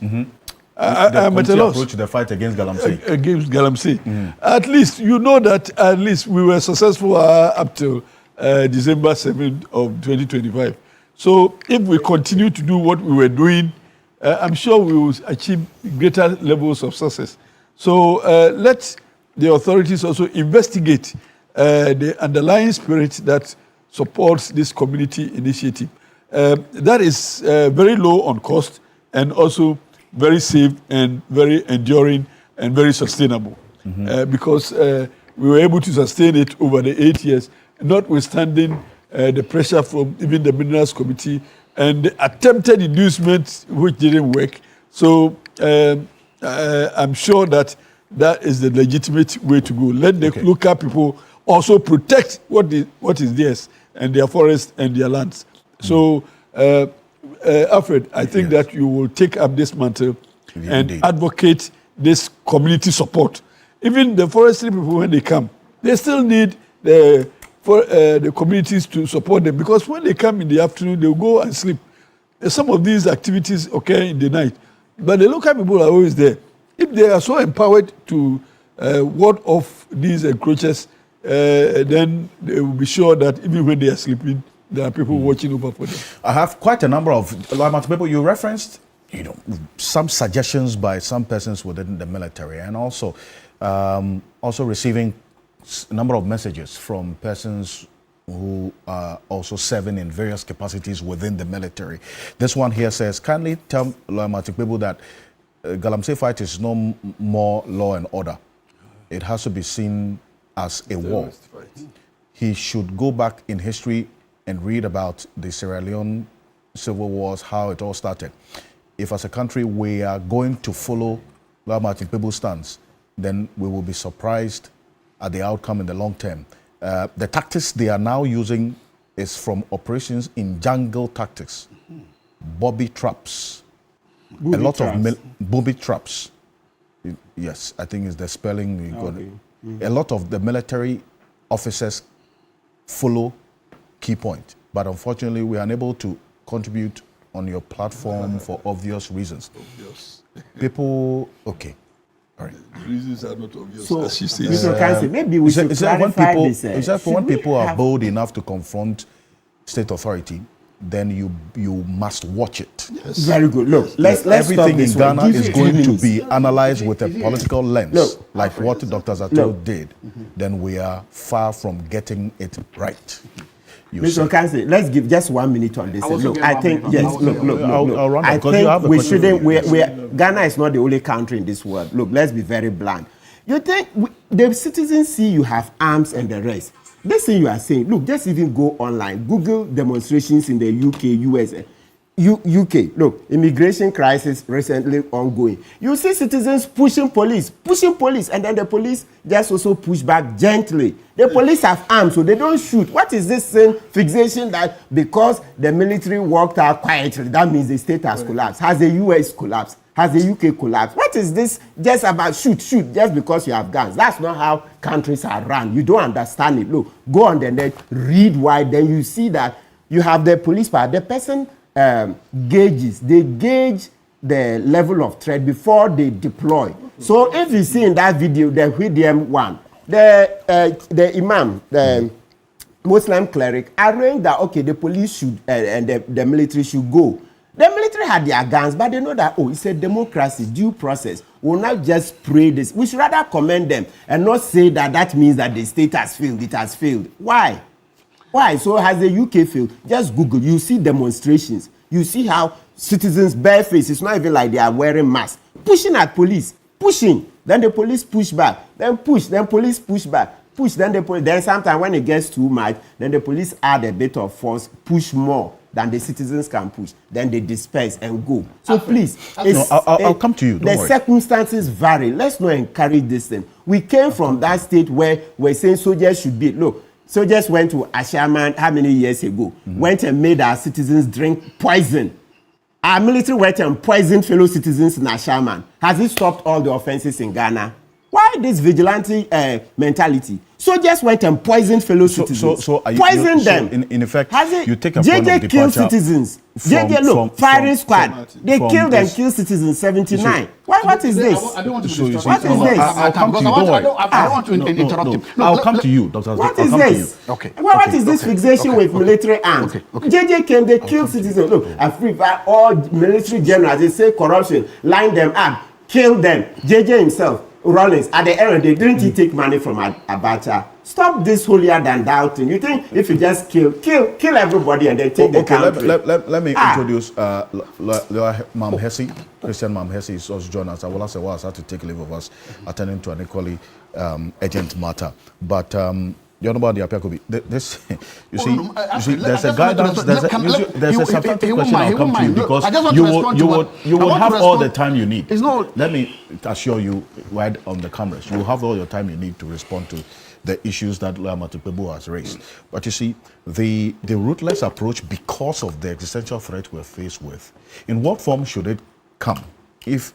I am at a loss. Approach to the fight against Galamsey. Against Galamsey. At least you know that at least we were successful up till December 7th of 2025. So if we continue to do what we were doing, I'm sure we will achieve greater levels of success. So let the authorities also investigate the underlying spirit that supports this community initiative. That is very low on cost and also very safe and very enduring and very sustainable. Because we were able to sustain it over the 8 years, notwithstanding the pressure from even the Minerals Committee and the attempted inducement which didn't work. So I'm sure that that is the legitimate way to go. Let the local people also protect what is theirs and their forests and their lands. So, Alfred, I think that you will take up this mantle and advocate this community support. Even the forestry people, when they come, they still need the communities to support them, because when they come in the afternoon, they'll go and sleep. Some of these activities occur in the night, but the local people are always there. If they are so empowered to ward off these encroachers, then they will be sure that even when they are sleeping, there are people watching over for them. I have quite a number of people. You referenced, some suggestions by some persons within the military, and also receiving a number of messages from persons who are also serving in various capacities within the military. This one here says, kindly tell people that Galamsey fight is no more law and order. It has to be seen as a war. He should go back in history and read about the Sierra Leone civil wars, how it all started. If as a country we are going to follow Martin Pebu's stance, then we will be surprised at the outcome in the long term. The tactics they are now using is from operations in jungle tactics, booby traps, booby traps. Yes, I think it's the spelling. A lot of the military officers follow Key Point, but unfortunately we are unable to contribute on your platform for obvious reasons. People, okay. All right. The reasons are not obvious. So, as she says. maybe we should clarify this. When people are bold enough to confront state authority, then you must watch it. Yes. Very good. Look, let's everything in Ghana is going to be analyzed with a political lens, like what Dr. Zato did. Then we are far from getting it right. Mr. Okansi, let's give just 1 minute on this. Look, I think yes. Look. I think we shouldn't. Ghana is not the only country in this world. Look, let's be very blunt. You think the citizens see you have arms and the rest? This thing you are saying. Look, just even go online, Google demonstrations in the UK, US. UK, look, immigration crisis recently ongoing. You see citizens pushing police, and then the police just also push back gently. The police have arms, so they don't shoot. What is this fixation that because the military walked out quietly, that means the state has collapsed? Has the US collapsed? Has the UK collapsed? What is this just about shoot, just because you have guns? That's not how countries are run. You don't understand it. Look, go on the net, read why, then you see that you have the police power. The person gauges, they gauge the level of threat before they deploy. So if you see in that video, the Hwidiam one, the imam, the Muslim cleric, arranged that, okay, the police should, and the military should go. The military had their guns, but they know that, oh, it's a democracy, due process. We'll not just pray this. We should rather commend them and not say that means that the state has failed. It has failed. Why? So has the UK failed? Just Google. You see demonstrations. You see how citizens bareface. It's not even like they are wearing masks. Pushing at police. Pushing. Then the police push back. Then push. Then police push back. Push. Then sometimes when it gets too much, then the police add a bit of force, push more than the citizens can push. Then they disperse and go. So please. I'll come to you. Don't worry. Circumstances vary. Let's not encourage this thing. We came from that state where we're saying soldiers should be. Look, soldiers went to Ashaman how many years ago? Went and made our citizens drink poison. Our military went and poisoned fellow citizens in Ashaman. Has it stopped all the offenses in Ghana? Why this vigilante mentality? Soldiers went and poisoned fellow citizens. Poisoned them. In effect, you take a JJ killed citizens. JJ, look, firing squad. They killed and killed citizens 79. What is this? I don't want to What is this? I'll come to you. Don't worry. I don't want to interrupt him. I'll come to you, Dr. What is this? Okay. What is this fixation with military arms? JJ came, they killed citizens. Look, all military generals, they say corruption, line them up, kill them. JJ himself, Rawlings, at the end, they didn't he take money from Abacha? Stop this holier than thou thing. You think if you just kill everybody and then take the country? Let me introduce Ma'am Hesse. Christian Ma'am Hesse is also joining us. I will ask I had to take leave of us, attending to an equally urgent matter. But you know about the Apiakobi. This, you see, there's a guidance. There's a substantive question I'll come to you because you will have all the time you need. Let me assure you, right on the cameras, you will have all your time you need to respond to the issues that Lawyer Matupebu has raised. But you see, the ruthless approach because of the existential threat we're faced with, in what form should it come? If,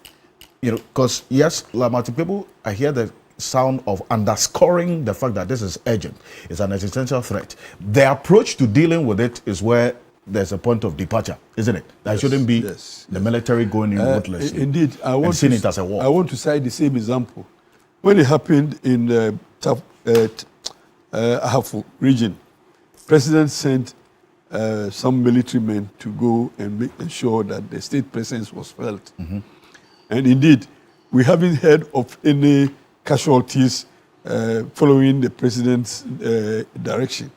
because yes, Lawyer Matupebu, I hear the sound of underscoring the fact that this is urgent. It's an existential threat. The approach to dealing with it is where there's a point of departure, isn't it? That shouldn't be the military going in ruthlessly. Indeed, and seeing it as a war. I want to cite the same example. When it happened in the Ahafo region, President sent some military men to go and ensure that the state presence was felt. And indeed, we haven't heard of any casualties following the president's direction.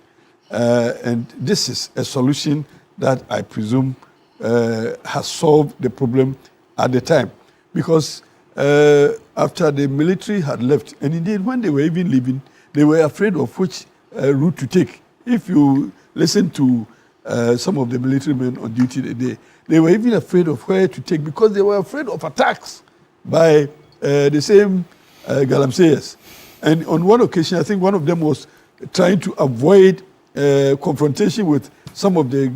And this is a solution that I presume has solved the problem at the time. Because after the military had left, and indeed when they were even leaving, they were afraid of which route to take. If you listen to some of the military men on duty today, they were even afraid of where to take because they were afraid of attacks by the same galamseyers. And on one occasion, I think one of them was trying to avoid confrontation with some of the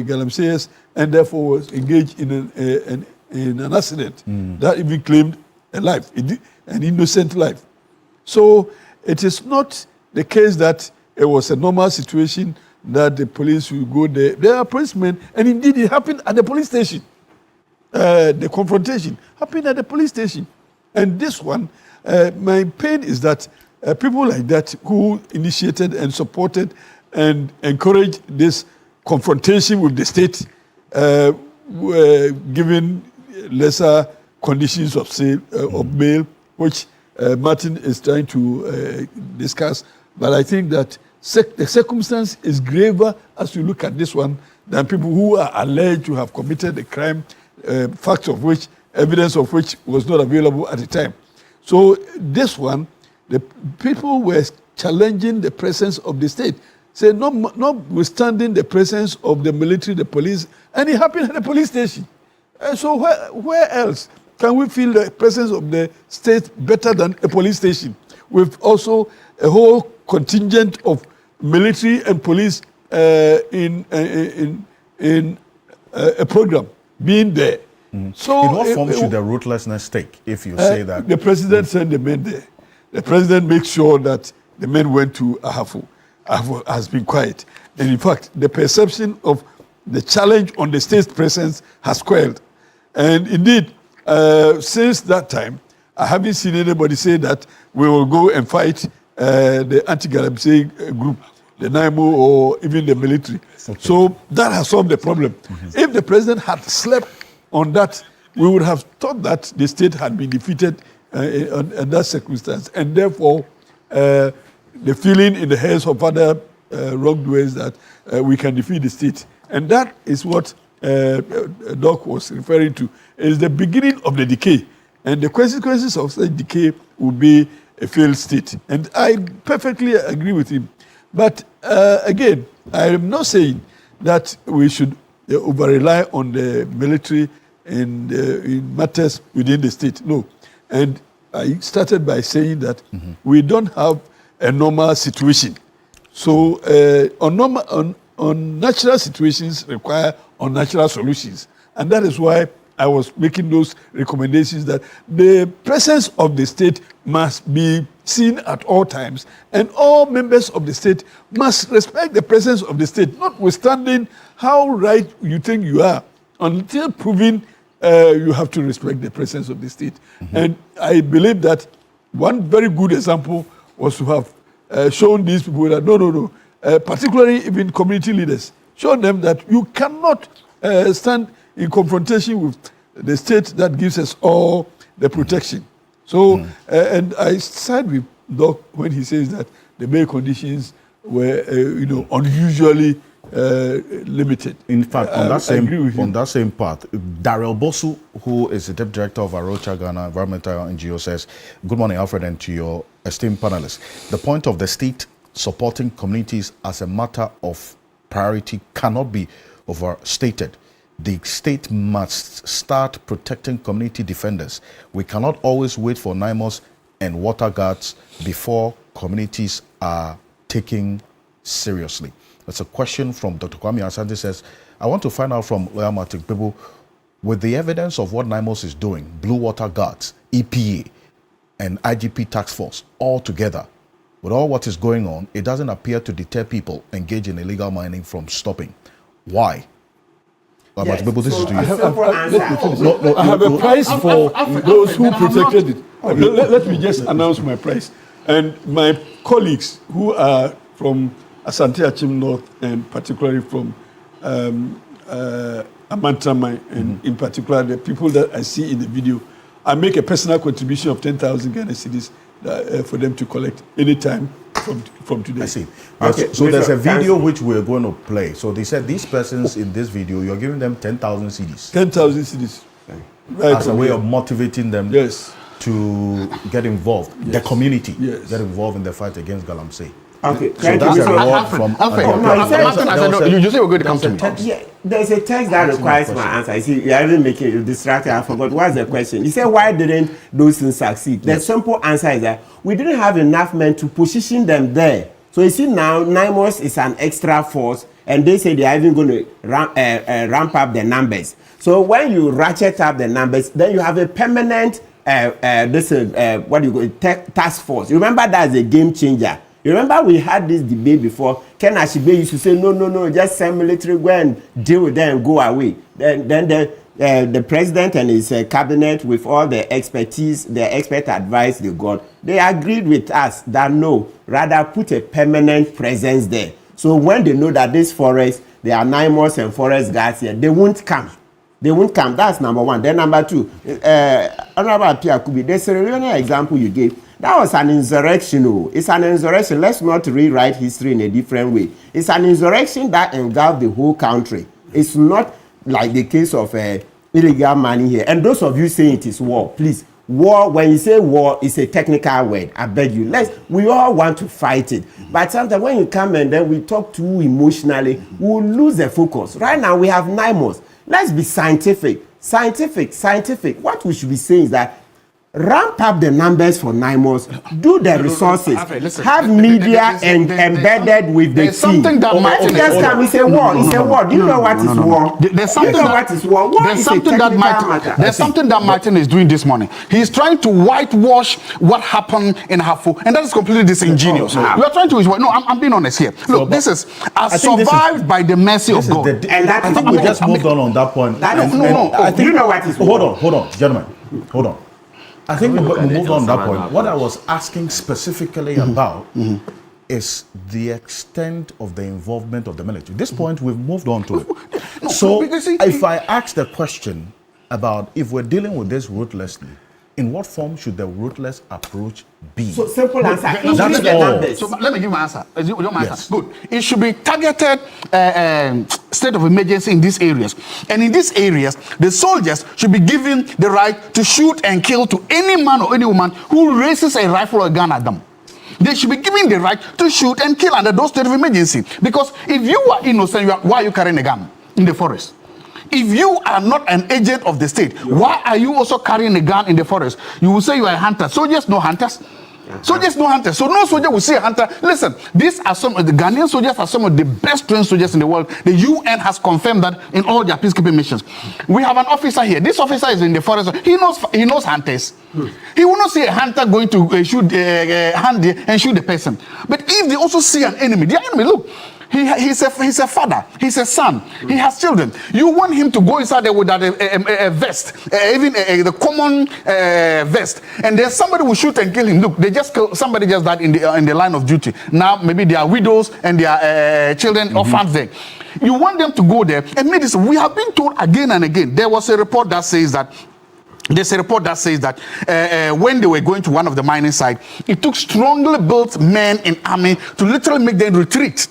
Galamseyers, and therefore was engaged in an accident that even claimed a life, an innocent life. So it is not the case that it was a normal situation that the police will go there. There are policemen, and indeed it happened at the police station. The confrontation happened at the police station. And this one, my pain is that people like that who initiated and supported and encouraged this confrontation with the state were given lesser conditions of sale of bail, which Martin is trying to discuss. But I think that the circumstance is graver as you look at this one than people who are alleged to have committed a crime, facts of which, evidence of which was not available at the time. So this one, the people were challenging the presence of the state, say notwithstanding the presence of the military, the police, and it happened at the police station. So where else can we feel the presence of the state better than a police station, with also a whole contingent of military and police in a program being there? So in what form should the ruthlessness take if you say that? The president sent the men there. The president makes sure that the men went to Ahafo. Ahafo has been quiet. And in fact, the perception of the challenge on the state's presence has quelled. And indeed, since that time, I haven't seen anybody say that we will go and fight the anti-Galamsey group, the NAIMO, or even the military. Okay. So that has solved the problem. If the president had slept on that, we would have thought that the state had been defeated in that circumstance. And therefore, the feeling in the heads of other wrongdoers that we can defeat the state. And that is what Doc was referring to. It is the beginning of the decay. And the consequences of such decay will be a failed state. And I perfectly agree with him. But again, I am not saying that we should over-rely on the military in matters within the state. No. And I started by saying that we don't have a normal situation. So unnatural situations require unnatural solutions. And that is why I was making those recommendations that the presence of the state must be seen at all times, and all members of the state must respect the presence of the state, notwithstanding how right you think you are. Until proven, you have to respect the presence of the state. And I believe that one very good example was to have shown these people that no, particularly even community leaders, show them that you cannot stand in confrontation with the state that gives us all the protection. So, and I side with Doc when he says that the bail conditions were, unusually limited. In fact, on that same part, Daryl Bosu, who is the Deputy Director of Arocha Ghana Environmental NGO, says, "Good morning, Alfred, and to your esteemed panelists. The point of the state supporting communities as a matter of priority cannot be overstated. The state must start protecting community defenders. We cannot always wait for NIMOS and water guards before communities are taken seriously." That's a question from Dr. Kwame Asante. Says, "I want to find out from Lawyer Martin Bibu, with the evidence of what NIMOS is doing, Blue Water Guards, EPA, and IGP Task Force all together, with all what is going on, it doesn't appear to deter people engaged in illegal mining from stopping. Why?" Yes. This is to you. I have a prize for those who protected it. Let me just announce my prize. And my colleagues who are from Asante Achim North, and particularly from Amantama, and in particular the people that I see in the video, I make a personal contribution of 10,000 Ghana cedis for them to collect anytime from today. I see. Okay. So there's a video which we're going to play. So they said these persons in this video, you're giving them 10,000 cedis. 10,000 cedis. Right, as a way of motivating them to get involved. Yes. The community get involved in the fight against Galamsey. Okay. So that's a reward from... You just say we're going to come to me. Yeah, there's a text that requires my answer. You see, you're even making you distracted. I forgot. What's the question? You said, why didn't those things succeed? The simple answer is that we didn't have enough men to position them there So you see now, NIMOS is an extra force, and they say they are even going to ramp up the numbers. So when you ratchet up the numbers, then you have a permanent task force. You remember that's a game changer. You remember we had this debate before. Ken Ashibe used to say, no, just send military, go and deal with them and go away. Then the president and his cabinet, with all the expertise, the expert advice they got, they agreed with us that no, rather put a permanent presence there. So when they know that this forest, there are NIMOS and forest guards here, they won't come. They won't come. That's number one. Then number two, Honorable Pierre Kubi, the Sierra Leone example you gave, that was an insurrection. Oh. It's an insurrection. Let's not rewrite history in a different way. It's an insurrection that engulfed the whole country. It's not like the case of illegal money here. And those of you saying it is war, please. War, when you say war, it's a technical word. I beg you. We all want to fight it. But sometimes when you come and then we talk too emotionally, we'll lose the focus. Right now we have NIMOS. Let's be scientific. Scientific. What we should be saying is that ramp up the numbers for NIMOS, do the resources, have media embedded with the team. It's a war. Do you know what is war? There's something that Martin is doing this morning. He's trying to whitewash what happened in Hafu, and that is completely disingenuous. We are trying to. No, I'm being honest here. Look, this is survived by the mercy of God. And I think we just moved on that point. No. You know what is war? Hold on, gentlemen. Hold on. I think we moved on that point. What I was asking specifically about is the extent of the involvement of the military. This point, we've moved on to it. If I ask the question about if we're dealing with this ruthlessly, in what form should the ruthless approach be? So simple answer. That's all. So let me give my answer. Yes. Good. It should be targeted state of emergency in these areas. And in these areas, the soldiers should be given the right to shoot and kill to any man or any woman who raises a rifle or a gun at them. They should be given the right to shoot and kill under those state of emergency. Because if you are innocent, why are you carrying a gun in the forest? If you are not an agent of the state, why are you also carrying a gun in the forest? You will say you are a hunter. Soldiers, no hunters. Soldiers, no hunters. So no soldier will see a hunter. Listen, these are the Ghanaian soldiers are some of the best trained soldiers in the world. The UN has confirmed that in all their peacekeeping missions. We have an officer here. This officer is in the forest. He knows hunters. He will not see a hunter going to shoot hand and shoot the person. But if they also see an enemy, the enemy, look. He's a father. He's a son. He has children. You want him to go inside there with that a vest, even the common vest, and then somebody will shoot and kill him. Look, somebody just died in the line of duty. Now maybe they are widows and their children orphans there. You want them to go there and make this. We have been told again and again. There was a report that says that. There's a report that says that when they were going to one of the mining sites, it took strongly built men in army to literally make them retreat.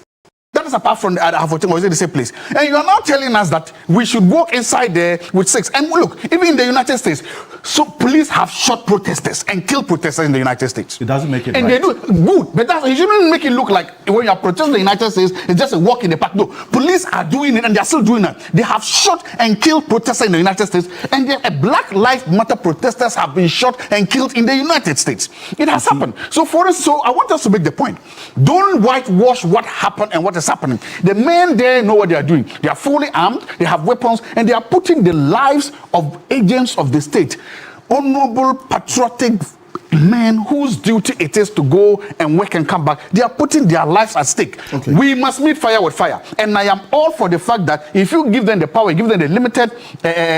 That is apart from the Hafoteng, or is it the same place? And you are now telling us that we should walk inside there with six. And look, even in the United States, so police have shot protesters and killed protesters in the United States. It doesn't make it and right. They do good, but you shouldn't make it look like when you are protesting in the United States, it's just a walk in the park. No, police are doing it, and they are still doing it. They have shot and killed protesters in the United States, and Black Lives Matter protesters have been shot and killed in the United States. It has happened. So I want us to make the point. Don't whitewash what happened and what is happening. The men there know what they are doing. They are fully armed, they have weapons, and they are putting the lives of agents of the state, honorable, patriotic men whose duty it is to go and work and come back. They are putting their lives at stake. Okay. We must meet fire with fire. And I am all for the fact that if you give them the power, give them the limited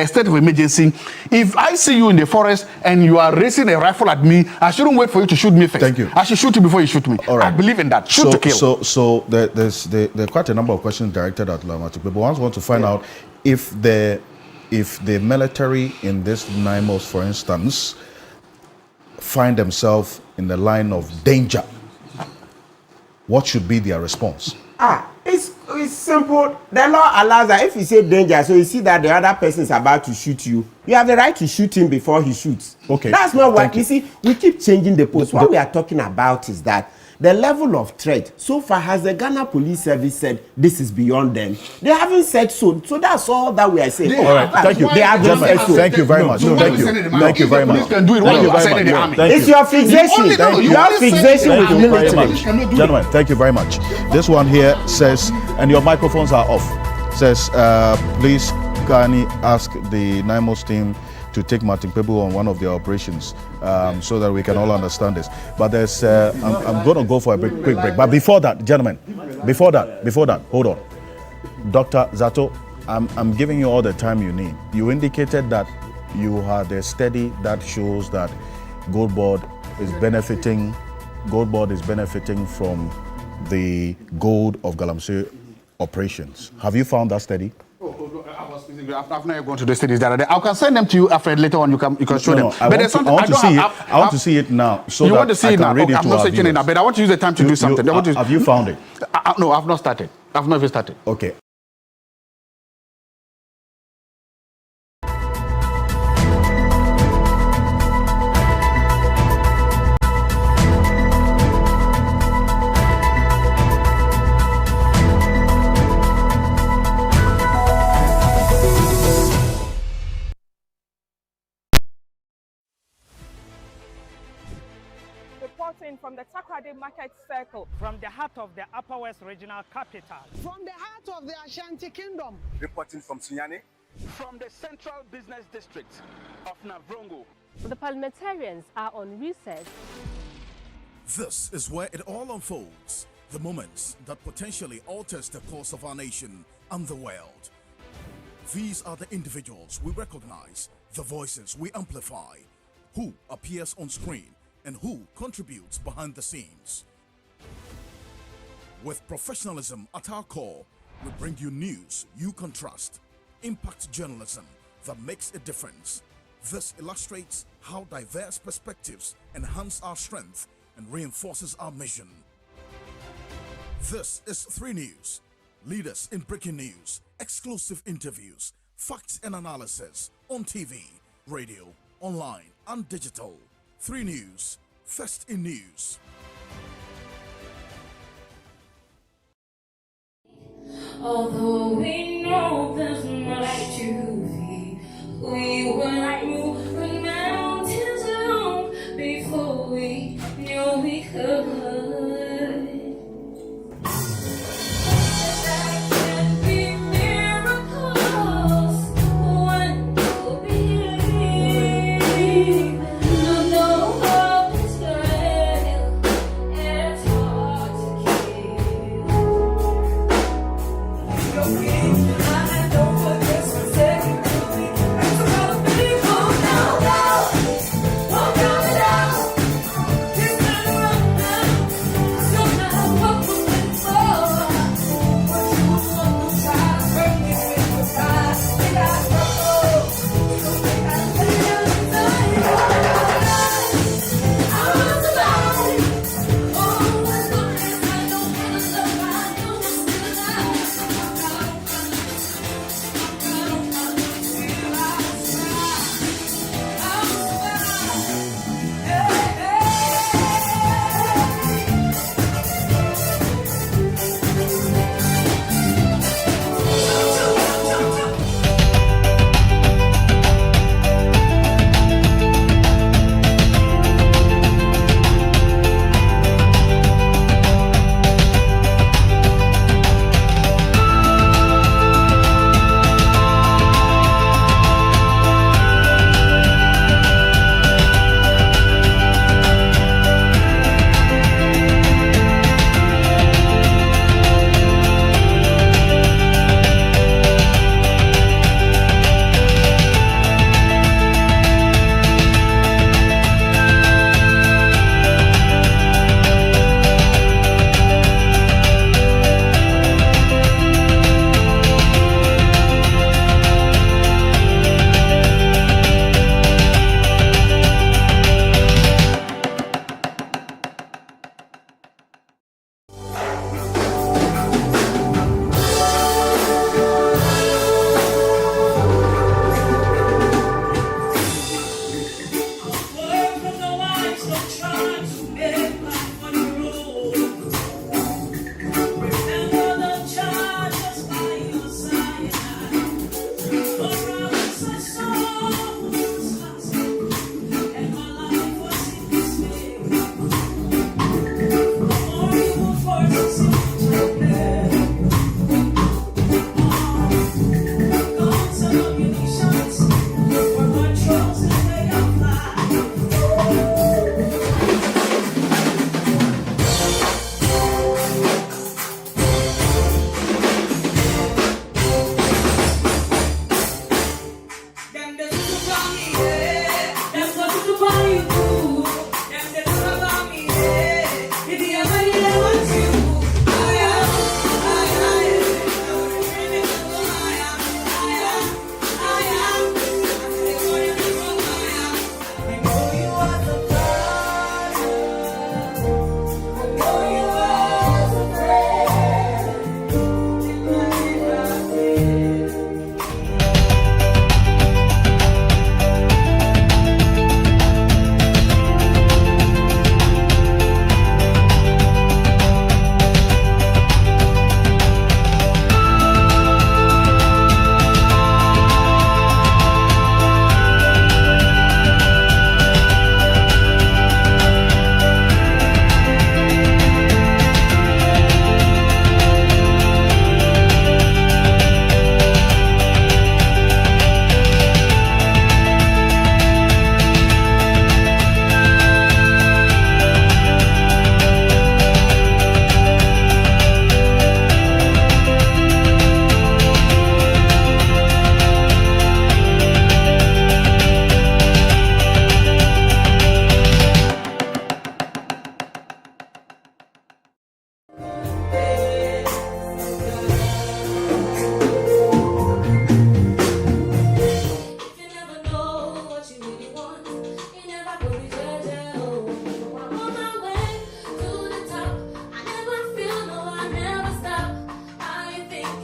state of emergency, if I see you in the forest and you are raising a rifle at me, I shouldn't wait for you to shoot me first. Thank you. I should shoot you before you shoot me. All right. I believe in that. Shoot to kill. So there's quite a number of questions directed at Lamati. But one wants to find out if the military in this NIMOS, for instance, find themselves in the line of danger, what should be their response? It's simple. The law allows that if you say danger, so you see that the other person is about to shoot you, you have the right to shoot him before he shoots. Okay. That's not what you see. We keep changing the post. What we are talking about is that the level of threat. So far, has the Ghana Police Service said this is beyond them? They haven't said so. So that's all that we are saying. All right, thank you. They haven't said so. Thank you very much. Thank you. Thank you very much. Can do it Thank you very much. It's your fixation. Your fixation with military. Gentlemen, thank you very much. This one here says, and your microphones are off, says, please kindly ask the NIMOS team to take Martin Pebu on one of their operations so that we can all understand this. But there's, I'm going to go for a quick break. But before that, gentlemen, before that, hold on. Dr. Zato, I'm giving you all the time you need. You indicated that you had a study that shows that Gold Board is benefiting from the gold of Galamsey operations. Have you found that study? I've not gone to the studies that are there. I can send them to you after later on. You can show them. I want to see it now. So you that want to see I it now? can read it I'm to not our searching it now, but I want to use the time to do something. Have you found it? No, I've not started. I've not even started. Okay. From the Takoradi Market Circle. From the heart of the Upper West Regional Capital. From the heart of the Ashanti Kingdom. Reporting from Sunyani. From the Central Business District of Navrongo. The parliamentarians are on recess. This is where it all unfolds. The moments that potentially alters the course of our nation and the world. These are the individuals we recognize, the voices we amplify, who appears on screen and who contributes behind the scenes. With professionalism at our core, we bring you news you can trust, impact journalism that makes a difference. This illustrates how diverse perspectives enhance our strength and reinforces our mission. This is 3 News, leaders in breaking news, exclusive interviews, facts and analysis on TV, radio, online and digital. 3 News, first in news. Although we know there's much to be, we went through the mountains long before we knew we could.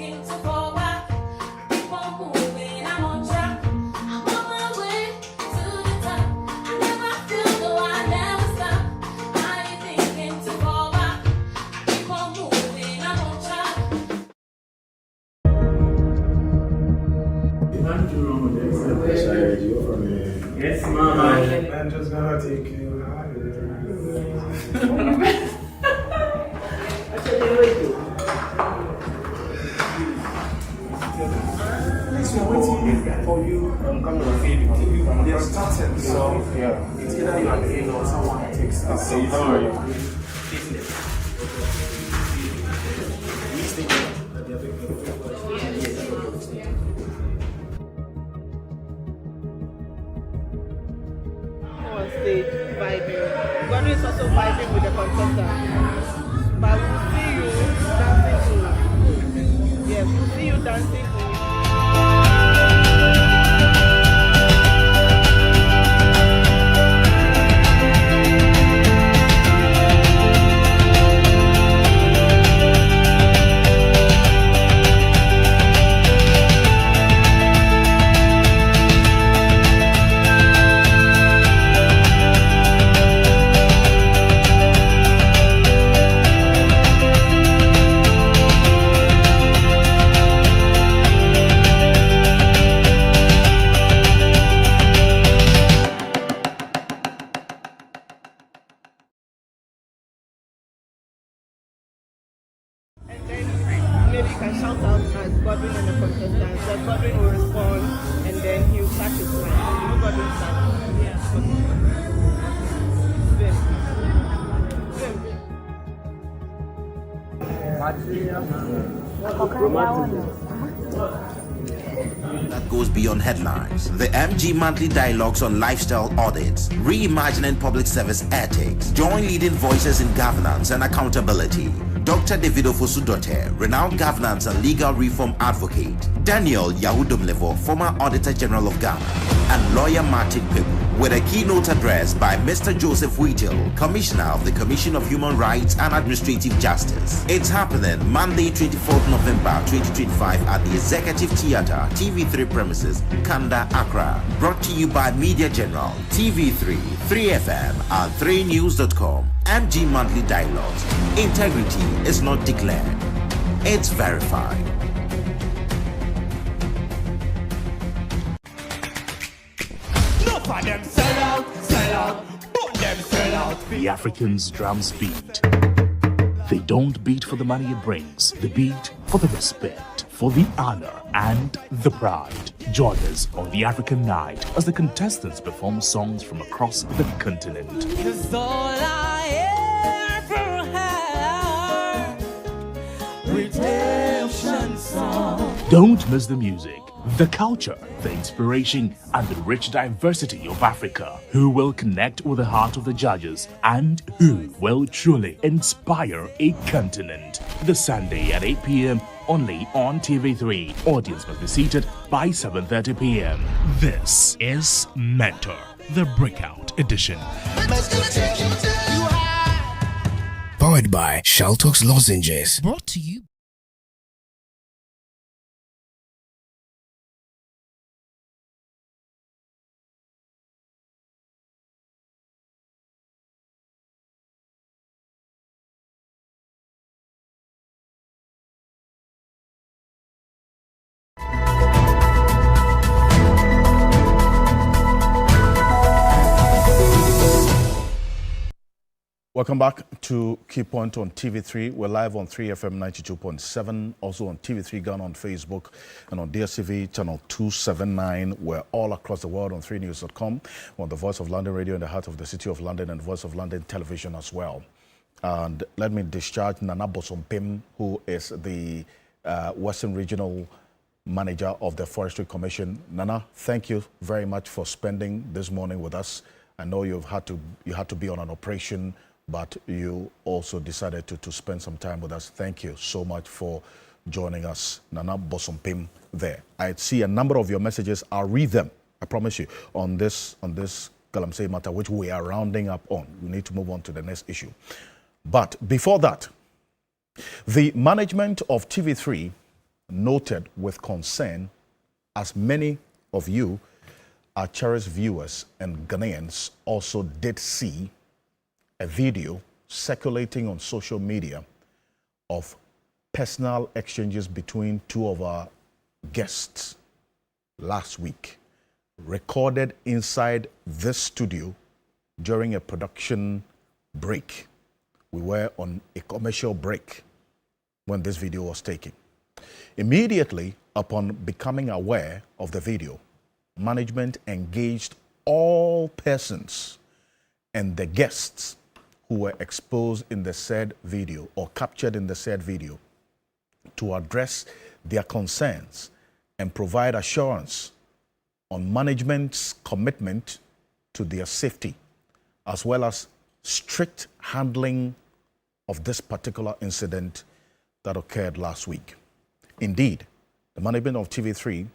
thinking to fall back. Keep on moving, I'm on track. I'm on my way to the top. I never feel though I never stop. I ain't thinking to fall back. Keep on moving, I'm on track. Yes, ma'am. I'm just gonna take you for you, come to the field. They're starting, so yeah. It's either you are doing or someone takes us. So sorry. On stage vibing. Godwin is also vibing with the contestants. But we'll see you dancing to. Yes, we'll see you dancing to. Maybe you can shout out as Godwin and the contestants. Then Godwin will respond and then he'll start his line. You know Godwin start. Yeah. That goes beyond headlines. The MG monthly dialogues on lifestyle audits, reimagining public service ethics, join leading voices in governance and accountability. Dr. David Ofosu-Dotte, renowned governance and legal reform advocate, Daniel Yahudumlevo, former Auditor General of Ghana, and lawyer Martin Pebu, with a keynote address by Mr. Joseph Whittle, Commissioner of the Commission of Human Rights and Administrative Justice. It's happening Monday, 24th November 2025 at the Executive Theatre, TV3 premises, Kanda, Accra. Brought to you by Media General, TV3, 3FM, and 3news.com. MG Monthly Dialogues. Integrity is not declared, it's verified. No for them sell out, but them sell out. The Africans' drums beat. They don't beat for the money it brings. They beat for the respect, for the honor, and the pride. Join us on the African Night as the contestants perform songs from across the continent. Cause all I ever had, redemption song. Don't miss the music, the culture, the inspiration, and the rich diversity of Africa, who will connect with the heart of the judges and who will truly inspire a continent. The Sunday at 8 p.m. only on TV3. Audience must be seated by 7:30 p.m. This is Mentor, the Breakout Edition. Powered by Shaltox Lozenges. Brought to you. Welcome back to Key Point on TV3. We're live on 3FM 92.7, also on TV3 Ghana on Facebook and on DSTV channel 279. We're all across the world on 3news.com, on the Voice of London Radio in the heart of the City of London and Voice of London Television as well. And let me discharge Nana Bosompim, who is the Western Regional Manager of the Forestry Commission. Nana, thank you very much for spending this morning with us. I know you had to be on an operation, but you also decided to spend some time with us. Thank you so much for joining us, Nana Bosompim there. I see a number of your messages. I'll read them, I promise you, on this Galamsey matter, which we are rounding up on. We need to move on to the next issue. But before that, the management of TV3 noted with concern, as many of you, our cherished viewers and Ghanaians, also did see a video circulating on social media of personal exchanges between two of our guests last week, recorded inside this studio during a production break. We were on a commercial break when this video was taken. Immediately upon becoming aware of the video, management engaged all persons and the guests who were exposed in the said video or captured in the said video to address their concerns and provide assurance on management's commitment to their safety, as well as strict handling of this particular incident that occurred last week. Indeed, the management of TV3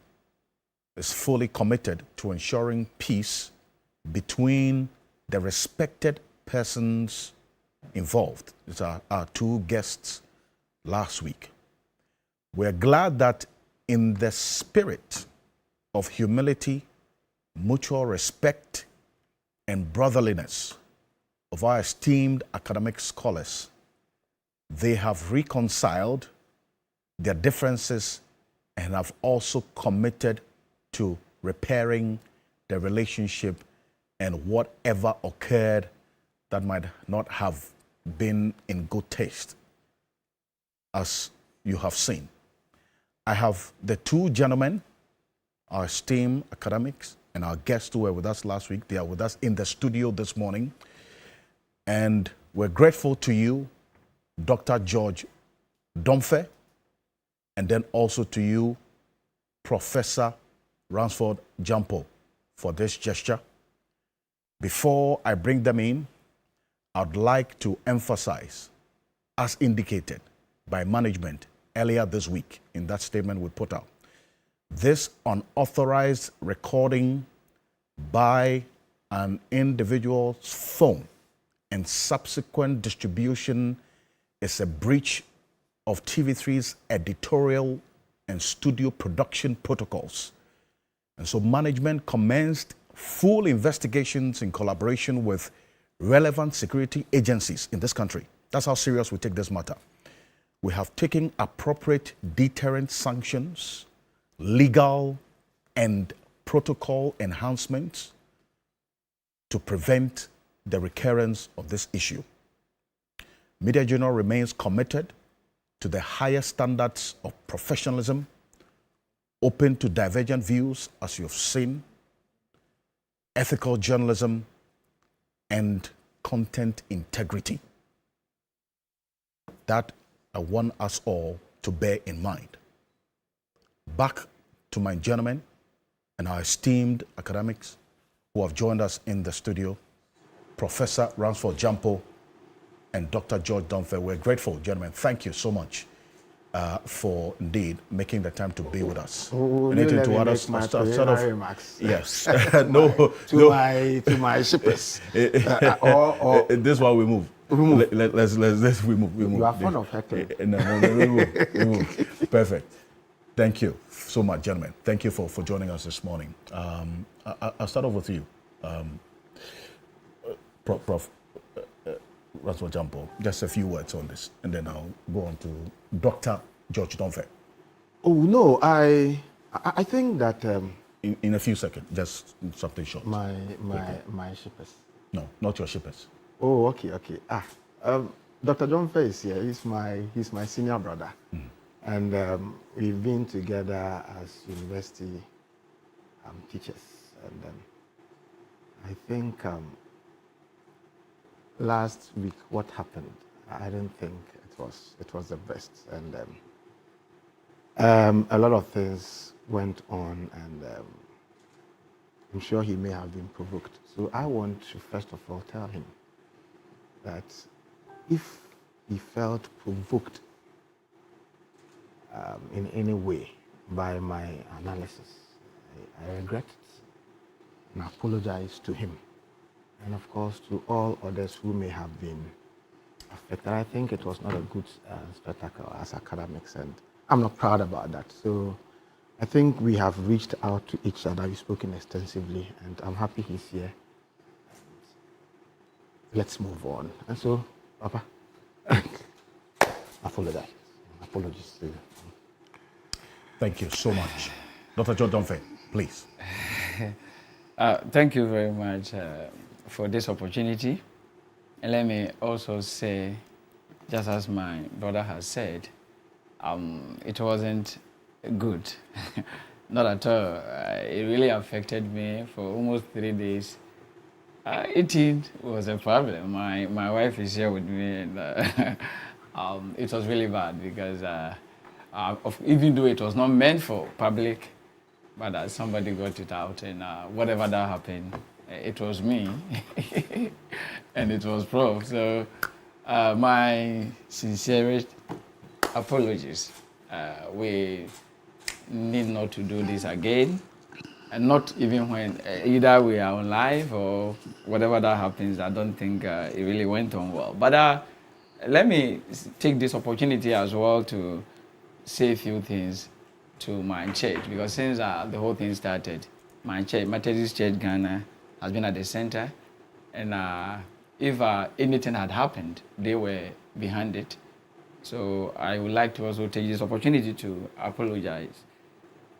is fully committed to ensuring peace between the respected persons involved. These are our two guests last week. We're glad that in the spirit of humility, mutual respect, and brotherliness of our esteemed academic scholars, they have reconciled their differences and have also committed to repairing the relationship and whatever occurred that might not have been in good taste, as you have seen. I have the two gentlemen, our esteemed academics, and our guests who were with us last week. They are with us in the studio this morning. And we're grateful to you, Dr. George Domfe, and then also to you, Professor Ransford Jampo, for this gesture. Before I bring them in, I'd like to emphasize, as indicated by management earlier this week in that statement we put out, this unauthorized recording by an individual's phone and subsequent distribution is a breach of TV3's editorial and studio production protocols. And so management commenced full investigations in collaboration with relevant security agencies in this country. That's how serious we take this matter. We have taken appropriate deterrent sanctions, legal and protocol enhancements to prevent the recurrence of this issue. Media Journal remains committed to the highest standards of professionalism, open to divergent views, as you have seen, ethical journalism, and content integrity. That I want us all to bear in mind. Back to my gentlemen and our esteemed academics who have joined us in the studio, Professor Ransford Jampo and Dr. George Domfe. We're grateful, gentlemen. Thank you so much for indeed making the time to be with us. Anything to others? Remarks. Yes. to my shippers. This one we move. Let's we move. You are fond of heckling. No, we move. Perfect. Thank you so much, gentlemen. Thank you for joining us this morning. I'll start off with you, Prof. Ransford Jampo. Just a few words on this, and then I'll go on to Dr. George Domfe. Oh no, I think that in a few seconds, just something short. My shippers. No, not your shippers. Oh, okay. Dr. Domfe is here. He's my senior brother, and we've been together as university teachers. And I think last week what happened, I didn't think it was the best, and a lot of things went on, and I'm sure he may have been provoked. So I want to first of all tell him that if he felt provoked in any way by my analysis, I regret it and apologize to him, and of course to all others who may have been affected. I think it was not a good spectacle as academics, and I'm not proud about that. So I think we have reached out to each other. We've spoken extensively, and I'm happy he's here. Let's move on. And so, Papa, apologize. Apologies to you. Thank you so much. Dr. George Dunphy, please. Thank you very much for this opportunity. And let me also say, just as my brother has said, it wasn't good. Not at all. It really affected me for almost 3 days. Eating was a problem. My wife is here with me, and it was really bad because even though it was not meant for public, but somebody got it out, and whatever that happened, it was me, and it was Prof. So my sincerest apologies. We need not to do this again, and not even when either we are on live or whatever that happens. I don't think it really went on well. But let me take this opportunity as well to say a few things to my church, because since the whole thing started, my church, Methodist Church Ghana, has been at the center, and if anything had happened, they were behind it. So I would like to also take this opportunity to apologize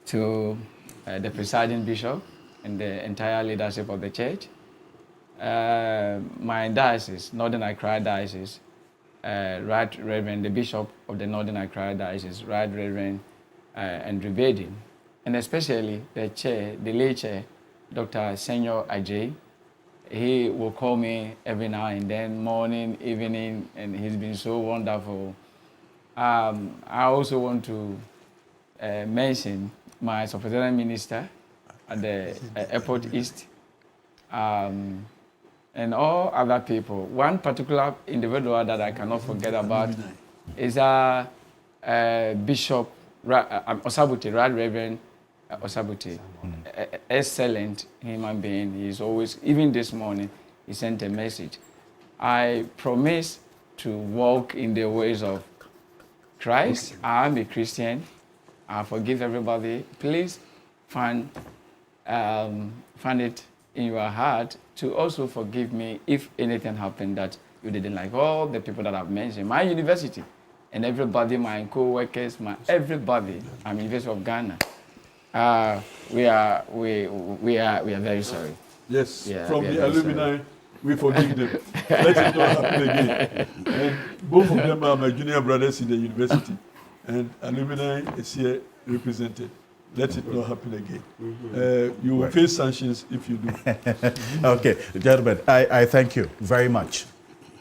to the presiding bishop and the entire leadership of the church. My diocese, Northern Accra Diocese, Right Reverend, the Bishop of the Northern Accra Diocese, Right Reverend Andrew Bedin, and especially the chair, the lay chair, Dr. Senyor Ajay. He will call me every now and then, morning, evening, and he's been so wonderful. I also want to mention my Superintendent Minister at the Airport East, and all other people. One particular individual that I cannot forget about is Bishop Osabuti, Right Reverend Osabuti. Excellent human being. He's always, even this morning, he sent a message. I promise to walk in the ways of Christ. I'm a Christian. I forgive everybody. Please find it in your heart to also forgive me if anything happened that you didn't like. All the people that I've mentioned, my university, and everybody, my co-workers, everybody. I'm University of Ghana. We are very sorry. Yes, Yeah, from we are the very alumni, sorry. we forgive them. Let it not happen again. And both of them are my junior brothers in the university, and alumni is here represented. Let it not happen again. You will face sanctions if you do. Okay, gentlemen, I thank you very much.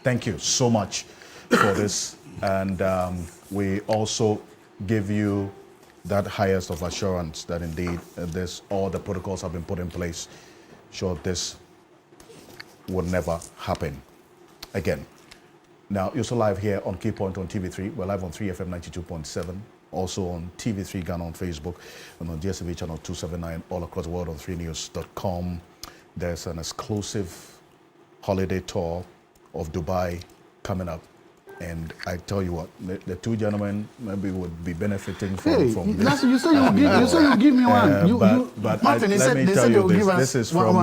Thank you so much for this. And we also give you that highest of assurance that indeed all the protocols have been put in place. Sure, this would never happen again. Now, you're still live here on Key Point on TV3. We're live on 3FM 92.7. Also on TV3 Ghana on Facebook and on DSTV channel 279 all across the world on 3news.com. There's an exclusive holiday tour of Dubai coming up. And I tell you what, the two gentlemen maybe would be benefiting from this. You say you give me one. But Martin, let me tell you this. This is from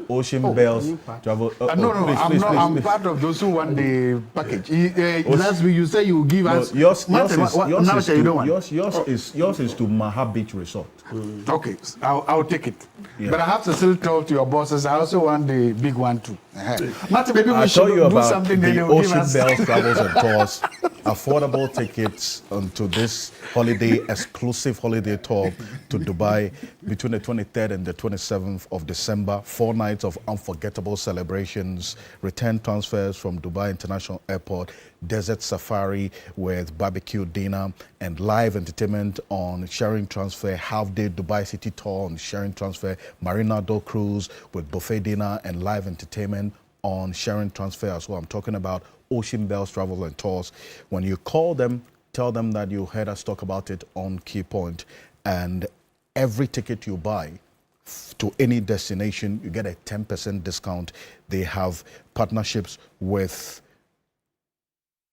Ocean Bells Travel. I'm part of those who want the package. Last week you say you give us. Yours is to Maha Beach Resort. Okay, I'll take it. Yeah. But I have to still talk to your bosses. I also want the big one too. Martin, maybe we should do something. The Ocean Bells Travels and Tours affordable tickets onto this exclusive holiday tour to Dubai between the 23rd and the 27th of December. 4 nights of unforgettable celebrations, return transfers from Dubai International Airport, desert safari with barbecue dinner, and live entertainment on sharing transfer, half-day Dubai City tour on sharing transfer, Marina Do cruise with buffet dinner and live entertainment on sharing transfer as well. I'm talking about Ocean Bells Travel and Tours. When you call them, tell them that you heard us talk about it on Key Point, and every ticket you buy to any destination, you get a 10% discount. They have partnerships with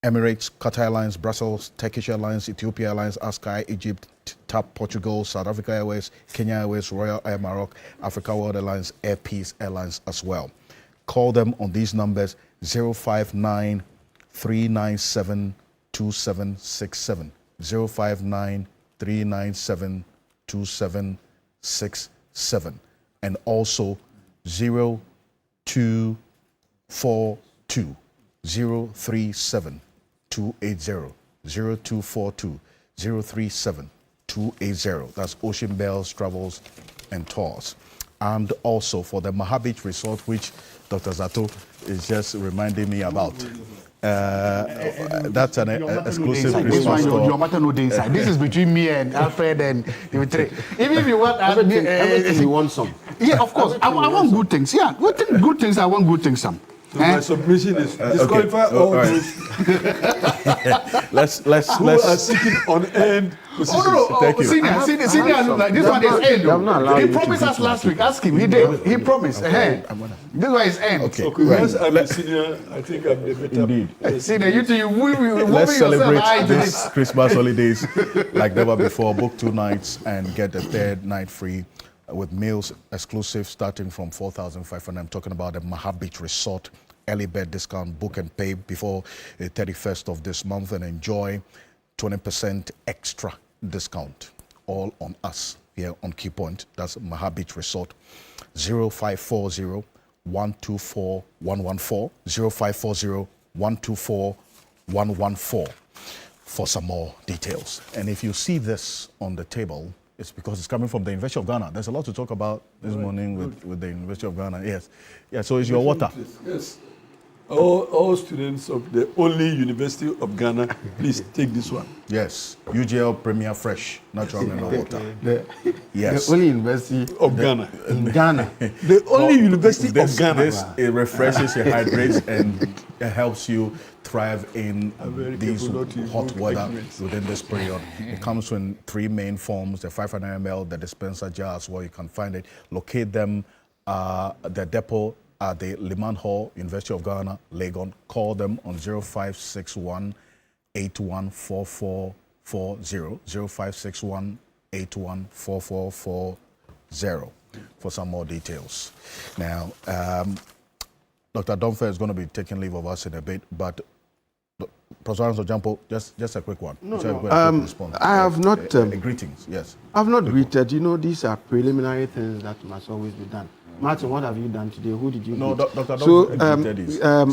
Emirates, Qatar Airlines, Brussels, Turkish Airlines, Ethiopia Airlines, Askai, Egypt, TAP, Portugal, South Africa Airways, Kenya Airways, Royal Air Maroc, Africa World Airlines, Air Peace Airlines as well. Call them on these numbers 059 397 2767. 059 397 2767. And also 0242 037 280. 0242 037 280. That's Ocean Bells Travels and Tours. And also for the Mahabich Resort, which Dr. Zato is just reminding me about. That's an exclusive Christmas store. Your matter no day inside. This is between me and Alfred and Dimitri. Even if you want, everything you want some. Yeah, of course. I want good things. Yeah, good things. I want good things. Some. So my submission is disqualify all those who are seeking on-end positions. Oh, no, Thank you. Senior, like, this one is end. He promised us last week. Ask him. He did. He promised. This one is end. Okay. Because I'm a senior, I think I'm the better. Indeed. Senior, you let's celebrate this Christmas holidays like never before. Book 2 nights and get the third night free with meals exclusive starting from 4,500. I'm talking about the Mahabich Resort. Early bird discount, book and pay before the 31st of this month and enjoy 20% extra discount all on us here on Key Point. That's Mahabich Resort. 0540 124 114 0540 124 114 for some more details. And if you see this on the table, it's because it's coming from the University of Ghana. There's a lot to talk about this morning with the University of Ghana. Yes. Yeah, so it's your water. Yes. All students of the only University of Ghana, please take this one. Yes. UGL Premier Fresh, natural mineral water. Yes. The only university of Ghana. In Ghana. The only university of Ghana. It refreshes, it hydrates, and it helps you thrive in these hot weather within this period. It comes in 3 main forms, the 500 ml, the dispenser jars, where you can find it. Locate them, the depot at the Liman Hall, University of Ghana, Legon. Call them on 0561 814440, 0561 814440 for some more details. Now, Dr. Domfe is going to be taking leave of us in a bit, but Professor Ojampo, just a quick one. I have not... greetings, yes. I have not greeted. You know, these are preliminary things that must always be done. Martin, what have you done today? Who did you greet? Dr. So,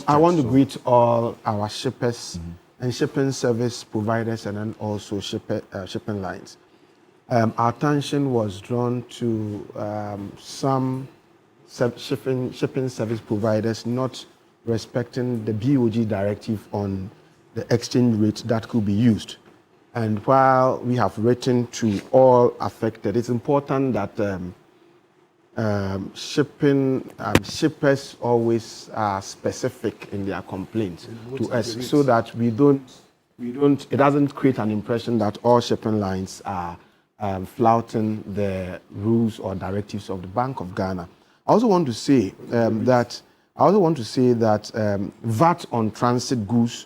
I want to greet all our shippers and shipping service providers and then also shipping lines. Our attention was drawn to some shipping service providers not respecting the BOG directive on the exchange rate that could be used. And while we have written to all affected, it's important that shippers always are specific in their complaints to us, so that we don't. It doesn't create an impression that all shipping lines are flouting the rules or directives of the Bank of Ghana. I also want to say that VAT on transit goods.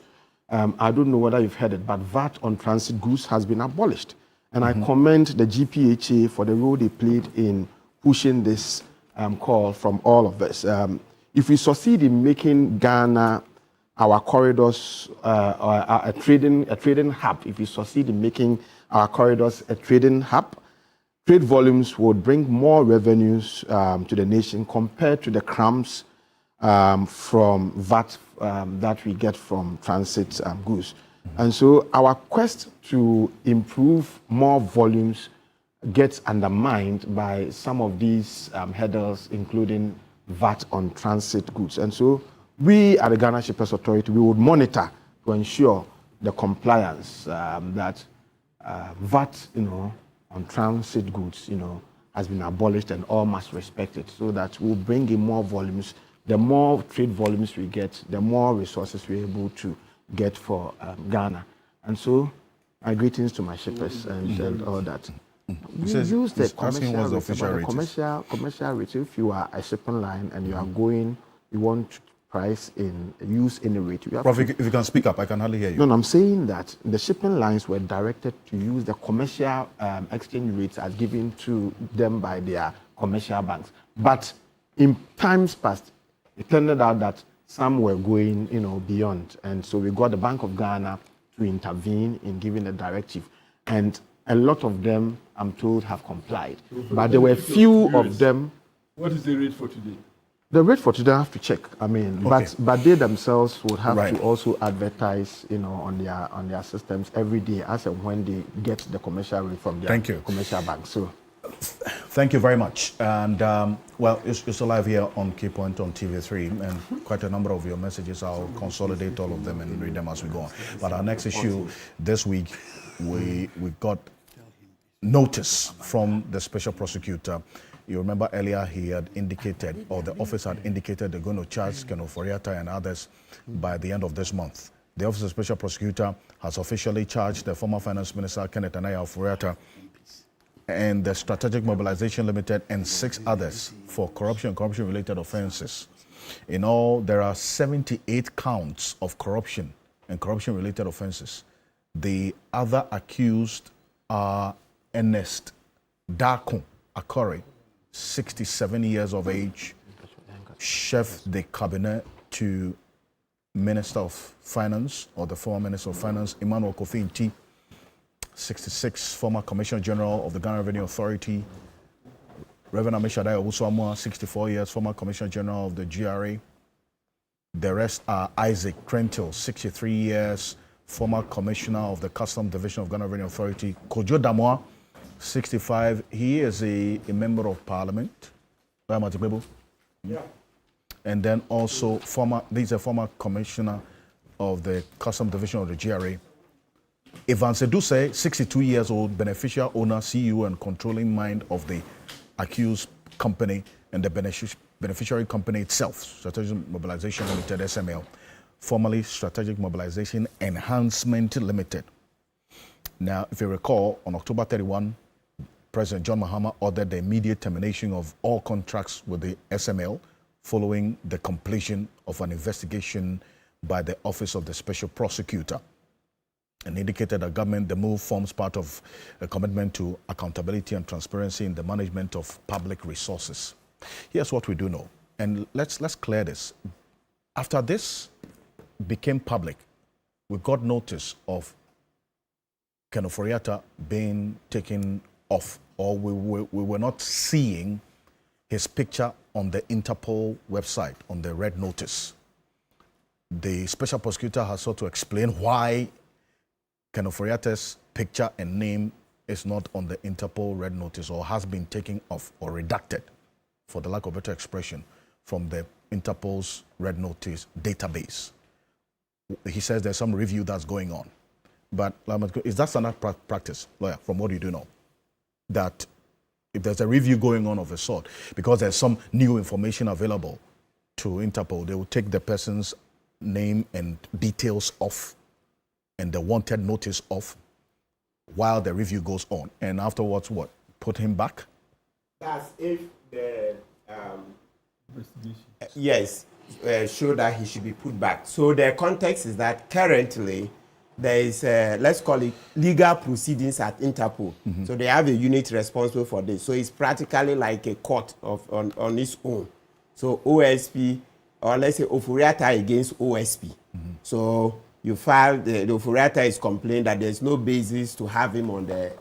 I don't know whether you've heard it, but VAT on transit goods has been abolished, and I commend the GPHA for the role they played in pushing this call from all of us. If we succeed in making Ghana our corridors a trading hub, if we succeed in making our corridors a trading hub, trade volumes would bring more revenues to the nation compared to the crumbs from VAT that we get from transit goods. And so our quest to improve more volumes gets undermined by some of these hurdles, including VAT on transit goods. And so we at the Ghana Shippers Authority, we would monitor to ensure the compliance that VAT, on transit goods, has been abolished and all must respect it, so that we'll bring in more volumes. The more trade volumes we get, the more resources we're able to get for Ghana. And so, my greetings to my shippers and all that. We use the commercial rate. If you are a shipping line and you are going, you want to price in use any rate. Prof, if you can speak up, I can hardly hear you. No, I'm saying that the shipping lines were directed to use the commercial exchange rates as given to them by their commercial banks. But in times past, it turned out that some were going, beyond. And so we got the Bank of Ghana to intervene in giving a directive. And a lot of them, I'm told, have complied. But there were few of them. What is the rate for today? The rate for today I have to check. I mean, Okay. but they themselves would have Right. to also advertise, on their systems every day as and when they get the commercial rate from their Thank you. commercial bank. So, Thank you very much. And well, it's live here on Key Point on TV3, and quite a number of your messages. I'll consolidate all of them and read them as we go on. But our next issue this week, we got notice from the special prosecutor. You remember earlier he had indicated, or the office had indicated, they're going to charge Ken Ofori-Atta and others by the end of this month. The Office of Special Prosecutor has officially charged the former Finance Minister Kenneth Anaya Ofori-Atta and the Strategic Mobilization Limited and 6 others for corruption-related offenses. In all, there are 78 counts of corruption and corruption-related offenses. The other accused are Ernest Darko Akore, 67 years of age, chef de cabinet to Minister of Finance, or the former Minister of Finance, Emmanuel Kofi Nti, 66, former Commissioner General of the Ghana Revenue Authority, Reverend Amishadai Owusu-Amoah, 64 years, former Commissioner General of the GRA. The rest are Isaac Krentil, 63 years, former Commissioner of the Customs Division of Ghana Revenue Authority. Kojo Damoah, 65, he is a member of Parliament. Yeah. And then also he's a former Commissioner of the Customs Division of the GRA. Ivan Seduse, 62 years old, beneficial owner, CEO, and controlling mind of the accused company and the beneficiary company itself, Strategic Mobilization Limited, SML, formerly Strategic Mobilization Enhancement Limited. Now, if you recall, on October 31, President John Mahama ordered the immediate termination of all contracts with the SML following the completion of an investigation by the Office of the Special Prosecutor, and indicated that the move forms part of a commitment to accountability and transparency in the management of public resources. Here's what we do know, and let's clear this. After this became public, we got notice of Ken Ofori-Atta being taken off, or we were not seeing his picture on the Interpol website on the red notice. The special prosecutor has sought to explain why Ken Ofori-Atta's picture and name is not on the Interpol red notice, or has been taken off or redacted, for the lack of better expression, from the Interpol's red notice database. He says there's some review that's going on. But is that standard practice, lawyer, from what you do know? That if there's a review going on of a sort, because there's some new information available to Interpol, they will take the person's name and details off and the wanted notice off while the review goes on. And afterwards, what? Put him back? That's if the yes, show that he should be put back. So the context is that currently there is, let's call it legal proceedings at Interpol. Mm-hmm. So they have a unit responsible for this. So it's practically like a court on its own. So OSP, or let's say Ofori-Atta against OSP. Mm-hmm. So you file, the Ofori-Atta is complaining that there's no basis to have him on the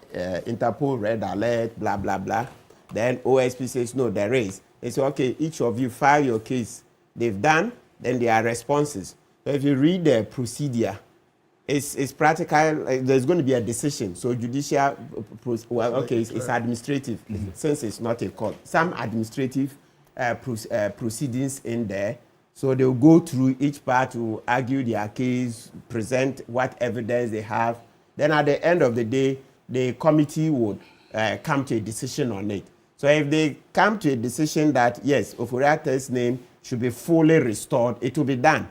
Interpol red alert, blah, blah, blah. Then OSP says, no, there is. They say, okay, each of you file your case. They've done, then there are responses. So if you read the procedure, it's practical, there's going to be a decision. So judicial, well, okay, it's administrative, mm-hmm. since it's not a court. Some administrative proceedings in there. So they'll go through each part to argue their case, present what evidence they have. Then at the end of the day, the committee would come to a decision on it. So if they come to a decision that, yes, Ofori-Atta's name should be fully restored, it will be done.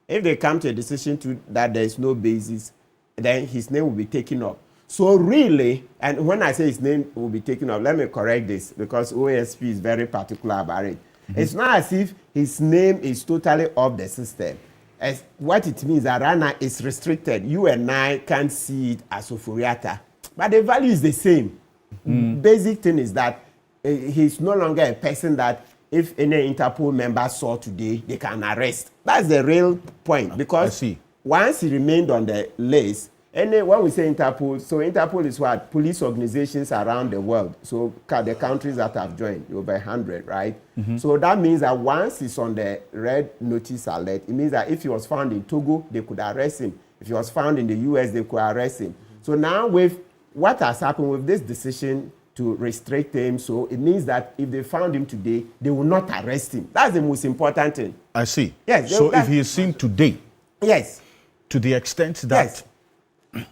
If they come to a decision that there is no basis, then his name will be taken up. So really, and when I say his name will be taken up, let me correct this, because OSP is very particular about it. It's not as if his name is totally off the system. As what it means that Rana is restricted. You and I can't see it as Ofori-Atta. But the value is the same. Basic thing is that he's no longer a person that if any Interpol member saw today, they can arrest. That's the real point. Because once he remained on the list, and when we say Interpol, so Interpol is what? Police organizations around the world. So the countries that have joined, over 100, right? So that means that once he's on the red notice alert, it means that if he was found in Togo, they could arrest him. If he was found in the US, they could arrest him. So now with what has happened with this decision to restrict him, so it means that if they found him today, they will not arrest him. That's the most important thing. I see. Yes. So if he is seen today, yes, to the extent that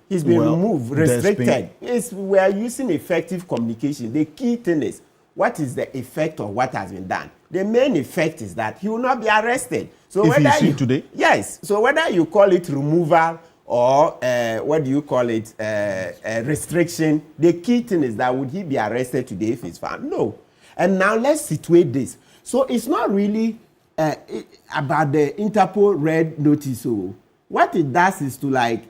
he's been removed, restricted. We are using effective communication. The key thing is, what is the effect of what has been done? The main effect is that he will not be arrested. So if he's seen today? Yes. So whether you call it removal or what do you call it, restriction, the key thing is that would he be arrested today if he's found? No. And now let's situate this. So it's not really about the Interpol red notice. So what it does is to like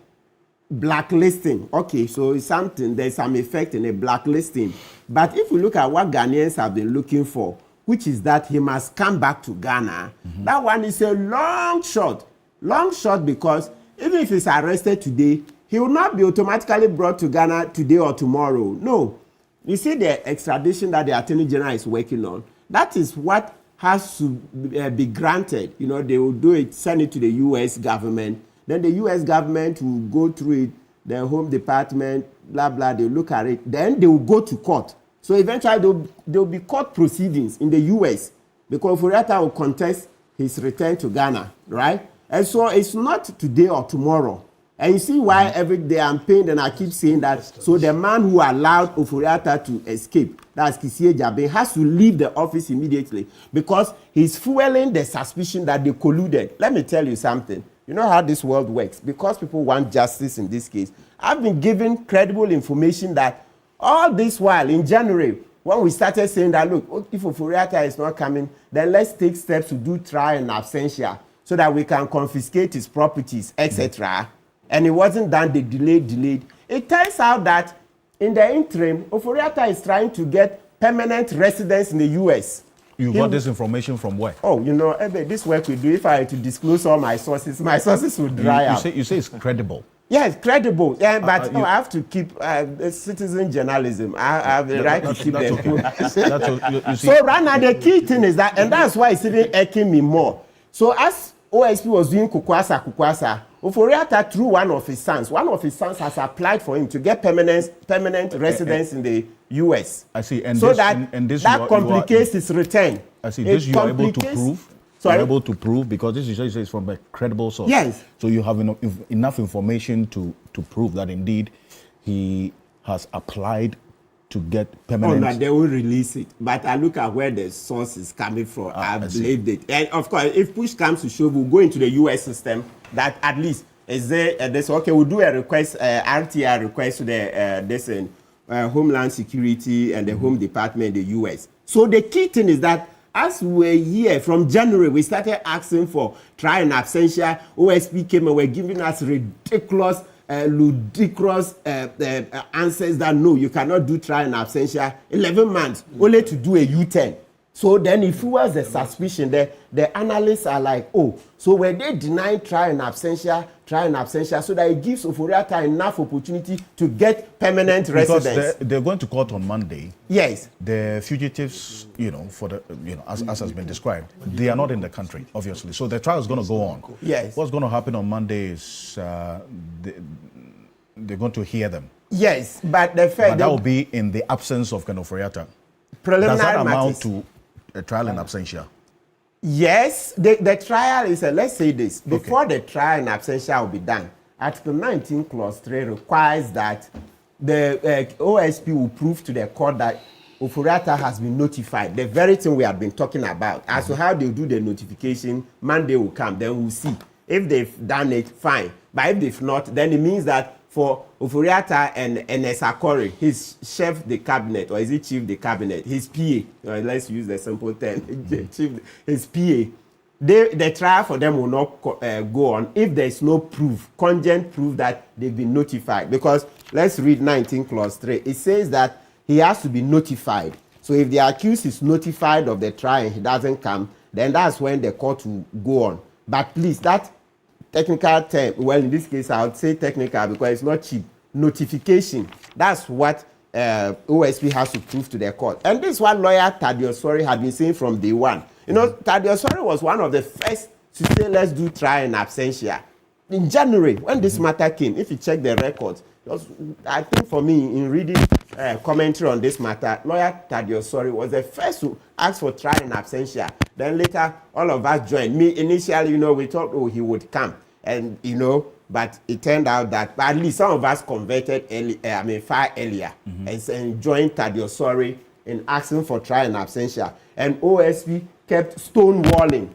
blacklisting. Okay, so it's something, there's some effect in a blacklisting. But if we look at what Ghanaians have been looking for, which is that he must come back to Ghana, that one is a long shot. Long shot because even if he's arrested today, he will not be automatically brought to Ghana today or tomorrow. No. You see the extradition that the Attorney General is working on, that is what has to be granted. You know, they will do it, send it to the U.S. government. Then the U.S. government will go through it, the Home Department, blah, blah, they'll look at it. Then they will go to court. So eventually there will be court proceedings in the U.S. because Ofori-Atta will contest his return to Ghana, right? And so it's not today or tomorrow. And you see why every day I'm pained and I keep saying that. So the man who allowed Ofori-Atta to escape, that's Kisie Jabe, has to leave the office immediately because he's fueling the suspicion that they colluded. Let me tell you something. You know how this world works. Because people want justice in this case, I've been given credible information that all this while in January, when we started saying that, look, if Ofori-Atta is not coming, then let's take steps to do trial in absentia so that we can confiscate his properties, etc. And it wasn't done, they delayed. It turns out that in the interim, Ofori-Atta is trying to get permanent residence in the U.S. You got this information from where? Oh, you know, this work we do, if I had to disclose all my sources would dry up. You say it's credible. Yes, credible. Yeah, but I have to keep citizen journalism. I have the right to keep them. So right now, the key thing is that, and that's why it's even irking me more. So as OSP was doing Kukwasa, Ofori-Atta through one of his sons has applied for him to get permanent residence in the U.S. I see. And so this, that and this complicates his return. I see. This you are able to prove. Sorry? You're able to prove because this is from a credible source. Yes. So you have enough information to prove that indeed he has applied to get permanent. Oh, no, they will release it. But I look at where the source is coming from. I believed it. And of course, if push comes to shove, we'll go into the U.S. system. That at least is there. Okay, we'll do a request, RTI request to the Homeland Security and the Home Department in the U.S. So the key thing is that as we're here from January, we started asking for trial in absentia. OSP came and were giving us ridiculous, ludicrous answers that no, you cannot do trial in absentia. 11 months, only to do a U-turn. So then it fuels the suspicion. The analysts are like, oh, so were they denying trial in absentia so that it gives Ofori-Atta enough opportunity to get permanent residence? Because they're going to court on Monday. Yes. The fugitives, as has been described, they are not in the country, obviously. So the trial is going to go on. Yes. What's going to happen on Monday is they're going to hear them. Yes, but the fact that will be in the absence of Ofori-Atta. Preliminary Does that amount matters. to a trial in absentia? Yes, the trial is, let's say this, before the trial in absentia will be done, Article 19, Clause 3 requires that the OSP will prove to the court that Ofori-Atta has been notified, the very thing we have been talking about. As to how they do the notification, Monday will come, then we'll see. If they've done it, fine. But if they've not, then it means that for Oforiatta and Esakori, his chef de cabinet, or is it chief de cabinet, his PA, let's use the simple term, his PA, the trial for them will not go on if there is no proof, cogent proof that they've been notified. Because let's read 19 clause 3. It says that he has to be notified. So if the accused is notified of the trial and he doesn't come, then that's when the court will go on. But please, that technical term, well, in this case, I would say technical because it's not cheap. Notification, that's what OSP has to prove to the court. And this is what lawyer Thaddeus Sori had been saying from day one. You know, Thaddeus Sori was one of the first to say, let's do trial in absentia. In January, when this matter came, if you check the records, I think for me, in reading commentary on this matter, lawyer Thaddeus Sori was the first to ask for trial in absentia. Then later, all of us joined. Me, initially, you know, we thought, oh, he would come. And, you know, but it turned out that at least some of us converted far earlier and joined Thaddeus Sori in asking for trial in absentia. And OSP kept stonewalling,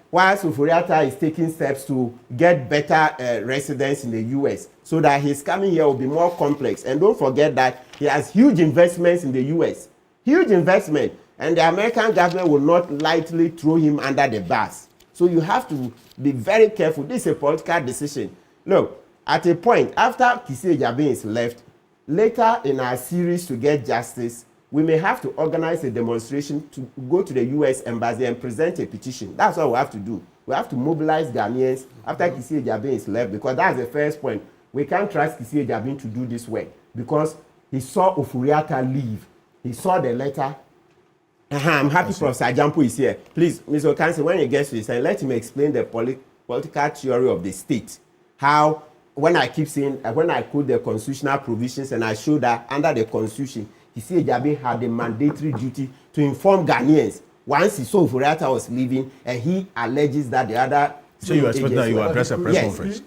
whilst Oforiatta is taking steps to get better residents in the US so that his coming here will be more complex. And don't forget that he has huge investments in the US. Huge investment. And the American government will not lightly throw him under the bus. So you have to be very careful. This is a political decision. Look, at a point, after Kissi Ejabi is left, later in our series to get justice, we may have to organize a demonstration to go to the US Embassy and present a petition. That's what we have to do. We have to mobilize Ghanaians after Kissi Ejabi is left, because that's the first point. We can't trust Kissi Ejabi to do this work because he saw Oforiatta leave. He saw the letter. I'm happy Professor Jampo is here. Please, Mr. Okansi, when he gets to this, let him explain the political theory of the state. How, when I keep saying, when I quote the constitutional provisions and I show that under the constitution, Kissi Ejabi had a mandatory duty to inform Ghanaians once he saw Oforiatta was leaving, and he alleges that the other. So you expect that you address a press conference?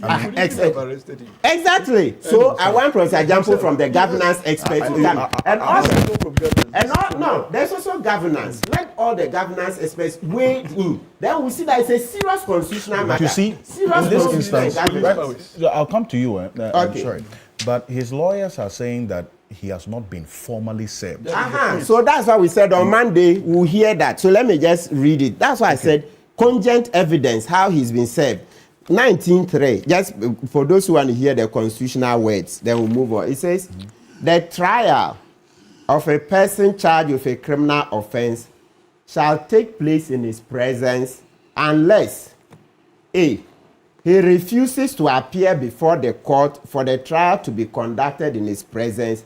Exactly. So I want Professor Jampo from the governance experts to come. And also, no, there's also governance. Let all the governance experts weigh in. Then we see that it's a serious constitutional matter. You see, in this instance, I'll come to you. Okay. I'm sorry. But his lawyers are saying that he has not been formally served. So that's why we said on Monday we'll hear that. So let me just read it. That's why I said cogent evidence how he's been served. 19.3. Just for those who want to hear the constitutional words, then we'll move on. It says the trial of a person charged with a criminal offense shall take place in his presence unless A, he refuses to appear before the court for the trial to be conducted in his presence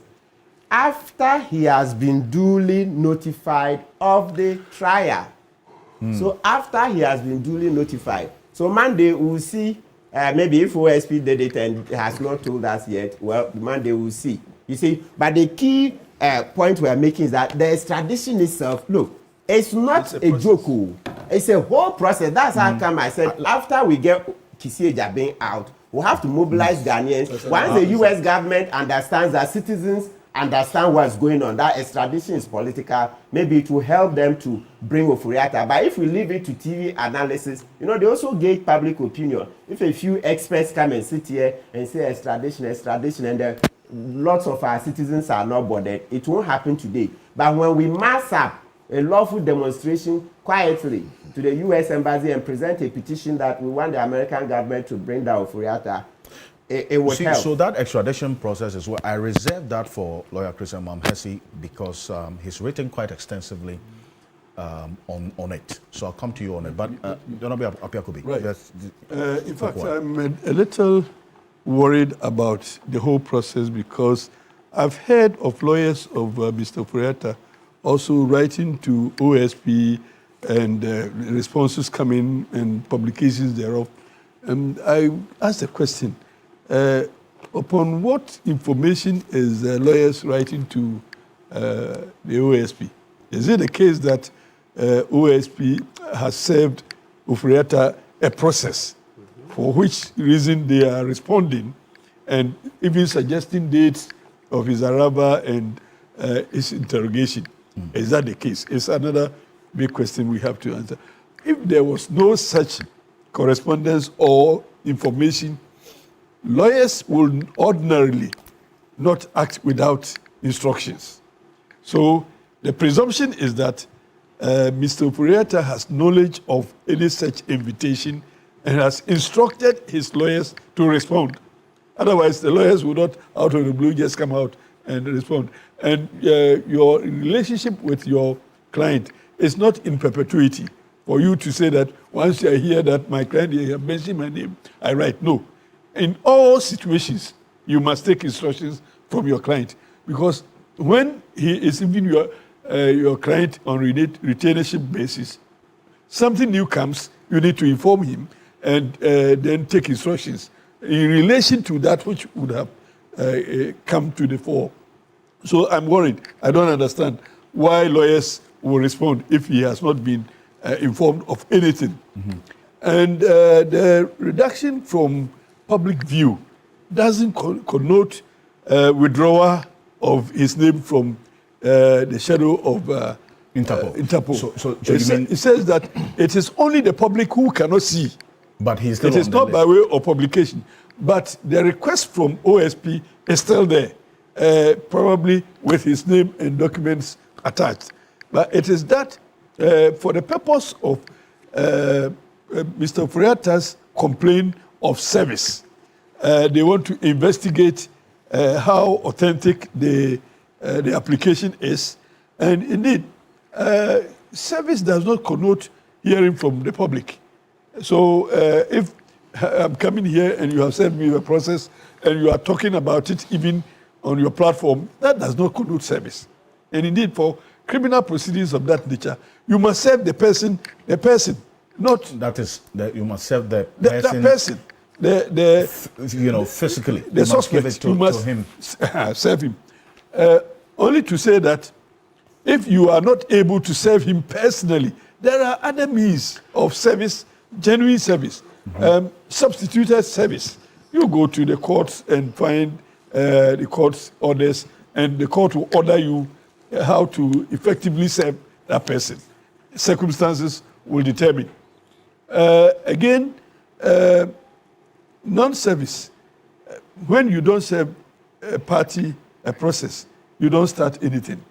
after he has been duly notified of the trial. So after he has been duly notified. So Monday we'll see, maybe if OSP did it and has not told us yet, well, Monday we'll see. You see, but the key point we're making is that the extradition itself, look, it's not a joke. It's a whole process. That's how come I said after we get Kissi Ejabi out, we'll have to mobilize Ghanaians. Once the US government understands that citizens understand what's going on, that extradition is political, maybe it will help them to bring Oforiatta. But if we leave it to TV analysis, you know, they also gauge public opinion. If a few experts come and sit here and say extradition, and then lots of our citizens are not bothered, it won't happen today. But when we mass up a lawful demonstration quietly to the US Embassy and present a petition that we want the American government to bring down Oforiatta, it would help. So that extradition process is what I reserve that for lawyer Christian Mamhesi because he's written quite extensively on it. So I'll come to you on it. But Donobe Apiakobi. Right. In fact, I'm a little worried about the whole process because I've heard of lawyers of Mr. Oforiatta also writing to OSP and responses coming and publications thereof. And I asked the question, upon what information is the lawyers writing to the OSP? Is it the case that OSP has served Oforiatta a process for which reason they are responding and even suggesting dates of his arrival and his interrogation? Is that the case? It's another big question we have to answer. If there was no such correspondence or information lawyers will ordinarily not act without instructions. So the presumption is that Mr. Ofori-Atta has knowledge of any such invitation and has instructed his lawyers to respond. Otherwise, the lawyers would not, out of the blue, just come out and respond. And your relationship with your client is not in perpetuity for you to say that once I hear that my client, you have mentioned my name, I write. No. In all situations, you must take instructions from your client, because when he is even your client on retainership basis, something new comes, you need to inform him and then take instructions in relation to that which would have come to the fore. So I'm worried. I don't understand why lawyers will respond if he has not been informed of anything. Mm-hmm. And the reduction from public view doesn't connote withdrawal of his name from the shadow of Interpol. So it says that it is only the public who cannot see. But he's still it is not by way of publication. But the request from OSP is still there, probably with his name and documents attached. But it is that for the purpose of Mr. Ofori-Atta's complaint of service, they want to investigate how authentic the application is. And indeed, service does not connote hearing from the public. So if I'm coming here and you have sent me a process and you are talking about it even on your platform, that does not connote service. And indeed, for criminal proceedings of that nature, you must serve the person, not... That is, that you must serve the person. That person. Physically. The suspect, you must him. Serve him. Only to say that if you are not able to serve him personally, there are other means of service, genuine service, substituted service. You go to the courts and find the court's orders, and the court will order you how to effectively serve that person. Circumstances will determine. Again, non-service. When you don't serve a party, a process, you don't start anything.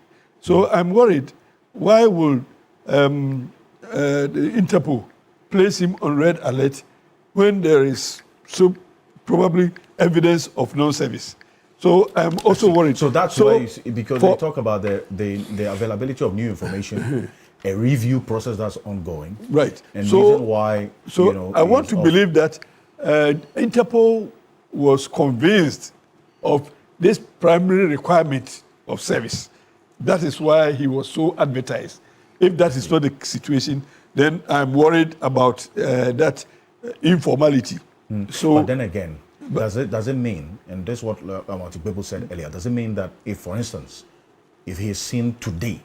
So I'm worried, why will the Interpol place him on red alert when there is so probably evidence of non-service? So I'm also worried. So that's why, because they talk about the availability of new information, a review process that's ongoing. Right. And reason why, I want to believe that Interpol was convinced of this primary requirement of service. That is why he was so advertised. If that is not the situation, then I'm worried about that informality. So, but then again, does it mean, and this is what people said earlier, does it mean that if, for instance, if he is seen today,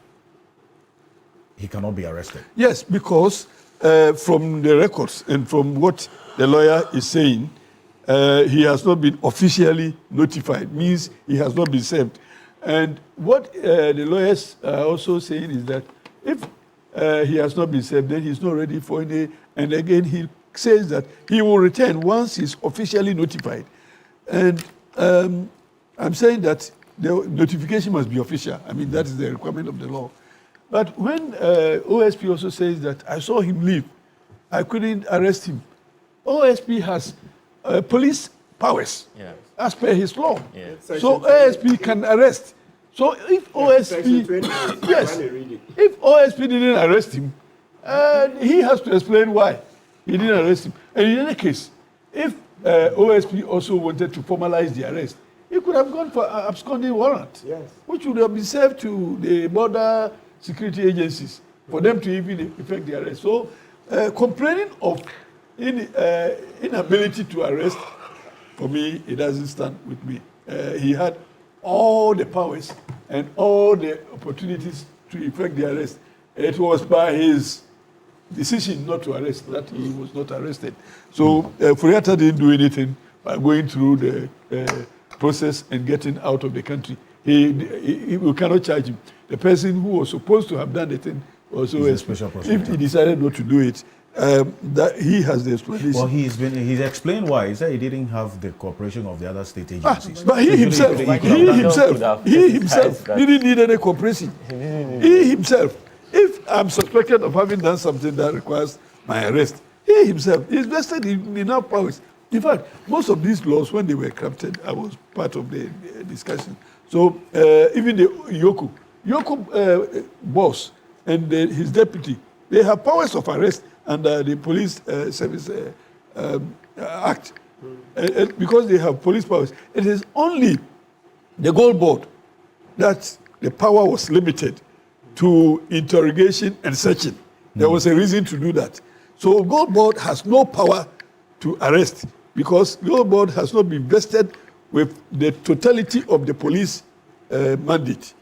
he cannot be arrested? Yes, because from the records and from what the lawyer is saying, he has not been officially notified, means he has not been served. And what the lawyers are also saying is that if he has not been served, then he's not ready for any. And again, he says that he will return once he's officially notified. And I'm saying that the notification must be official. I mean, that is the requirement of the law. But when OSP also says that I saw him leave, I couldn't arrest him. OSP has police powers as per his law. Yeah. So OSP can arrest. So if OSP, if OSP didn't arrest him, he has to explain why he didn't arrest him. And in any case, if OSP also wanted to formalize the arrest, he could have gone for absconding warrant, which would have been served to the border security agencies for them to even effect the arrest. So complaining of inability to arrest, for me, it doesn't stand with me. He had all the powers and all the opportunities to effect the arrest. It was by his decision not to arrest that he was not arrested. So Ofori-Atta didn't do anything by going through the process and getting out of the country. We cannot charge him. The person who was supposed to have done the thing was OSP. If he decided not to do it, that he has the explanation. Well, he's explained why. He said he didn't have the cooperation of the other state agencies. But he himself didn't need any cooperation. He himself, if I'm suspected of having done something that requires my arrest, he himself is vested in enough powers. In fact, most of these laws, when they were crafted, I was part of the discussion. So even the Yoko boss and his deputy, they have powers of arrest under the Police Service Act. Because they have police powers. It is only the Gold Board that the power was limited to interrogation and searching. There was a reason to do that. So Gold Board has no power to arrest because Gold Board has not been vested with the totality of the police mandate.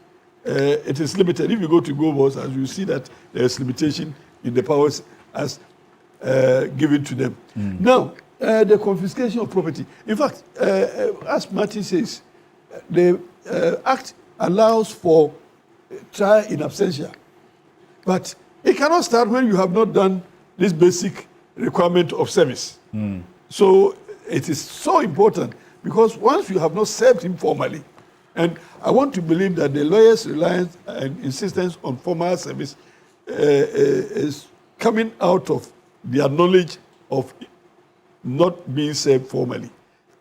It is limited. If you go to Gold Board, as you see that there is limitation in the powers as given to them. Now, the confiscation of property. In fact, as Martin says, the Act allows for trial in absentia. But it cannot start when you have not done this basic requirement of service. So it is so important because once you have not served him formally, and I want to believe that the lawyers' reliance and insistence on formal service is coming out of their knowledge of not being served formally.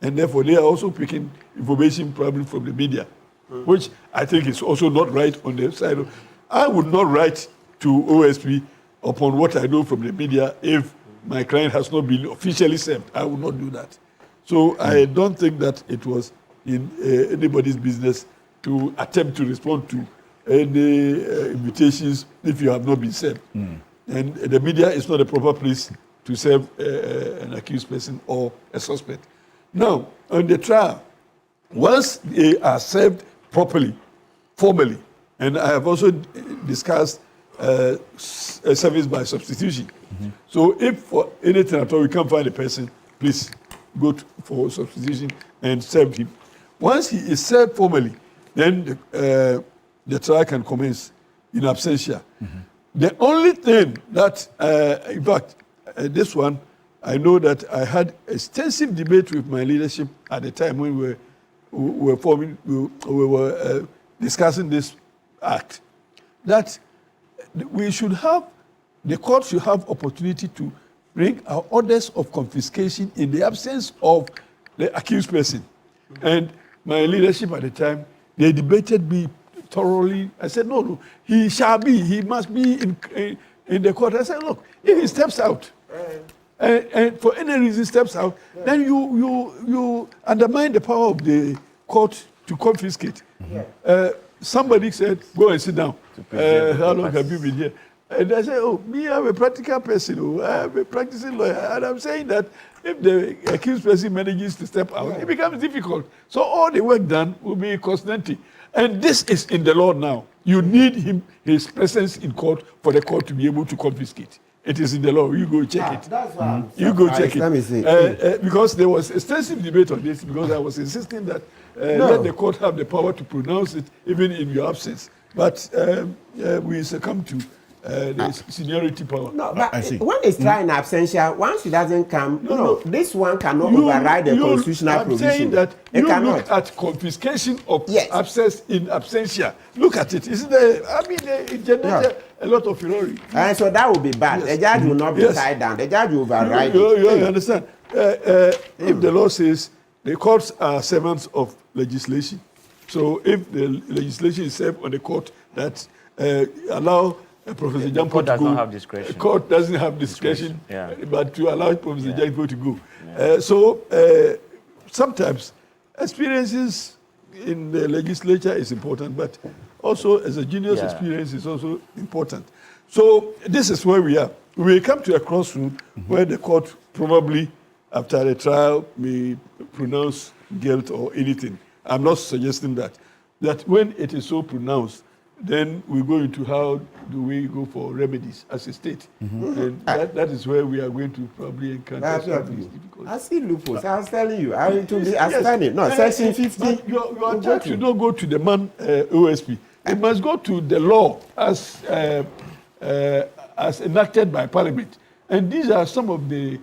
And therefore, they are also picking information probably from the media, which I think is also not right on the side of... I would not write to OSP upon what I know from the media if my client has not been officially served. I would not do that. So I don't think that it was in anybody's business to attempt to respond to any invitations if you have not been served. And the media is not a proper place to serve an accused person or a suspect. Now, on the trial, once they are served properly, formally, and I have also discussed service by substitution. So if for anything at all you can't find a person, please go for substitution and serve him. Once he is served formally, then the trial can commence in absentia. The only thing that, in fact, this one, I know that I had extensive debate with my leadership at the time when we were discussing this act, that we should have, the court should have opportunity to bring our orders of confiscation in the absence of the accused person. And my leadership at the time, they debated me thoroughly. I said, no, he shall be, he must be in the court. I said, look, if he steps out, and for any reason steps out, then you undermine the power of the court to confiscate. Somebody said, go and sit down. How long have you been here? And I said, oh, me, I'm a practical person. I'm a practicing lawyer. And I'm saying that if the accused person manages to step out, it becomes difficult. So all the work done will be costly. And this is in the law now. You need his presence in court for the court to be able to confiscate. It is in the law. You go check it. That's why you go check let me it. see. Because there was extensive debate on this because I was insisting that let the court have the power to pronounce it even in your absence. But we succumb to the seniority power. No, but when it's trial in absentia, once it doesn't come, this one cannot override the constitutional provision. I'm saying that you look at confiscation of abscess in absentia. Look at it. Isn't there? I mean, it generated a lot of fury. And so that would be bad. The judge will not be tied down. The judge will override it. You understand? If the law says the courts are servants of legislation, so if the legislation is served on the court that allow Professor Jampo to go, the court doesn't have discretion, but to allow Professor Jampo to go. So sometimes experiences in the legislature is important, but also as a junior's experience is also important. So this is where we are. We come to a crossroad where the court probably, after the trial, may pronounce guilt or anything. I'm not suggesting that. That when it is so pronounced, then we go into how do we go for remedies as a state. And that is where we are going to probably encounter some of these difficulties. I see loopholes. I was telling you, I will to be outstanding. No, section 50. Your attack should not go to the man OSP. It must go to the law as enacted by Parliament. And these are some of the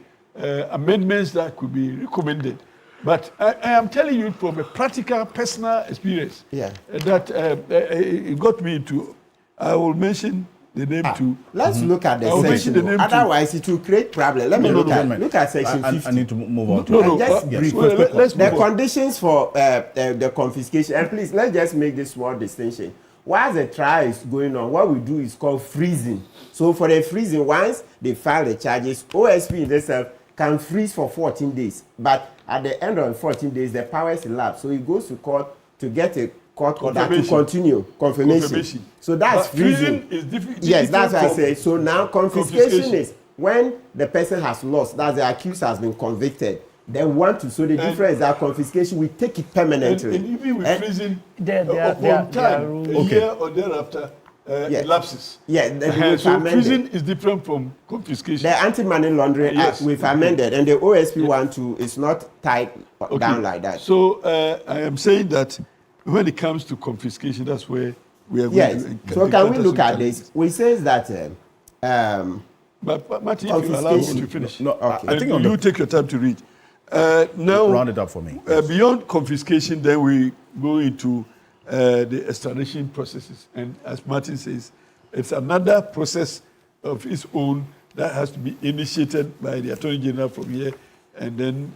amendments that could be recommended. But I am telling you from a practical, personal experience that it got me to, I will mention the name too. Let's look at the section. Otherwise, it will create problem. Let me look at section 50. I need to move on. The conditions for the confiscation, and please, let's just make this small distinction. While the trial is going on, what we do is called freezing. So for the freezing, once they file the charges, OSP themselves can freeze for 14 days. But at the end of 14 days, the powers elapse. So it goes to court to get a court order to continue confirmation. So that's freezing. Is different. Yes, that's what I say. So now confiscation is when the person has lost, that the accused has been convicted. They want to. So the difference is that confiscation, we take it permanently. And even with freezing, upon time, a year or thereafter, it lapses. Yeah, so freezing is different from confiscation. The Anti-Money Laundering Act, we've amended, and the OSP one too is not tied down like that. So I am saying that when it comes to confiscation, that's where we are going to. So can we look at this? We say that. But Martin, if you allow me to finish. No, I think you take your time to read. Now, round it up for me. Beyond confiscation, then we go into the extradition processes. And as Martin says, it's another process of its own that has to be initiated by the Attorney General from here, and then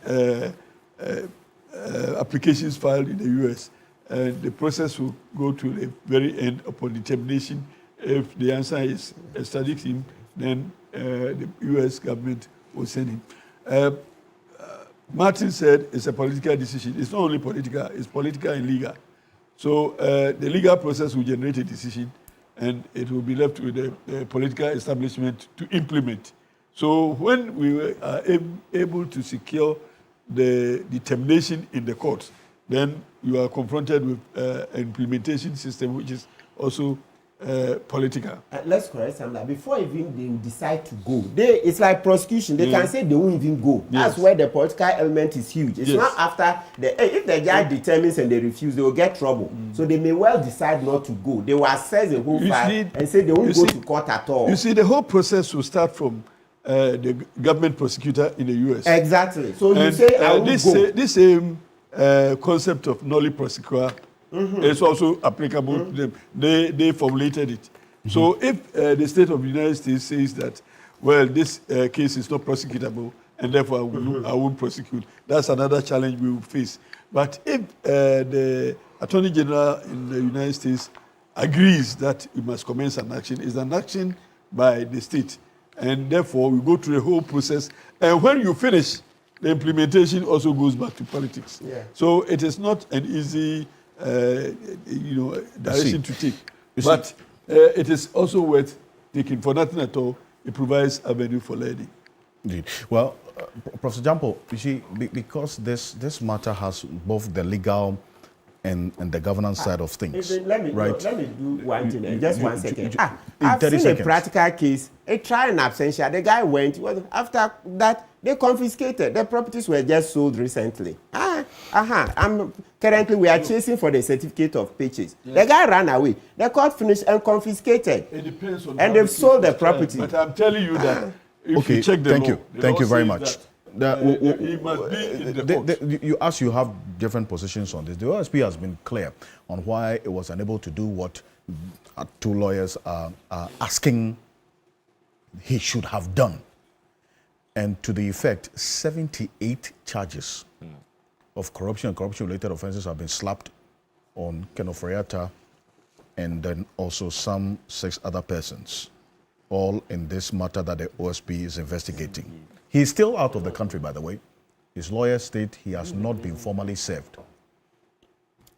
applications filed in the US. And the process will go to the very end upon determination. If the answer is extradite him, then the US government will send him. Martin said it's a political decision. It's not only political, it's political and legal. So the legal process will generate a decision, and it will be left with the political establishment to implement. So when we are able to secure the determination in the courts, then you are confronted with an implementation system which is also political. Let's correct something. Before even they decide to go, it's like prosecution. They can say they won't even go. That's where the political element is huge. It's not after if the judge determines and they refuse, they will get trouble. So they may well decide not to go. They will assess the whole file and say they won't go to court at all. You see, the whole process will start from the government prosecutor in the US. Exactly. So you say I will go. This same concept of nolli prosequa is also applicable to them. They formulated it. So if the state of the United States says that, well, this case is not prosecutable and therefore I won't prosecute, that's another challenge we will face. But if the Attorney General in the United States agrees that we must commence an action, it's an action by the state. And therefore we go through the whole process. And when you finish, the implementation also goes back to politics. So it is not an easy direction to take. But it is also worth taking. For nothing at all, it provides avenue for learning. Indeed. Well, Professor Jampo, you see, because this matter has both the legal and the governance side of things. Let me do one thing. Just 1 second. I've seen a practical case, a trial in absentia. The guy went. After that, they confiscated. The properties were just sold recently. Currently, we are chasing for the certificate of purchase. The guy ran away. The court finished and confiscated. It depends on. And they've sold the property. But I'm telling you that if you check the law, thank you very much. He must be in the court. You have different positions on this. The OSP has been clear on why it was unable to do what two lawyers are asking he should have done. And to the effect, 78 charges of corruption and corruption-related offenses have been slapped on Ken Ofori-Atta and then also some 6 other persons, all in this matter that the OSP is investigating. He's still out of the country, by the way. His lawyers state he has not been formally served.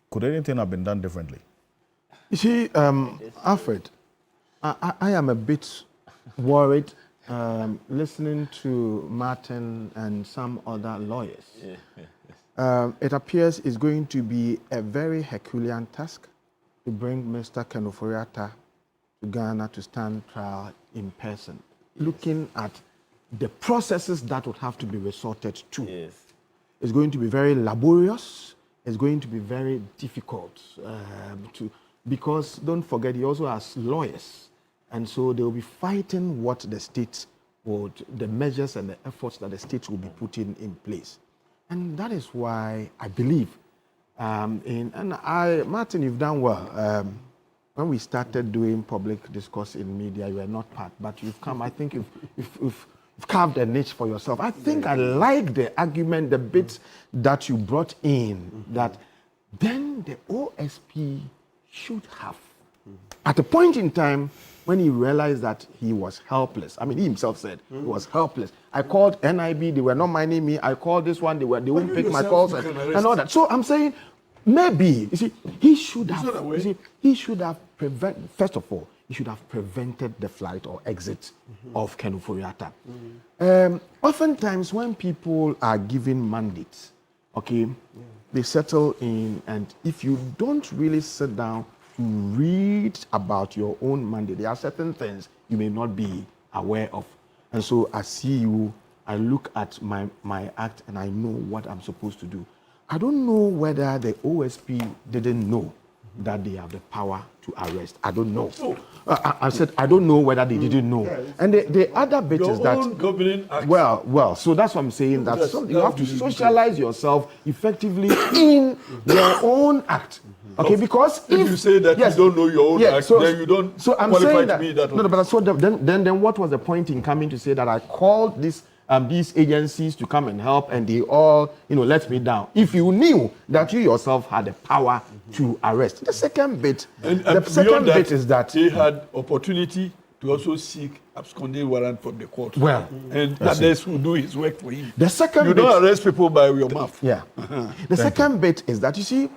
Could anything have been done differently? You see, Alfred, I am a bit worried listening to Martin and some other lawyers. It appears it's going to be a very Herculean task to bring Mr. Ken Ofori-Atta to Ghana to stand trial in person, looking at the processes that would have to be resorted to. It's going to be very laborious. It's going to be very difficult because don't forget, he also has lawyers. And so they'll be fighting what the state would the measures and the efforts that the state will be putting in place. And that is why I believe, Martin, you've done well. When we started doing public discourse in media, you were not part, but you've come, I think you've carved a niche for yourself. I think I like the argument, the bits that you brought in, that then the OSP should have, at a point in time when he realized that he was helpless. I mean, he himself said he was helpless. I called NIB, they were not minding me. I called this one, they won't pick my calls and all that. So I'm saying, maybe, you see, he should have prevented, first of all, he should have prevented the flight or exit of Ken Ofori-Atta. Oftentimes, when people are given mandates, okay, they settle in, and if you don't really sit down to read about your own mandate, there are certain things you may not be aware of. And so I see you, I look at my act, and I know what I'm supposed to do. I don't know whether the OSP didn't know that they have the power to arrest. I don't know. I said, I don't know whether they didn't know. And the other bit is that, well, so that's what I'm saying, that you have to socialize yourself effectively in your own act. Okay, because if you say that you don't know your own act, then you don't qualify to be that. No, but so then what was the point in coming to say that I called these agencies to come and help, and they all, let me down? If you knew that you yourself had the power to arrest. The second bit, is that they had opportunity to also seek absconding warrant from the court. Well, and others will do his work for him. The second you don't arrest people by your mouth. Yeah. The second bit is that, you see,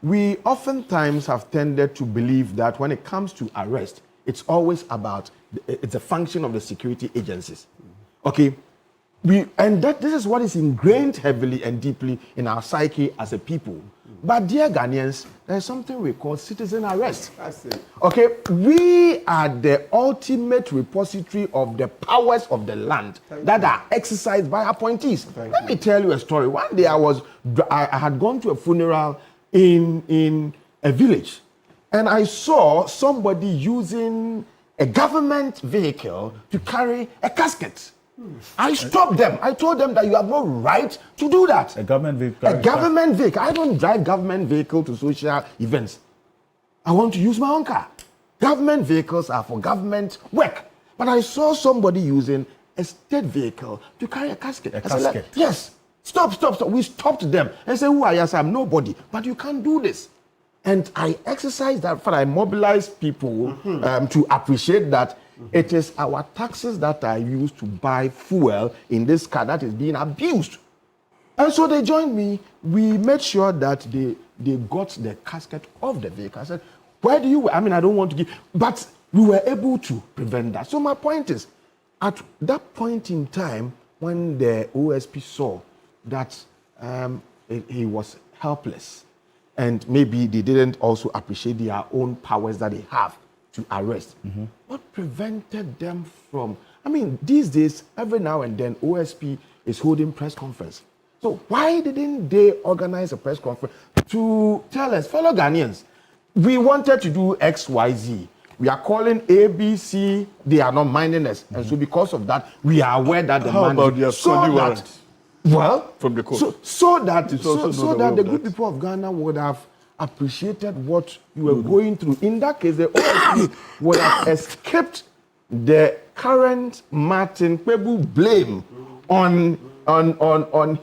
we oftentimes have tended to believe that when it comes to arrest, it's always about, it's a function of the security agencies. Okay? This is what is ingrained heavily and deeply in our psyche as a people. But dear Ghanaians, there's something we call citizen arrest. That's it. Okay, we are the ultimate repository of the powers of the land that are exercised by appointees. Let me tell you a story. One day I had gone to a funeral in a village, and I saw somebody using a government vehicle to carry a casket. I stopped them. I told them that you have no right to do that. A government vehicle? A government vehicle. I don't drive government vehicle to social events. I want to use my own car. Government vehicles are for government work. But I saw somebody using a state vehicle to carry a casket. A casket? Yes. Stop. We stopped them. I said, who are you? I said, I'm nobody. But you can't do this. And I exercised that, I mobilized people to appreciate that it is our taxes that are used to buy fuel in this car that is being abused. And so they joined me. We made sure that they got the casket off the vehicle. I said, where do you, I don't want to give, but we were able to prevent that. So my point is, at that point in time, when the OSP saw that he was helpless, and maybe they didn't also appreciate their own powers that they have to arrest. What prevented them from, these days, every now and then, OSP is holding press conference. So why didn't they organize a press conference to tell us, fellow Ghanaians, we wanted to do X, Y, Z. We are calling ABC, they are not minding us. And so because of that, we are aware that the How about the absconding warrant? Well, from the court. So that the good people of Ghana would have appreciated what you were going through. In that case, the OSP would have escaped the current Martin Kpebu blame on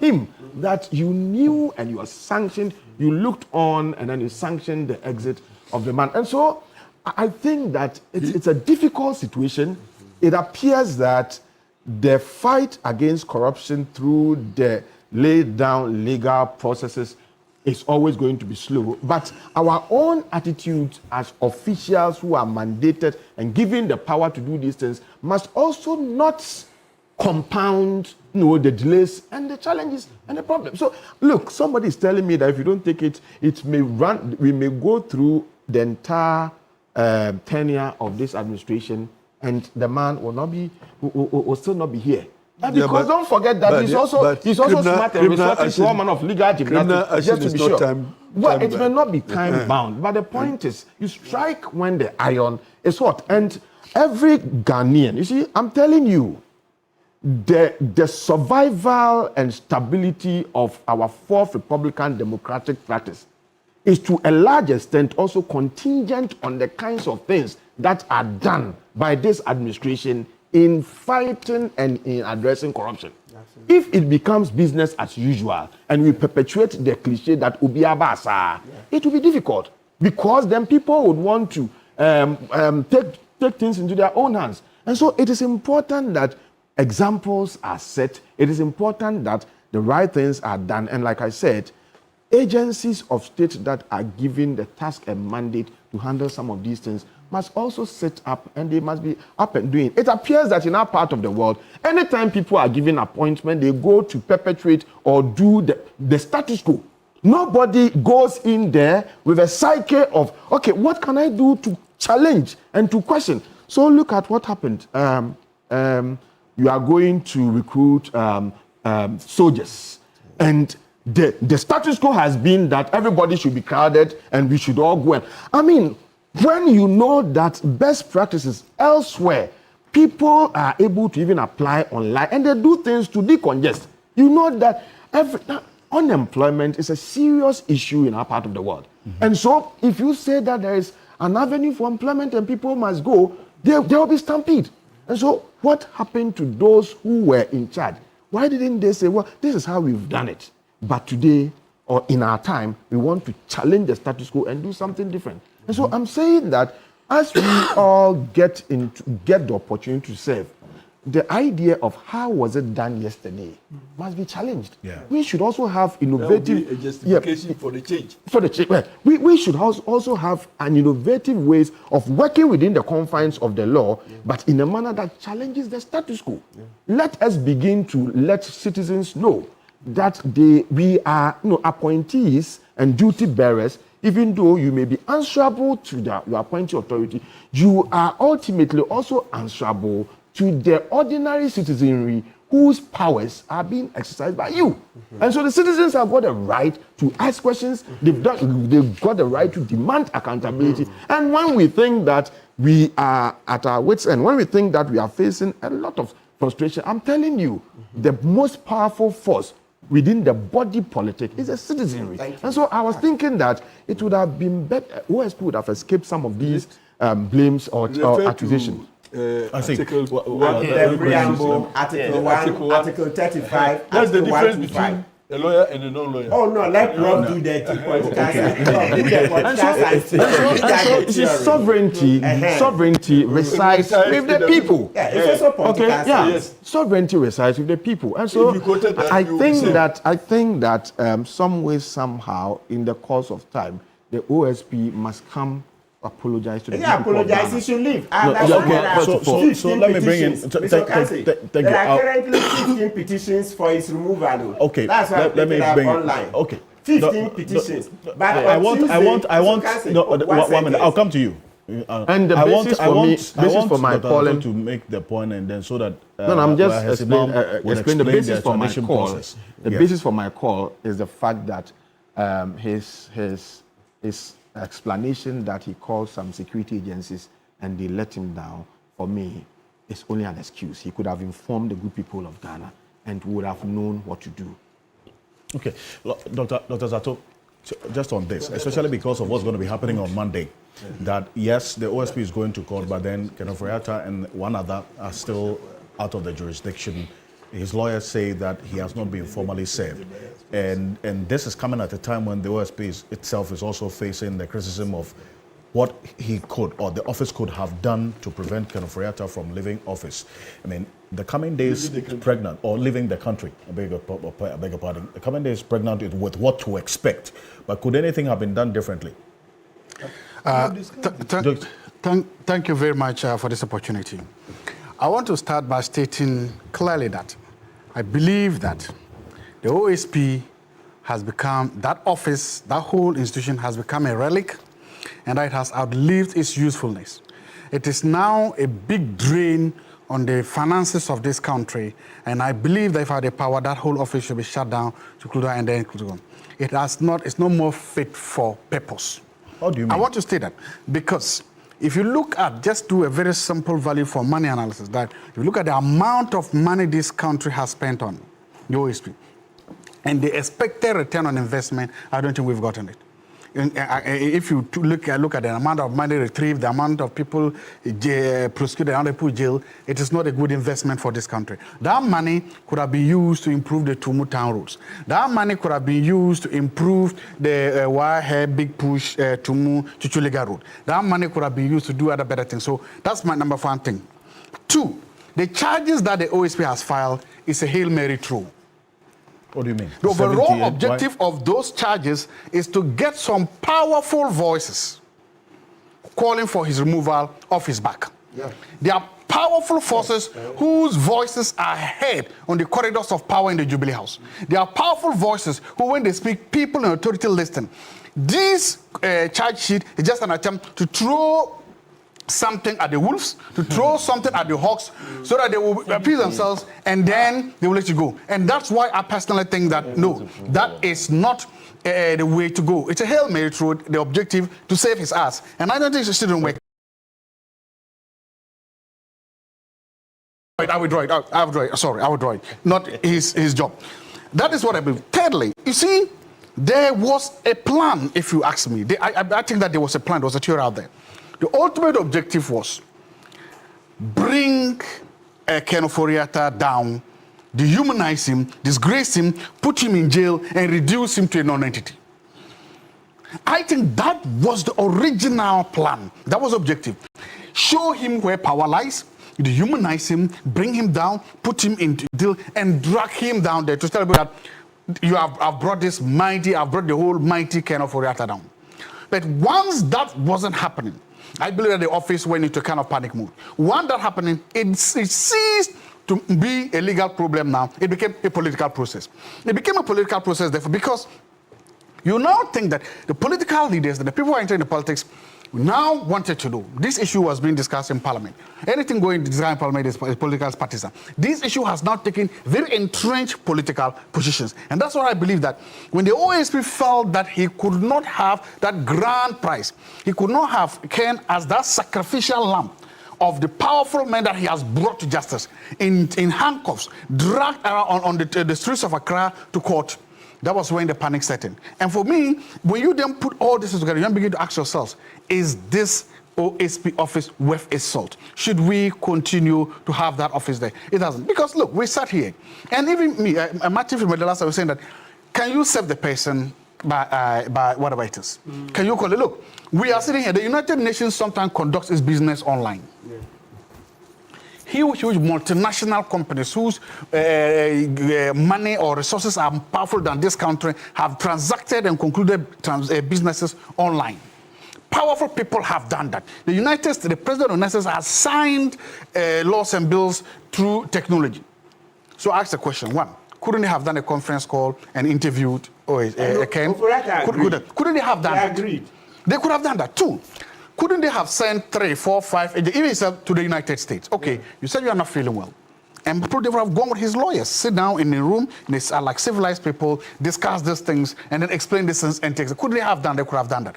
him, that you knew and you were sanctioned, you looked on and then you sanctioned the exit of the man. And so I think that it's a difficult situation. It appears that the fight against corruption through the laid down legal processes is always going to be slow. But our own attitude as officials who are mandated and given the power to do these things must also not compound the delays and the challenges and the problems. So look, somebody is telling me that if you don't take it, we may go through the entire tenure of this administration, and the man will still not be here. Because don't forget that he's also smart and resourceful to all manner of legal gymnastics, just to be sure. It may not be time bound, but the point is, you strike when the iron is hot. And every Ghanaian, you see, I'm telling you, the survival and stability of our fourth Republican democratic practice is to a large extent also contingent on the kinds of things that are done by this administration in fighting and in addressing corruption. Absolutely. If it becomes business as usual and we perpetuate the cliche that Ubiabasa, it will be difficult because then people would want to take things into their own hands. And so it is important that examples are set. It is important that the right things are done. And like I said, agencies of state that are given the task and mandate to handle some of these things must also set up, and they must be up and doing. It appears that in our part of the world, anytime people are given appointment, they go to perpetuate or do the status quo. Nobody goes in there with a psyche of, okay, what can I do to challenge and to question? So look at what happened. You are going to recruit soldiers, and the status quo has been that everybody should be crowded and we should all go in. I mean, when you know that best practices elsewhere, people are able to even apply online and they do things to decongest. You know that unemployment is a serious issue in our part of the world. Mm-hmm. And so if you say that there is an avenue for employment and people must go, there will be stampede. And so what happened to those who were in charge? Why didn't they say, well, this is how we've done it, but today or in our time, we want to challenge the status quo and do something different? And so I'm saying that as we all get the opportunity to serve, the idea of how was it done yesterday must be challenged. Yeah. We should also have innovative... That would be a justification for the change. For the change. We should also have an innovative ways of working within the confines of the law, but in a manner that challenges the status quo. Let us begin to let citizens know that we are appointees and duty bearers. Even though you may be answerable to your appointed authority, you are ultimately also answerable to the ordinary citizenry whose powers are being exercised by you. Mm-hmm. And so the citizens have got a right to ask questions. Mm-hmm. They've got the right to demand accountability. Mm-hmm. And when we think that we are at our wits' end, when we think that we are facing a lot of frustration, I'm telling you, the most powerful force within the body politic is a citizenry. And so I was thinking that it would have been better, OSP would have escaped some of these blames or accusations. I think Article 1, Article 35. That's the difference between a lawyer and a non-lawyer. Oh no, let Rob do that. Sovereignty resides with the people. Yeah, it's also political. Okay, yeah. Yes. Sovereignty resides with the people, and so I think that some way, somehow, in the course of time, the OSP must come apologize to the people. Apologize, he should leave. So let me bring in. There are currently 15 petitions for his removal. Okay, that's why let me bring online. Okay, 15 petitions. But I want. No, 1 minute. I'll come to you. And the basis for my calling to make the point, and then so that I'm just explain the basis for my call. Process. The basis for my call is the fact that his explanation that he called some security agencies and they let him down, for me, is only an excuse. He could have informed the good people of Ghana and would have known what to do. Okay, Dr. Zato, just on this, especially because of what's going to be happening on Monday, that yes, the OSP is going to court, but then Kenneth Ofori-Atta and one other are still out of the jurisdiction. His lawyers say that he has not been formally served. And this is coming at a time when the OSP itself is also facing the criticism of what he could or the office could have done to prevent Kenneth Ofori-Atta from leaving office. I mean, the coming days pregnant or leaving the country, I beg your pardon, the coming days pregnant with what to expect. But could anything have been done differently? Thank you very much for this opportunity. I want to start by stating clearly that I believe that the OSP has become, that office, that whole institution has become a relic, and it has outlived its usefulness. It is now a big drain on the finances of this country, and I believe that if I had the power, that whole office should be shut down to Kluda and then Kluda. It's no more fit for purpose. How do you mean? I want to state that because if you look at, just do a very simple value for money analysis, that if you look at the amount of money this country has spent on the OSP and the expected return on investment, I don't think we've gotten it. If you look at the amount of money retrieved, the amount of people prosecuted and people jail, it is not a good investment for this country. That money could have been used to improve the Tumu town roads. That money could have been used to improve the Wahe Big Push Tumu Chuchuliga road. That money could have been used to do other better things. So that's my number one thing. 2, the charges that the OSP has filed is a Hail Mary throw. What do you mean? The overall objective of those charges is to get some powerful voices calling for his removal off his back. Yeah. There are powerful forces whose voices are heard on the corridors of power in the Jubilee House. There are powerful voices who, when they speak, people in authority listen. This charge sheet is just an attempt to throw something at the wolves, to throw something at the hawks, so that they will appease themselves and then they will let you go. And that's why I personally think that, no, that is not the way to go. It's a Hail Mary through the objective to save his ass. And I don't think it shouldn't work. I would draw it. I would draw it. Sorry, I would draw it. Not his job. That is what I believe. Thirdly, you see, there was a plan, if you ask me. I think that there was a plan, there was a theory out there. The ultimate objective was bring Ken Ofori-Atta down, dehumanize him, disgrace him, put him in jail, and reduce him to a non-entity. I think that was the original plan. That was the objective. Show him where power lies, dehumanize him, bring him down, put him into jail, and drag him down there to tell people that I've brought this mighty, I've brought the whole mighty Ken Ofori-Atta down. But once that wasn't happening, I believe that the office went into kind of panic mode. Once that happening, it ceased to be a legal problem now. It became a political process. It became a political process, therefore, because you now think that the political leaders, that the people who are entering the politics, now wanted to do. This issue was being discussed in Parliament. Anything going to discuss in Parliament is political partisan. This issue has now taken very entrenched political positions. And that's why I believe that when the OSP felt that he could not have that grand prize, he could not have Ken as that sacrificial lamb of the powerful men that he has brought to justice in handcuffs, dragged around on the streets of Accra to court. That was when the panic set in. And for me, when you then put all this together, you then begin to ask yourselves, is this OSP office worth its salt? Should we continue to have that office there? It doesn't. Because look, we sat here, and even me, Martin from the last I was saying that, can you serve the person by whatever it is? Can you call it? Look, we are sitting here. The United Nations sometimes conducts its business online. Yeah. Huge multinational companies whose money or resources are powerful than this country have transacted and concluded businesses online. Powerful people have done that. The President of the United States has signed laws and bills through technology. So I ask the question, one, couldn't they have done a conference call and interviewed Ken? Couldn't they have done that? Agreed. They could have done that. Two, couldn't they have sent 3, 4, 5, even to the United States? Okay, you said you are not feeling well. And they would have gone with his lawyers, sit down in a room, like civilized people, discuss these things, and then explain these things and take. Couldn't they have done? They could have done that.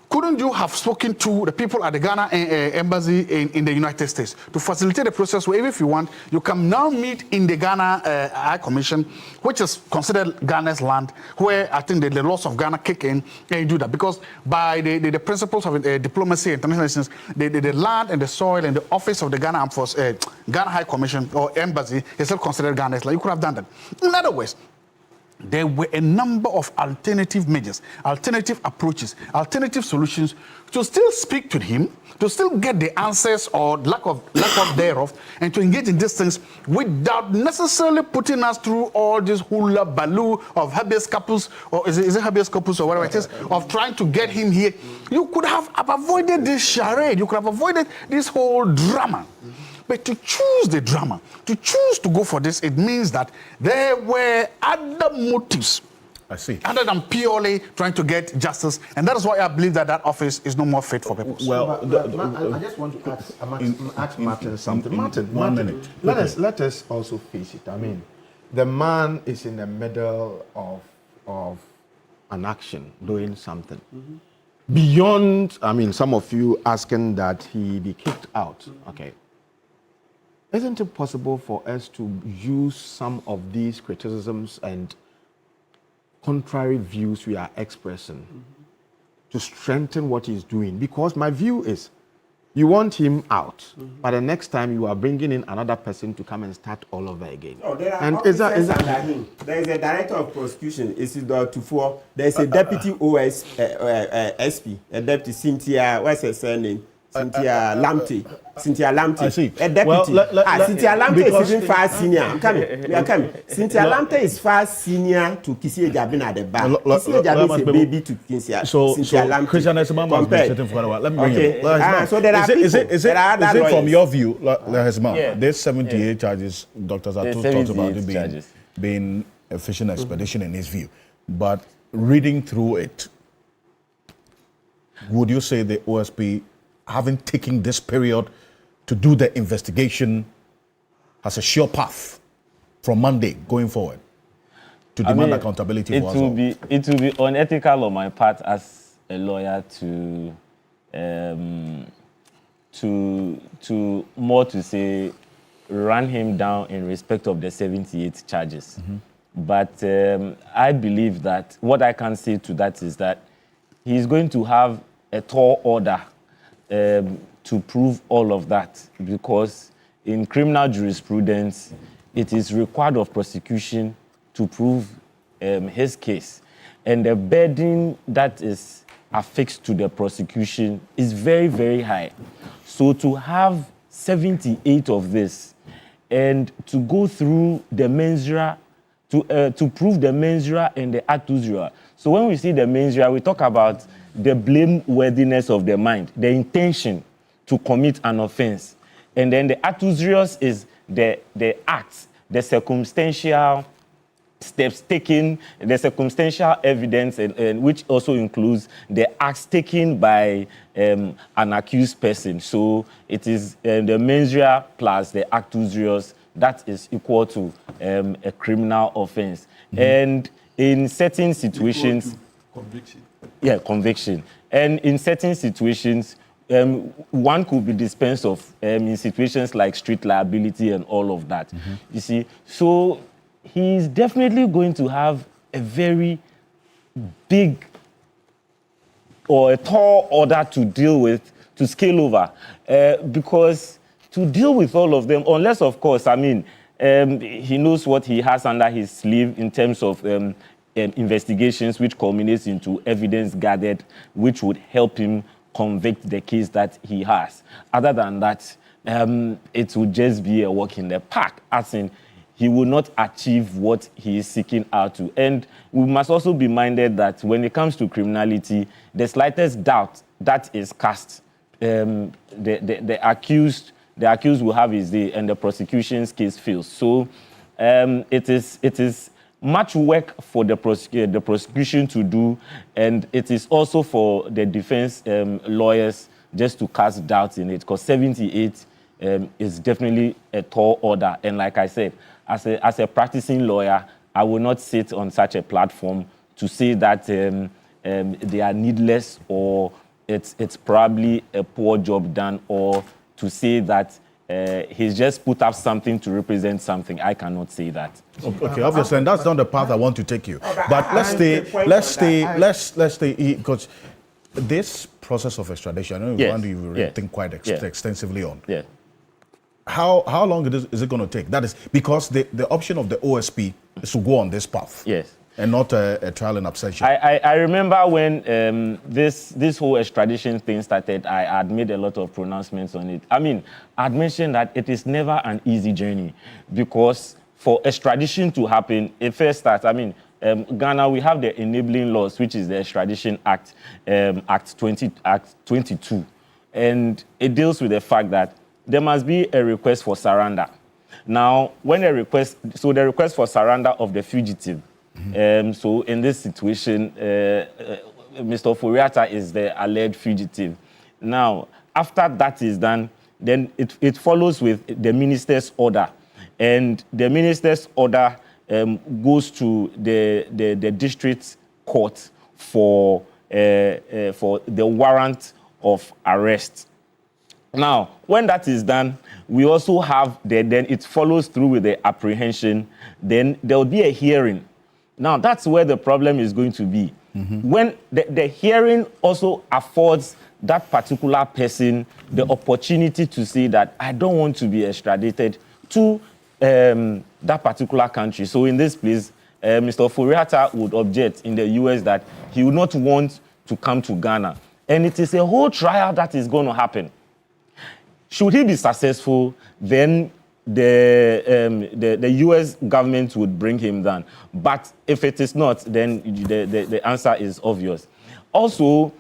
Couldn't you have spoken to the people at the Ghana embassy in the United States to facilitate the process where, if you want, you can now meet in the Ghana High Commission, which is considered Ghana's land, where I think the laws of Ghana kick in and you do that. Because by the principles of diplomacy and international relations, the land and the soil and the office of the Ghana Armed Force, Ghana High Commission or embassy is still considered Ghana's land. You could have done that. In other words, there were a number of alternative measures, alternative approaches, alternative solutions to still speak to him, to still get the answers or lack of thereof, and to engage in these things without necessarily putting us through all this hula baloo of habeas corpus, or is it habeas corpus or whatever it is, of trying to get him here. You could have avoided this charade. You could have avoided this whole drama. But to choose the drama, to choose to go for this, it means that there were other motives. I see. Other than purely trying to get justice. And that is why I believe that office is no more fit for people. Well, I just want to ask Martin something. Martin, 1 minute. Let us also face it. I mean, the man is in the middle of an action, doing something. beyond, I mean, some of you asking that he be kicked out, okay, isn't it possible for us to use some of these criticisms and contrary views we are expressing to strengthen what he's doing? Because my view is, you want him out, but the next time you are bringing in another person to come and start all over again. Oh, there are and officers under him. There is a director of prosecution, Isidore Tufo. There is a deputy SP, a deputy Cynthia, what's her surname? Cynthia Lamte. Cynthia Lamte. I see. A deputy. Well, Cynthia Lamte is even far senior. I'm coming. We are coming. Cynthia Lamte is far senior to Kisi Ejabin at the back. Kisi Ejabin is a baby to Cynthia Lamte. Christian Esman has been sitting for a while. Let me bring him. So there are people. Is it from your view, Esman, there's 78 charges Dr. Zato talks about it being a fishing expedition in his view. But reading through it, would you say the OSP, having taken this period to do the investigation, has a sure path from Monday going forward to demand accountability for us all? It will be unethical on my part as a lawyer to run him down in respect of the 78 charges. But I believe that what I can say to that is that he's going to have a tall order to prove all of that, because in criminal jurisprudence, it is required of prosecution to prove his case. And the burden that is affixed to the prosecution is very, very high. So to have 78 of this and to go through the mens rea, to prove the mens rea and the actus rea. So when we see the mens rea, we talk about the blameworthiness of the mind, the intention to commit an offense. And then the actus reus is the acts, the circumstantial steps taken, the circumstantial evidence, and which also includes the acts taken by an accused person. So it is the mens rea plus the actus reus that is equal to a criminal offense. And in certain situations, conviction. Yeah, conviction. And in certain situations, one could be dispensed of in situations like street liability and all of that. You see, so he's definitely going to have a very big or a tall order to deal with, to scale over, because to deal with all of them, unless, of course, I mean, he knows what he has under his sleeve in terms of investigations, which culminates into evidence gathered, which would help him convict the case that he has. Other than that, it would just be a walk in the park, as in he will not achieve what he is seeking out to. And we must also be minded that when it comes to criminality, the slightest doubt that is cast, the accused will have his day and the prosecution's case fails. So it is much work for the prosecution to do, and it is also for the defense lawyers just to cast doubts in it, because 78 is definitely a tall order. And like I said, as a practicing lawyer, I will not sit on such a platform to say that they are needless, or it's probably a poor job done, or to say that he's just put up something to represent something. I cannot say that. Okay, obviously, and that's not the path I want to take you. But let's stay, because this process of extradition, I know you've written quite extensively on. Yeah. How long is it going to take? That is because the option of the OSP is to go on this path. Yes. And not a trial in absentia. I remember when this whole extradition thing started, I had made a lot of pronouncements on it. I mean, I'd mentioned that it is never an easy journey, because for extradition to happen, it first starts, I mean, Ghana, we have the enabling laws, which is the Extradition Act, Act 22. And it deals with the fact that there must be a request for surrender. Now, when the request for surrender of the fugitive, so in this situation, Mr. Ofori-Atta is the alleged fugitive. Now, after that is done, then it follows with the minister's order. And the minister's order goes to the district court for for the warrant of arrest. Now, when that is done, we also have then it follows through with the apprehension. Then there will be a hearing. Now, that's where the problem is going to be. When the hearing also affords that particular person the opportunity to say that I don't want to be extradited to that particular country. So in this place, Mr. Ofori-Atta would object in the US that he would not want to come to Ghana. And it is a whole trial that is going to happen. Should he be successful, then the US government would bring him down. But if it is not, then the answer is obvious. Also,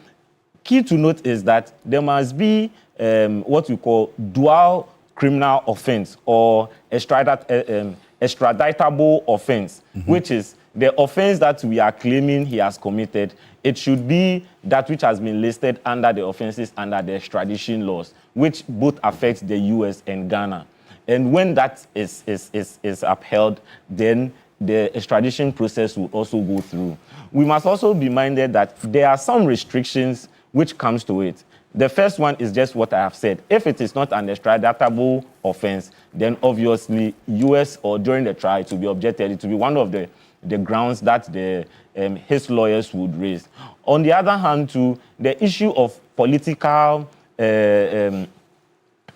key to note is that there must be what we call dual criminal offense or extraditable offense, which is the offense that we are claiming he has committed. It should be that which has been listed under the offenses under the extradition laws, which both affect the US and Ghana. And when that is upheld, then the extradition process will also go through. We must also be minded that there are some restrictions which comes to it. The first one is just what I have said. If it is not an extraditable offense, then obviously US or during the trial it will be objected. It will be one of the grounds that his lawyers would raise. On the other hand, too, the issue of political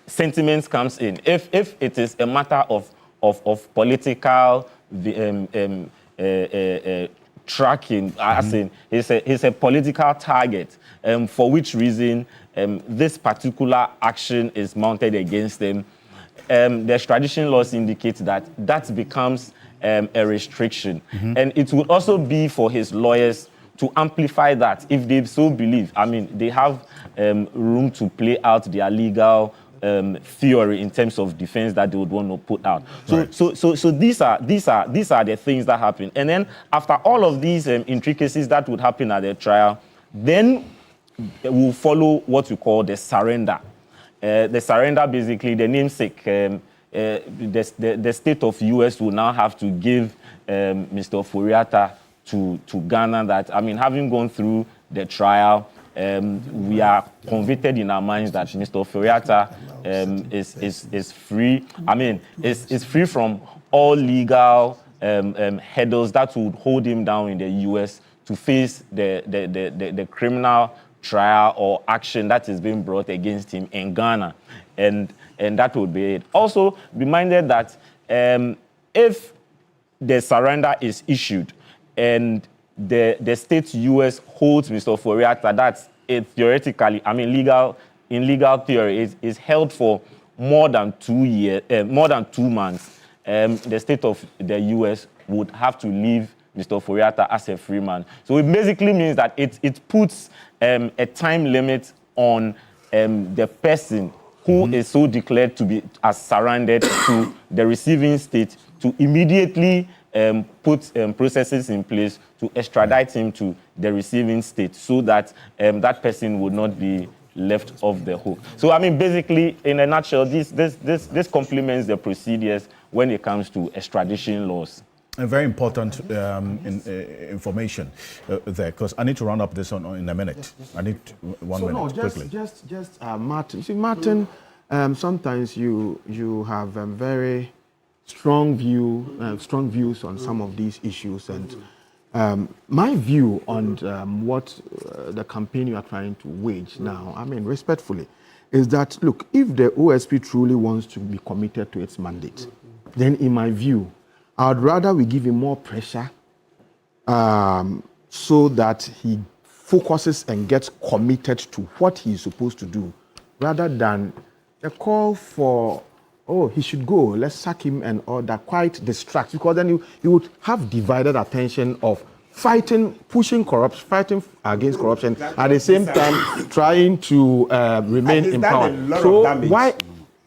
sentiments comes in. If it is a matter of political tracking, as in he's a political target, for which reason this particular action is mounted against him, the extradition laws indicate that becomes a restriction. And it would also be for his lawyers to amplify that if they so believe. I mean, they have room to play out their legal theory in terms of defense that they would want to put out. So, right. so these are the things that happen. And then after all of these intricacies that would happen at the trial, then will follow what we call the surrender. The surrender, basically, the namesake, the state of US will now have to give Mr. Ofori-Atta to Ghana. That, I mean, having gone through the trial, we are convicted in our minds that Mr. Ofori-Atta is free. I mean, is free from all legal hurdles that would hold him down in the US to face the criminal trial or action that is being brought against him in Ghana. And that would be it. Also, be minded that if the surrender is issued and the state US holds Mr. Ofori-Atta, that's it theoretically, I mean, in legal theory, is held for more than 2 months. The state of the US would have to leave Mr. Ofori-Atta as a free man. So it basically means that it puts a time limit on the person who is so declared to be as surrendered to the receiving state to immediately put processes in place to extradite him to the receiving state so that that person would not be left off the hook. So, I mean, basically, in a nutshell, this complements the procedures when it comes to extradition laws. A very important information there, because I need to round up this in a minute. I need 1 minute, quickly. Just Martin. You see, Martin, sometimes you have very strong views on some of these issues, and my view on what the campaign you are trying to wage now, I mean, respectfully, is that, look, if the OSP truly wants to be committed to its mandate, then in my view, I would rather we give him more pressure so that he focuses and gets committed to what he is supposed to do, rather than a call for, oh, he should go, let's sack him and all that, quite distract, because then you would have divided attention of pushing corruption, fighting against corruption, at the same time trying to remain in power. So why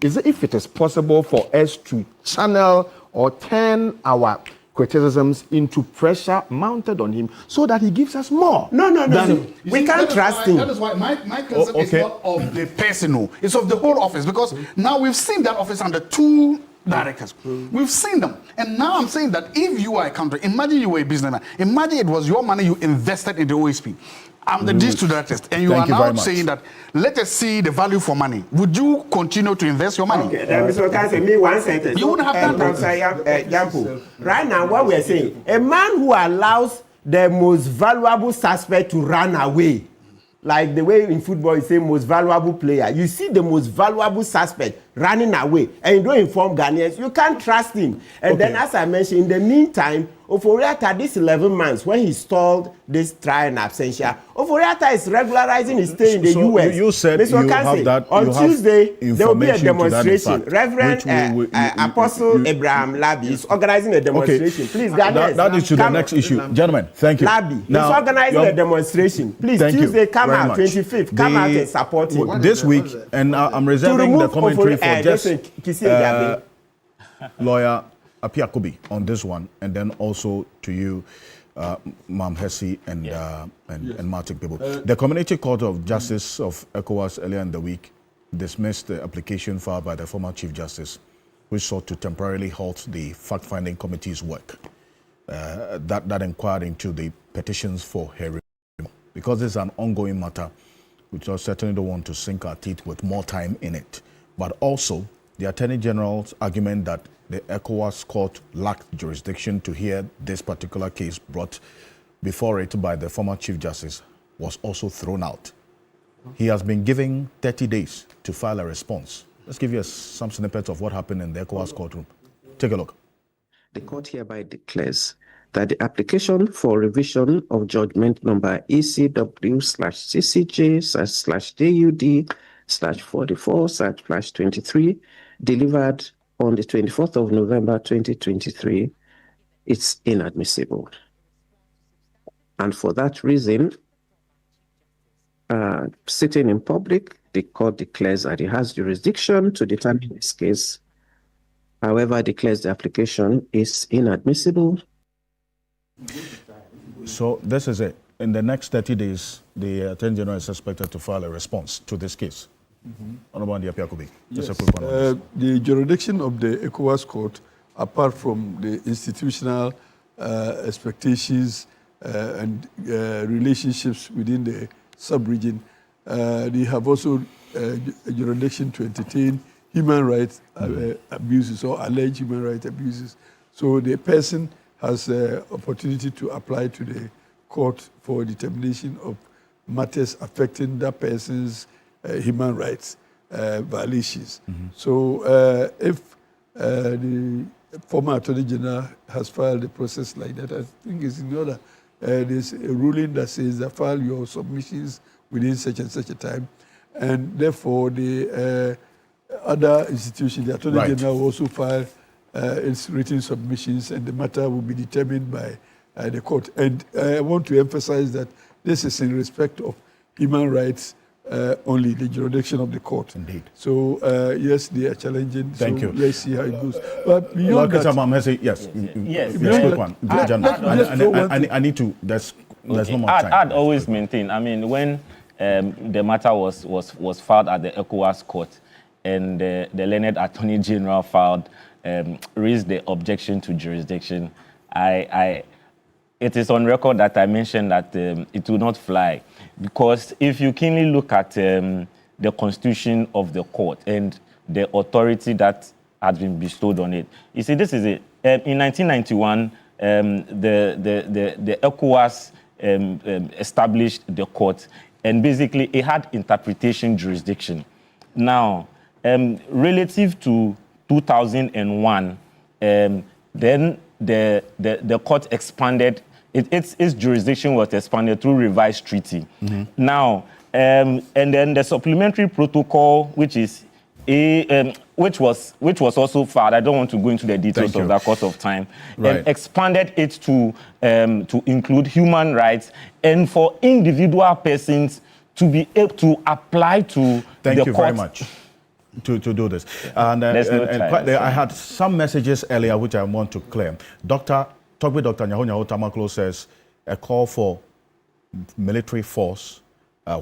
is it, if it is possible for us to channel or turn our criticisms into pressure mounted on him so that he gives us more? No. We can't trust him. That is why my criticism is not of the person, it's of the whole office, because now we've seen that office under two directors. We've seen them. And now I'm saying that if you are a country, imagine you were a businessman, imagine it was your money you invested in the OSP. This to that test. And you are now saying that, let us see the value for money. Would you continue to invest your money? Okay, then Mr. Okanse, me one sentence. You wouldn't have done that. Right now, what we're saying, a man who allows the most valuable suspect to run away, like the way in football you say most valuable player, you see the most valuable suspect running away and you don't inform Ghanaians, you can't trust him. And then as I mentioned, in the meantime, Ofori-Atta, this 11 months, when he stalled this trial in absentia, Ofori-Atta is regularizing his stay in the US. You said Mr. you have that. On Tuesday, there will be a information demonstration. to that effect, Reverend Apostle Abraham Labi is organizing a demonstration. Please, Ghanaians. That is to the next issue. Gentlemen, thank you. Labi is organizing a demonstration. Please, Tuesday, come out, 25th, come out and support him. This week, and I'm reserving the commentary for just Lawyer Apiakobi on this one, and then also to you, Mam Hesse and Martin Bibu. The Community Court of Justice of ECOWAS earlier in the week dismissed the application filed by the former Chief Justice, which sought to temporarily halt the fact-finding committee's work that inquired into the petitions for her removal. Because this is an ongoing matter, we certainly don't want to sink our teeth with more time in it. But also, the Attorney General's argument that the ECOWAS court lacked jurisdiction to hear this particular case brought before it by the former Chief Justice was also thrown out. He has been given 30 days to file a response. Let's give you some snippets of what happened in the ECOWAS courtroom. Take a look. The court hereby declares that the application for revision of judgment number ECW/CCJ/JUD/44/23 delivered on the 24th of November 2023 is inadmissible. And for that reason, sitting in public, the court declares that it has jurisdiction to determine this case. However, declares the application is inadmissible. So this is it. In the next 30 days, the Attorney General is expected to file a response to this case. Honorable Andy Apiakobi, just a quick one on this. The jurisdiction of the ECOWAS court, apart from the institutional expectations and relationships within the sub-region, they have also a jurisdiction to entertain human rights abuses or alleged human rights abuses. So the person has the opportunity to apply to the court for determination of matters affecting that person's human rights violations. So if the former Attorney General has filed a process like that, I think it's in order. There's a ruling that says that file your submissions within such and such a time, and therefore the other institution, the Attorney General, will also file its written submissions, and the matter will be determined by the court. And I want to emphasize that this is in respect of human rights only, the jurisdiction of the court. Indeed. So yes, they are challenging. Thank you. Let's see how it goes. But beyond that, yes, quick one. I need to. There's no more time. I'd always maintain. I mean, when the matter was filed at the ECOWAS court, and the learned Attorney General raised the objection to jurisdiction, it is on record that I mentioned that it will not fly, because if you keenly look at the constitution of the court and the authority that has been bestowed on it, you see, this is it. In 1991, the ECOWAS established the court, and basically it had interpretation jurisdiction. Now, relative to 2001, then the court expanded. Its jurisdiction was expanded through revised treaty. Now, and then the supplementary protocol, which was also filed. I don't want to go into the details of that course of time. And expanded it to include human rights and for individual persons to be able to apply to the court. Very much. To do this. And I had some messages earlier which I want to clear. Dr. Nyaho Tamaklo says a call for military force.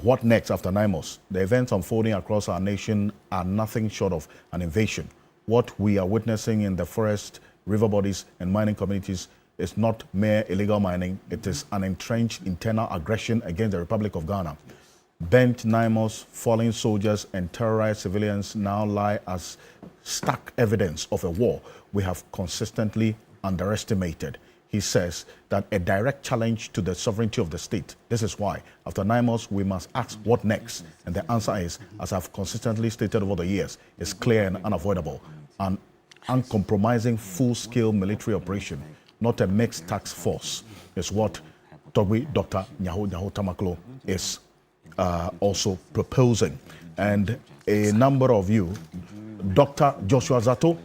What next after NIMOS? The events unfolding across our nation are nothing short of an invasion. What we are witnessing in the forest, river bodies, and mining communities is not mere illegal mining, it is an entrenched internal aggression against the Republic of Ghana. Burnt Naimos, fallen soldiers, and terrorized civilians now lie as stark evidence of a war we have consistently underestimated. He says that a direct challenge to the sovereignty of the state. This is why, after Naimos, we must ask what next. And the answer is, as I've consistently stated over the years, is clear and unavoidable. An uncompromising full-scale military operation, not a mixed task force, is what Togbi Dr. Nyaho Tamaklo is also proposing. And a number of you, Dr. Joshua Zato,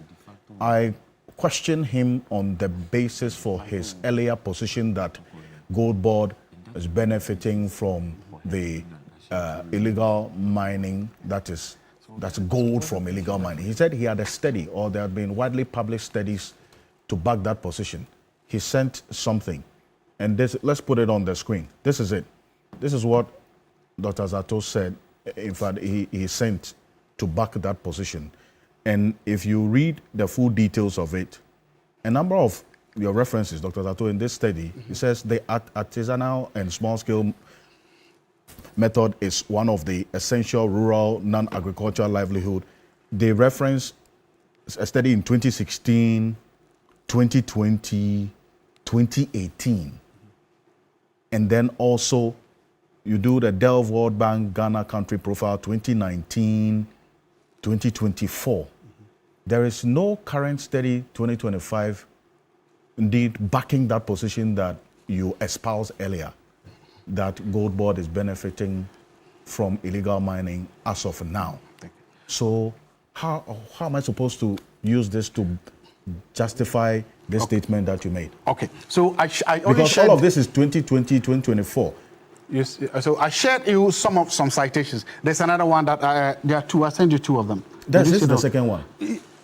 I question him on the basis for his earlier position that Gold Board is benefiting from the illegal mining, that's gold from illegal mining. He said he had a study, or there had been widely published studies to back that position. He sent something, and this, let's put it on the screen. This is it. This is what Dr. Zato said. In fact, he sent to back that position. And if you read the full details of it, a number of your references, Dr. Zato, in this study, he says the artisanal and small-scale method is one of the essential rural non-agricultural livelihood. They reference a study in 2016, 2020, 2018. And then also you do the Delve World Bank Ghana Country Profile 2019, 2024. There is no current study 2025 indeed backing that position that you espoused earlier, that Gold Board is benefiting from illegal mining as of now. So how am I supposed to use this to justify this statement that you made? Okay, so I because all of this is 2020, 2024. Yes, so I shared you some citations. There's another one that there are two. I sent you two of them. This is the second one.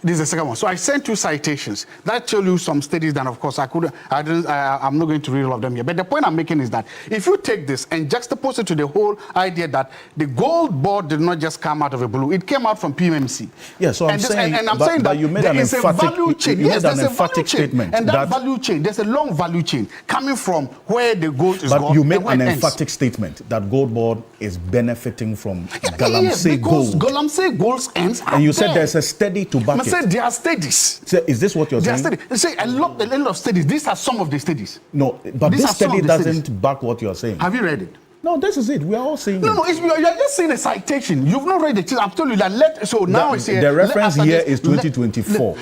This is the second one. So I sent two citations that tell you some studies that, of course, I'm not going to read all of them here. But the point I'm making is that if you take this and juxtapose it to the whole idea that the Gold Board did not just come out of a blue, it came out from PMMC. Yeah, so I'm saying that you made an emphatic statement. And that value chain, there's a long value chain coming from where the gold is gone. But you made an emphatic statement that Gold Board is benefiting from Galamsey gold. Galamsey gold's ends are and you said there's a study to back it. Say there are studies. So is this what you're saying? They say a lot of studies. These are some of the studies. No, but this study doesn't back what you're saying. Have you read it? No, this is it. We are all saying No, you're just saying a citation. You've not read it. I'm telling you that. So now it's here. The reference here is 2024.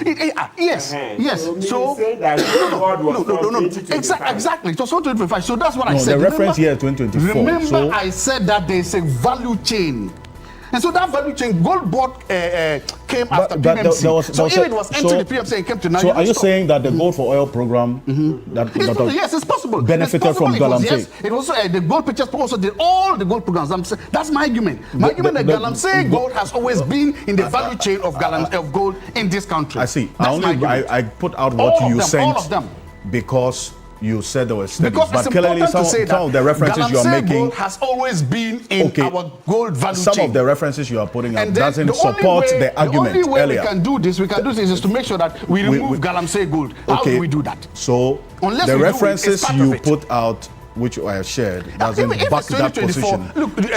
Yes. So no. Exactly. So 2025. So that's what I said. The reference here is 2024. Remember, I said that there's a value chain. And so that value chain, Gold Board came after PMMC. So if it was entering the PMMC and came to now. So are you saying that the Gold for Oil program yes, it's possible. Benefited from Galamsey? Yes, it also the Gold Purchase also did all the gold programs. That's my argument. My argument that Galamsey gold has always been in the value chain of gold in this country. I see. I put out what you sent all of them. Because you said there were studies, because but clearly some of the references you are making gold has always been in our gold value chain. Some of the references you are putting up doesn't support the argument. The only way earlier. we can do this is to make sure that we remove Galamsey gold. How do we do that? So the references you put out, which I have shared, doesn't back that position.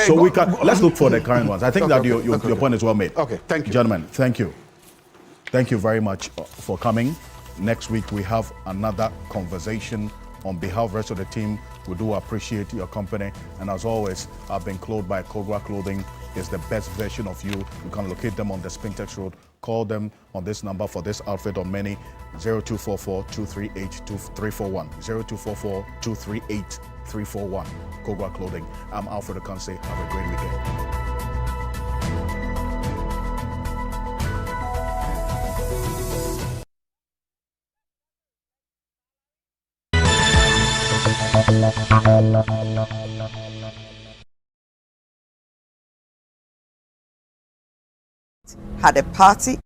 So we can let's look for the current ones. I think that your point is well made. Okay, thank you, gentlemen. Thank you. Thank you very much for coming. Next week, we have another conversation. On behalf of the rest of the team, we do appreciate your company. And as always, I've been clothed by Kogra Clothing. It's the best version of you. You can locate them on the Spintex Road. Call them on this number for this outfit on many, 0244-238-341. 0244-238-341. Kogra Clothing. I'm Alfred Okanse. Have a great weekend. Had a party